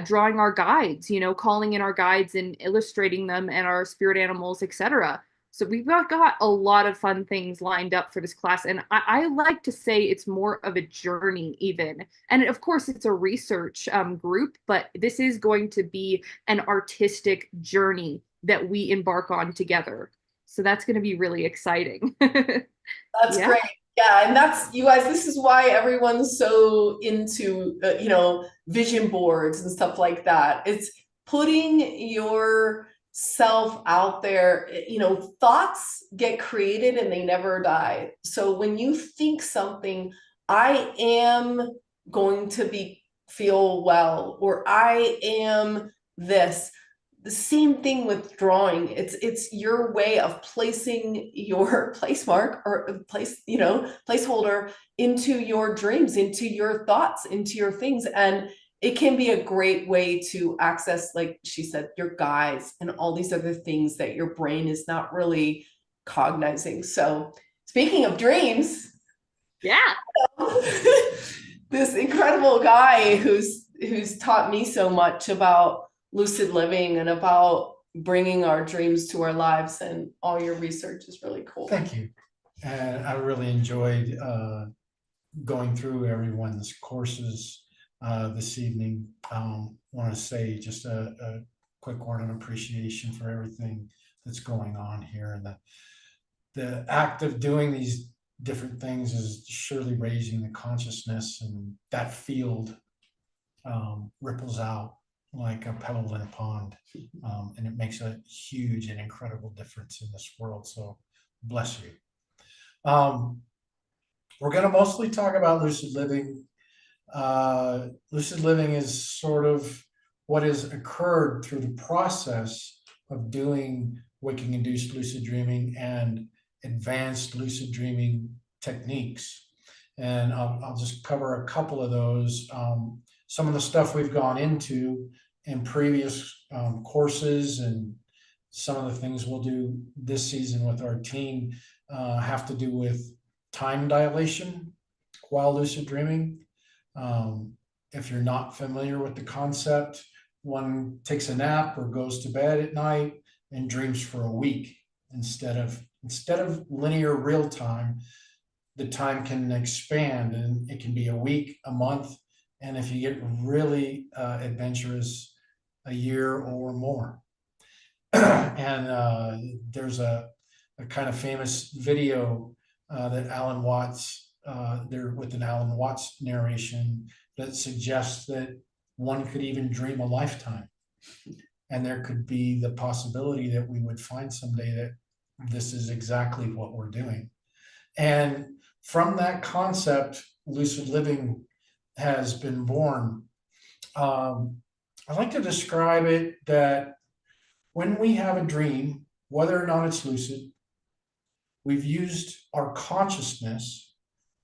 drawing our guides, calling in our guides and illustrating them and our spirit animals, etc. So we've got a lot of fun things lined up for this class. And I like to say it's more of a journey even. And of course it's a research group, but this is going to be an artistic journey that we embark on together. So that's going to be really exciting. That's great. Yeah, and that's, you guys, this is why everyone's so into, vision boards and stuff like that. It's putting yourself out there. Thoughts get created and they never die. So when you think something, I am going to feel well, or I am this. The same thing with drawing. It's your way of placing your placemark or placeholder into your dreams, into your thoughts, into your things. And it can be a great way to access, like she said, your guides and all these other things that your brain is not really cognizing. So speaking of dreams, this incredible guy who's taught me so much about lucid living and about bringing our dreams to our lives, and all your research is really cool. Thank you. And I really enjoyed going through everyone's courses this evening. Want to say just a quick word of appreciation for everything that's going on here, and the act of doing these different things is surely raising the consciousness, and that field ripples out like a pebble in a pond, and it makes a huge and incredible difference in this world. So bless you. We're going to mostly talk about lucid living. Lucid living is sort of what has occurred through the process of doing waking induced lucid dreaming and advanced lucid dreaming techniques. And I'll just cover a couple of those. Some of the stuff we've gone into in previous courses, and some of the things we'll do this season with our team have to do with time dilation while lucid dreaming. If you're not familiar with the concept, one takes a nap or goes to bed at night and dreams for a week instead of linear real time. The time can expand, and it can be a week, a month, and if you get really adventurous, a year or more. And there's a kind of famous video that Alan Watts, there with an Alan Watts narration, that suggests that one could even dream a lifetime. And there could be the possibility that we would find someday that this is exactly what we're doing. And from that concept, lucid living has been born. I like to describe it that when we have a dream, whether or not it's lucid, we've used our consciousness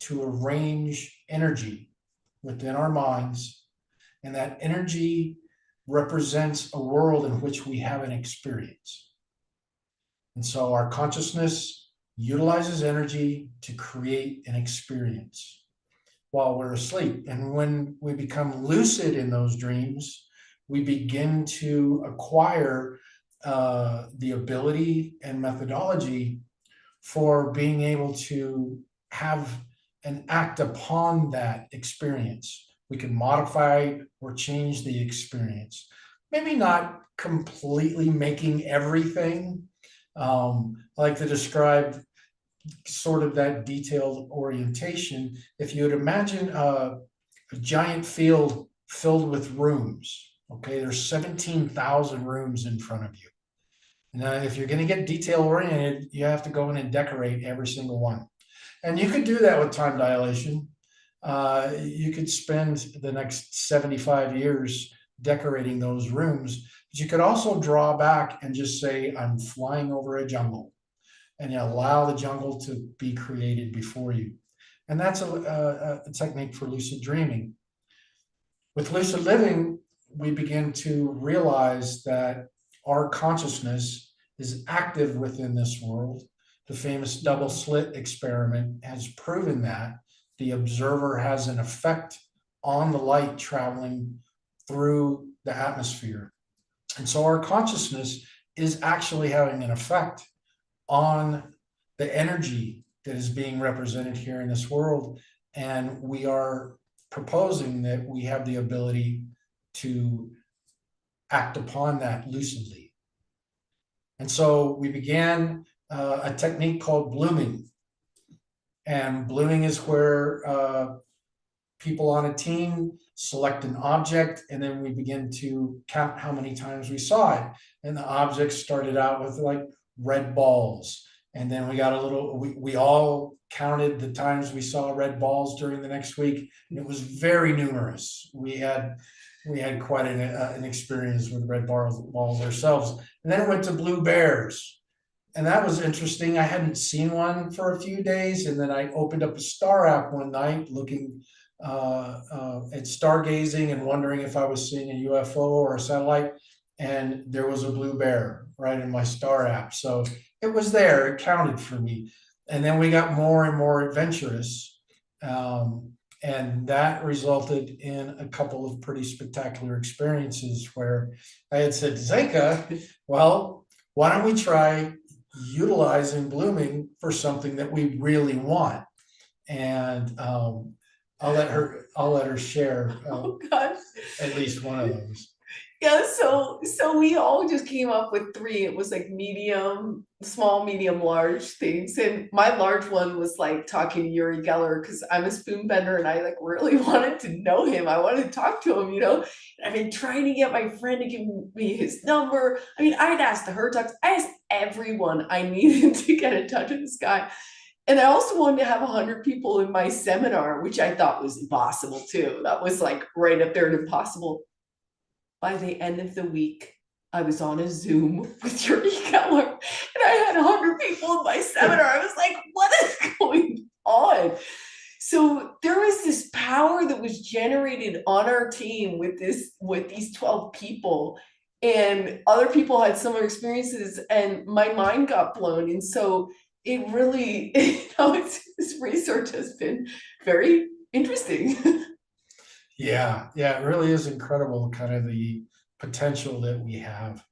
to arrange energy within our minds, and that energy represents a world in which we have an experience. And so our consciousness utilizes energy to create an experience while we're asleep. And when we become lucid in those dreams, we begin to acquire the ability and methodology for being able to have and act upon that experience. We can modify or change the experience. Maybe not completely making everything. I like to describe sort of that detailed orientation. If you would imagine a giant field filled with rooms, okay, there's 17,000 rooms in front of you. Now, if you're going to get detail oriented, you have to go in and decorate every single one. And you could do that with time dilation. You could spend the next 75 years decorating those rooms, but you could also draw back and just say, I'm flying over a jungle, and you allow the jungle to be created before you. And that's a technique for lucid dreaming. With lucid living, we begin to realize that our consciousness is active within this world. The famous double slit experiment has proven that the observer has an effect on the light traveling through the atmosphere. And so our consciousness is actually having an effect on the energy that is being represented here in this world. And we are proposing that we have the ability to act upon that lucidly. And so we began a technique called blooming. And blooming is where people on a team select an object, and then we begin to count how many times we saw it. And the object started out with like red balls. And then we got a little, we all counted the times we saw red balls during the next week. And it was very numerous. We had quite an experience with red balls ourselves. And then it went to blue bears. And that was interesting. I hadn't seen one for a few days. And then I opened up a star app one night looking at stargazing and wondering if I was seeing a UFO or a satellite. And there was a blue bear right in my star app. So it was there, it counted for me. And then we got more and more adventurous. And that resulted in a couple of pretty spectacular experiences where I had said, Zenka, well, why don't we try utilizing blooming for something that we really want? And I'll let her share at least one of those. Yeah, so we all just came up with three. It was like medium, small, medium, large things. And my large one was like talking to Uri Geller, because I'm a spoon bender and I like really wanted to know him. I wanted to talk to him, you know. I've been trying to get my friend to give me his number. I mean, I'd asked the Hertogs, I asked everyone I needed to get in touch with this guy. And I also wanted to have 100 people in my seminar, which I thought was impossible too. That was like right up there and impossible. By the end of the week, I was on a Zoom with Yuri Keller, and I had 100 people in my seminar. I was like, what is going on? So there was this power that was generated on our team with these 12 people, and other people had similar experiences, and my mind got blown. And so it really, this research has been very interesting. Yeah, it really is incredible, kind of the potential that we have.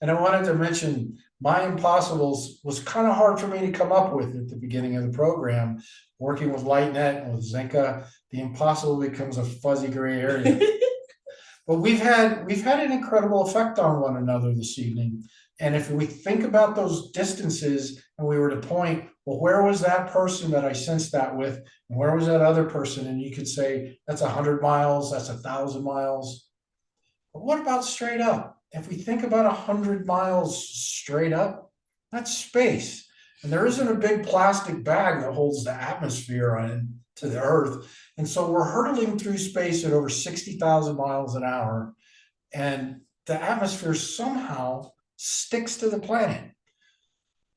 And I wanted to mention, my impossibles was kind of hard for me to come up with at the beginning of the program. Working with LightNet and with Zenka, the impossible becomes a fuzzy gray area. But we've had an incredible effect on one another this evening. And if we think about those distances and we were to point, well, where was that person that I sensed that with? And where was that other person? And you could say, that's 100 miles, that's 1,000 miles. But what about straight up? If we think about 100 miles straight up, that's space. And there isn't a big plastic bag that holds the atmosphere on it to the Earth. And so we're hurtling through space at over 60,000 miles an hour, and the atmosphere somehow sticks to the planet.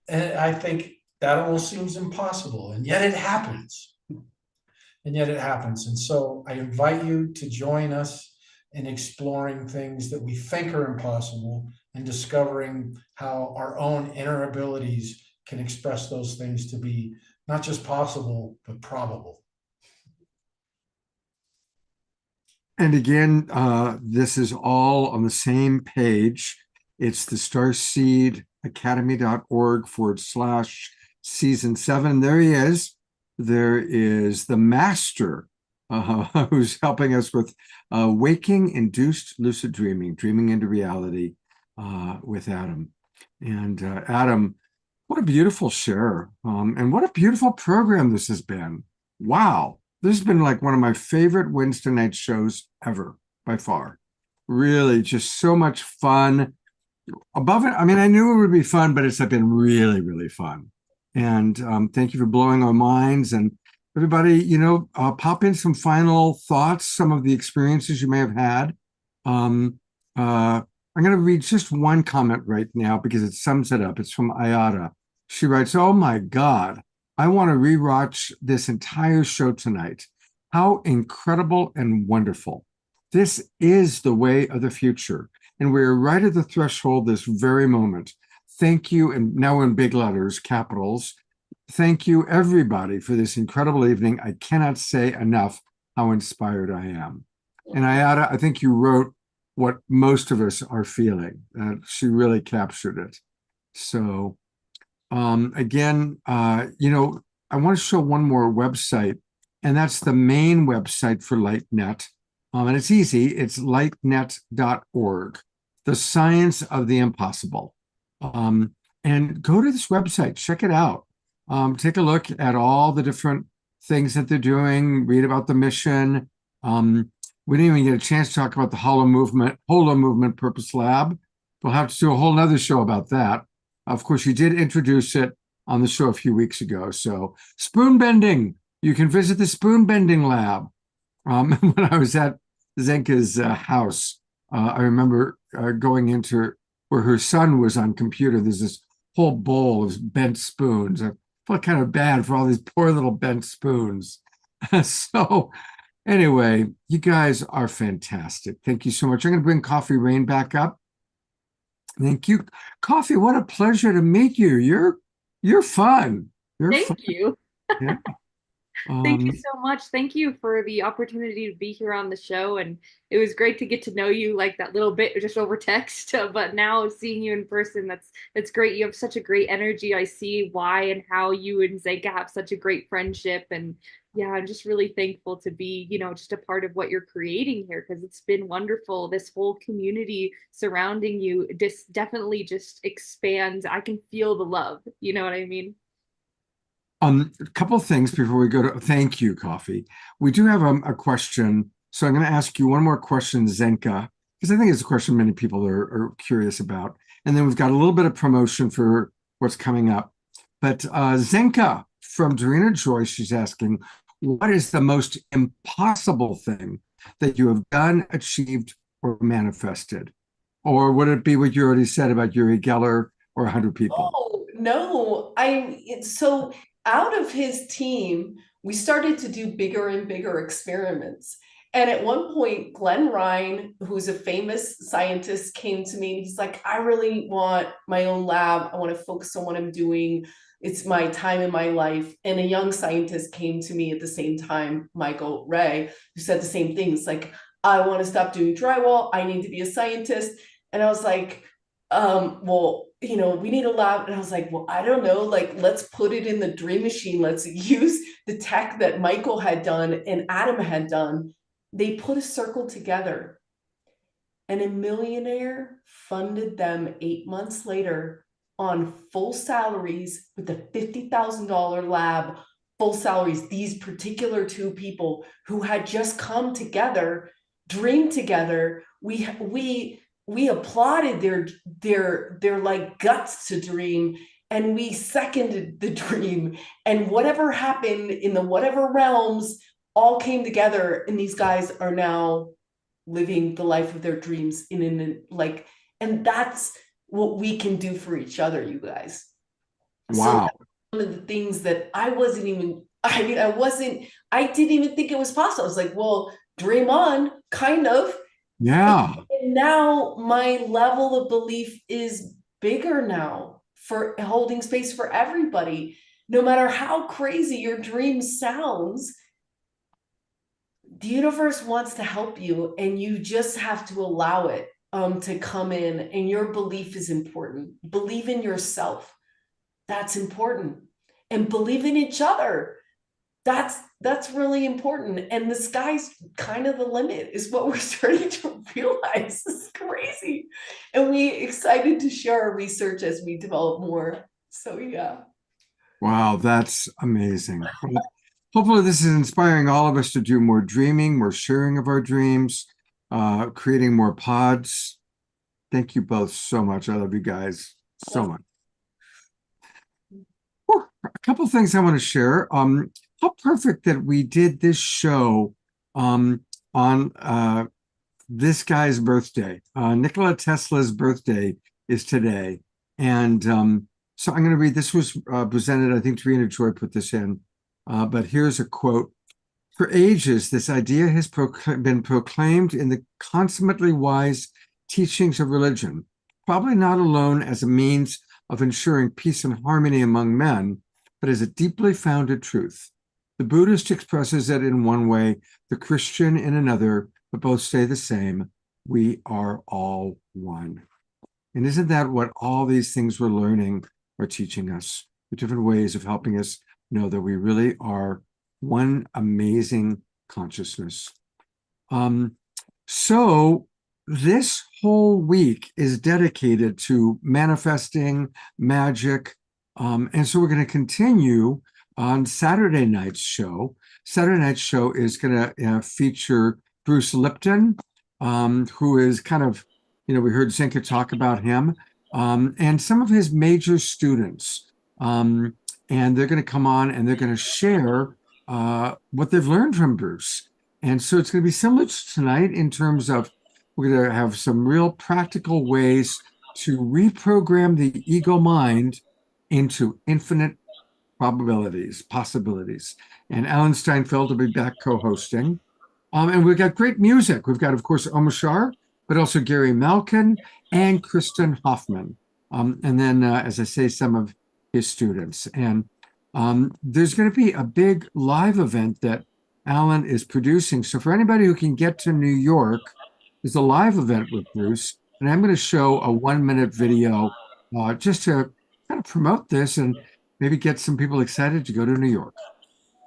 And I think that almost seems impossible, and yet it happens. And yet it happens. And so I invite you to join us in exploring things that we think are impossible and discovering how our own inner abilities can express those things to be not just possible, but probable. And again, this is all on the same page. It's the starseedacademy.org/season 7. There he is. There is the master who's helping us with waking induced lucid dreaming, dreaming into reality with Adam. And Adam, what a beautiful share. And what a beautiful program this has been. Wow. This has been like one of my favorite Wednesday night shows ever, by far. Really, just so much fun. Above it, I mean, I knew it would be fun, but it's been really, really fun. And thank you for blowing our minds. And everybody, pop in some final thoughts, some of the experiences you may have had. I'm going to read just one comment right now because it sums it up. It's from Ayada. She writes, "Oh my God, I want to rewatch this entire show tonight. How incredible and wonderful. This is the way of the future. And we're right at the threshold this very moment. Thank you." And now in big letters, capitals. "Thank you, everybody, for this incredible evening. I cannot say enough how inspired I am." And Ayada, I think you wrote what most of us are feeling. She really captured it. So again, I want to show one more website, and that's the main website for LightNet. And it's easy. It's lightnet.org, the science of the impossible. And go to this website, check it out. Take a look at all the different things that they're doing, read about the mission. We didn't even get a chance to talk about the Holo Movement Purpose Lab. We'll have to do a whole nother show about that. Of course, you did introduce it on the show a few weeks ago. So spoon bending, you can visit the spoon bending lab. When I was at Zenka's house, I remember going into where her son was on computer. There's this whole bowl of bent spoons. I felt kind of bad for all these poor little bent spoons. So anyway, you guys are fantastic. Thank you so much. I'm going to bring Coffee Rain back up. Thank you. Coffee, what a pleasure to meet you. You're fun. Thank you. Yeah. Thank you so much. Thank you for the opportunity to be here on the show. And it was great to get to know you like that little bit just over text. But now seeing you in person, that's great. You have such a great energy. I see why and how you and Zenka have such a great friendship. And yeah, I'm just really thankful to be, just a part of what you're creating here, because it's been wonderful. This whole community surrounding you definitely just expands. I can feel the love. You know what I mean? A couple of things before we go to thank you, Coffee. We do have a question. So I'm going to ask you one more question, Zenka, because I think it's a question many people are curious about. And then we've got a little bit of promotion for what's coming up. But Zenka from Dorina Joy, she's asking, what is the most impossible thing that you have done, achieved, or manifested? Or would it be what you already said about Uri Geller or 100 people? Oh, no. So out of his team, we started to do bigger and bigger experiments. And at one point, Glenn Ryan, who's a famous scientist, came to me and he's like, I really want my own lab. I want to focus on what I'm doing. It's my time in my life. And a young scientist came to me at the same time, Michael Ray, who said the same things, like, I want to stop doing drywall. I need to be a scientist. And I was like, well, we need a lab. And I was like, well, I don't know, like, let's put it in the dream machine. Let's use the tech that Michael had done and Adam had done. They put a circle together, and a millionaire funded them 8 months later on full salaries with a $50,000 lab, full salaries. These particular two people who had just come together, dreamed together. We applauded their like guts to dream, and we seconded the dream, and whatever happened in the whatever realms all came together, and these guys are now living the life of their dreams and that's what we can do for each other, you guys. Wow. So one of the things that I didn't even think it was possible. I was like, well, dream on, kind of. Yeah. And now my level of belief is bigger now for holding space for everybody. No matter how crazy your dream sounds, the universe wants to help you, and you just have to allow it to come in. And your belief is important. Believe in yourself. That's important. And believe in each other. That's really important. And the sky's kind of the limit is what we're starting to realize. It's crazy. And we're excited to share our research as we develop more. So yeah. Wow, that's amazing. Well, hopefully this is inspiring all of us to do more dreaming, more sharing of our dreams, creating more pods. Thank you both so much. I love you guys so much. Whew, a couple of things I want to share. How perfect that we did this show on this guy's birthday. Nikola Tesla's birthday is today. And so I'm going to read, this was presented, I think Tarina Joy put this in, but here's a quote. For ages, this idea has been proclaimed in the consummately wise teachings of religion, probably not alone as a means of ensuring peace and harmony among men, but as a deeply founded truth. The Buddhist expresses it in one way, the Christian in another, but both say the same. We are all one. And isn't that what all these things we're learning are teaching us? The different ways of helping us know that we really are one amazing consciousness. So this whole week is dedicated to manifesting magic. And so we're going to continue on Saturday night's show. Saturday night's show is going to feature Bruce Lipton, who is kind of, we heard Zinka talk about him, and some of his major students. And they're going to come on and they're going to share what they've learned from Bruce. And so it's going to be similar to tonight in terms of we're going to have some real practical ways to reprogram the ego mind into infinite possibilities. And Alan Steinfeld will be back co-hosting. And we've got great music. We've got, of course, Omashar, but also Gary Malkin and Kristen Hoffman. And then, as I say, some of his students. And there's going to be a big live event that Alan is producing. So for anybody who can get to New York, there's a live event with Bruce. And I'm going to show a 1-minute video just to kind of promote this and maybe get some people excited to go to New York.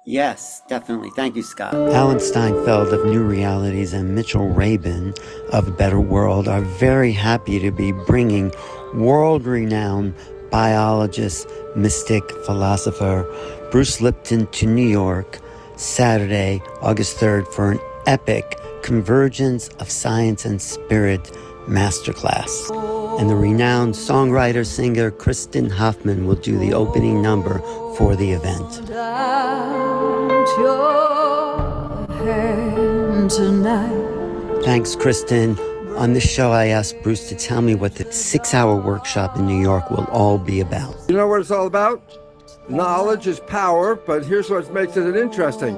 Yes, definitely. Thank you, Scott. Alan Steinfeld of New Realities and Mitchell Rabin of Better World are very happy to be bringing world-renowned biologist, mystic, philosopher Bruce Lipton to New York Saturday, August 3rd for an epic Convergence of Science and Spirit masterclass. And the renowned songwriter, singer Kristen Hoffman will do the opening number for the event. Thanks, Kristen. On this show, I asked Bruce to tell me what the 6-hour workshop in New York will all be about. You know what it's all about? Knowledge is power, but here's what makes it interesting.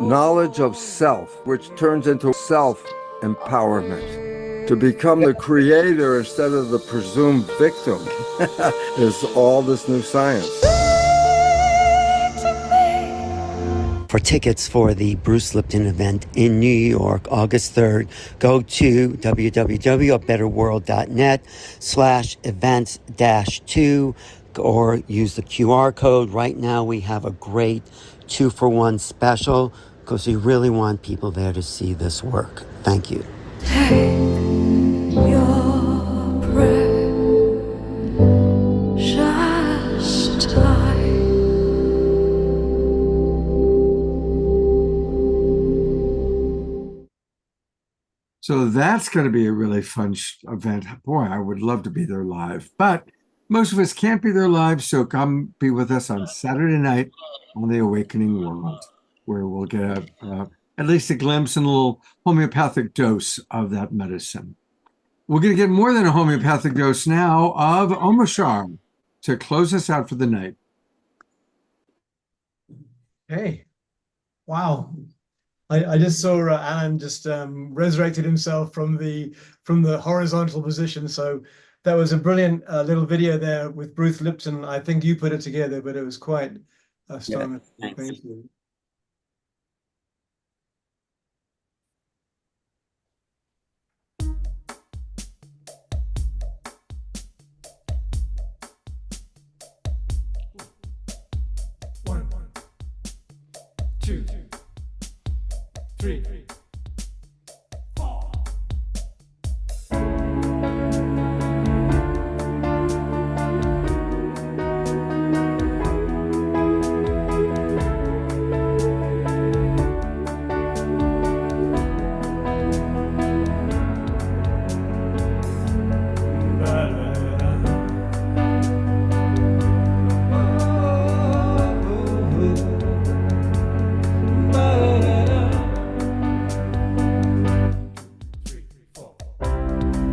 Knowledge of self, which turns into self-empowerment. To become the creator instead of the presumed victim is all this new science. For tickets for the Bruce Lipton event in New York, August 3rd, go to www.betterworld.net/events-2 or use the QR code. Right now we have a great 2-for-1 special because we really want people there to see this work. Thank you. So that's going to be a really fun event. Boy, I would love to be there live. But Most of us can't be there live, so come be with us on Saturday night on The Awakening World, where we'll get at least a glimpse and a little homeopathic dose of that medicine. We're going to get more than a homeopathic dose now of Omashar to close us out for the night. Hey, wow. I just saw Alan just resurrected himself from the horizontal position. So that was a brilliant little video there with Bruce Lipton. I think you put it together, but it was quite stunning. Yeah, Thank you. One, two, three, four.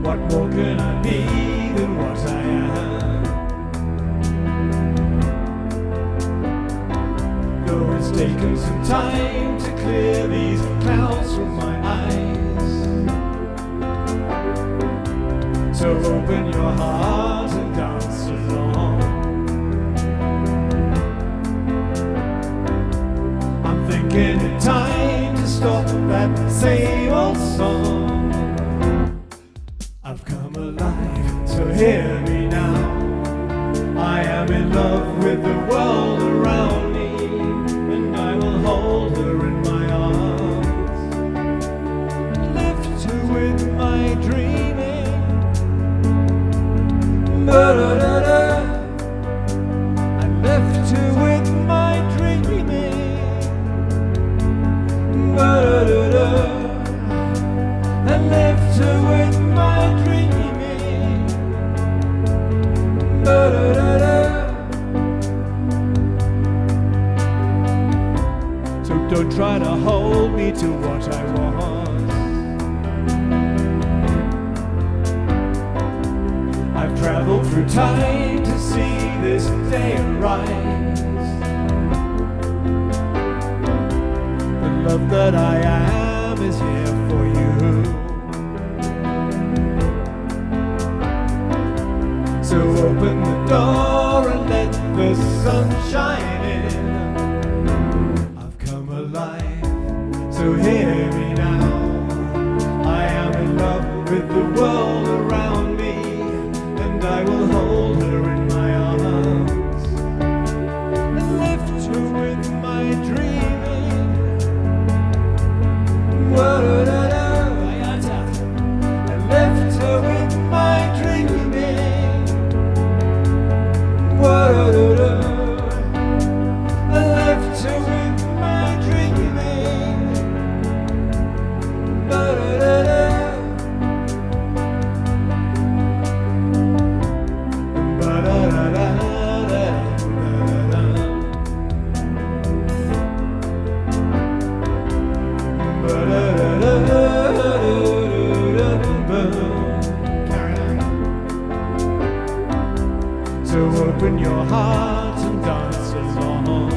What more can I be than what I am? Though it's taken some time to clear these clouds from my eyes. So open your heart and dance along. I'm thinking it's time to stop that same old song. I've come alive, so hear me now. I am in love with the world around me, and I will hold her in my arms, lift her with my dreaming. Ba-da-da-da. I lift her with my dreaming. Ba-da-da-da. I lift her with my dreaming. Da-da-da-da. So don't try to hold me to what I was. I've traveled through time to see this day arise. The love that I am is here for you. So open the door and let the sun shine in. I've come alive, so hear me now. I am in love with the world around me, and I will hold her in my arms and lift her with my dreaming. Wa-da-da-da. I lift her with my dreaming. Wa-da-da-da. I lift her with my dreaming. Ba-da-da-da. So open your heart and dance along.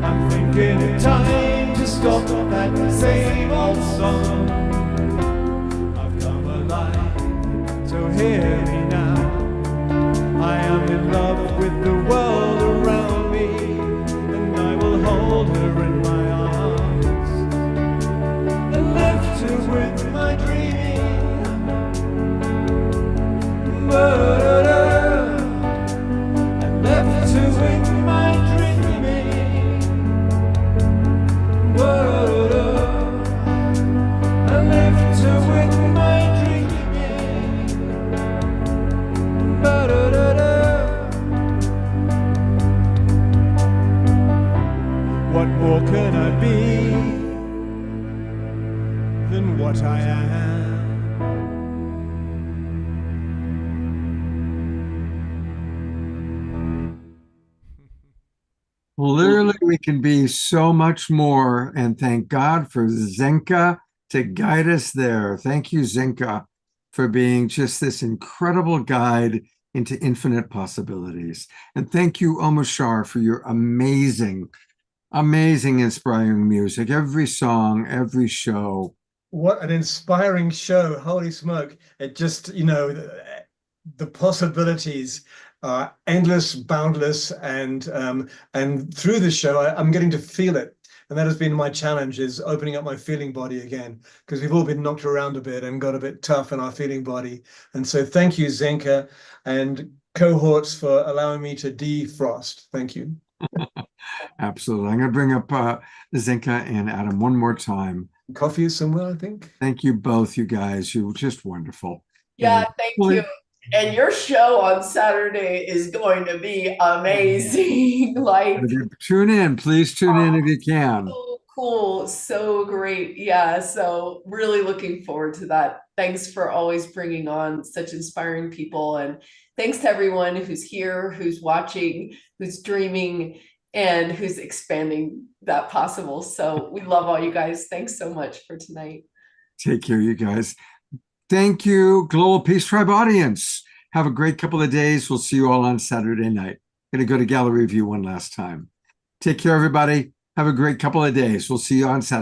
I'm thinking it's time to stop that same old song. I've come alive, so hear me now. I am in love with the world around me, and I will hold her in my arms and lift her with my dreaming. Ba-da-da. I left her with my dreaming. Ba-da-da. I left her with my dreaming. Ba-da-da-da. What more can I be than what I am? Clearly, we can be so much more, and thank God for Zenka to guide us there. Thank you, Zenka, for being just this incredible guide into infinite possibilities. And thank you, Omashar, for your amazing, inspiring music. Every song, every show. What an inspiring show. Holy smoke. It just, the possibilities are endless, boundless, and through the show, I'm getting to feel it. And that has been my challenge, is opening up my feeling body again, because we've all been knocked around a bit and got a bit tough in our feeling body. And so thank you, Zenka and cohorts, for allowing me to defrost. Thank you. Absolutely. I'm going to bring up Zenka and Adam one more time. Coffee is somewhere, I think. Thank you both, you guys. You were just wonderful. Yeah, And thank you. And your show on Saturday is going to be amazing. Like, tune in, please tune in if you can. so cool, so great. Yeah, so really looking forward to that. Thanks for always bringing on such inspiring people, and thanks to everyone who's here, who's watching, who's dreaming, and who's expanding that possible. So we love all you guys. Thanks so much for tonight. Take care, you guys. Thank you, Global Peace Tribe audience. Have a great couple of days. We'll see you all on Saturday night. Going to go to gallery view one last time. Take care, everybody. Have a great couple of days. We'll see you on Saturday.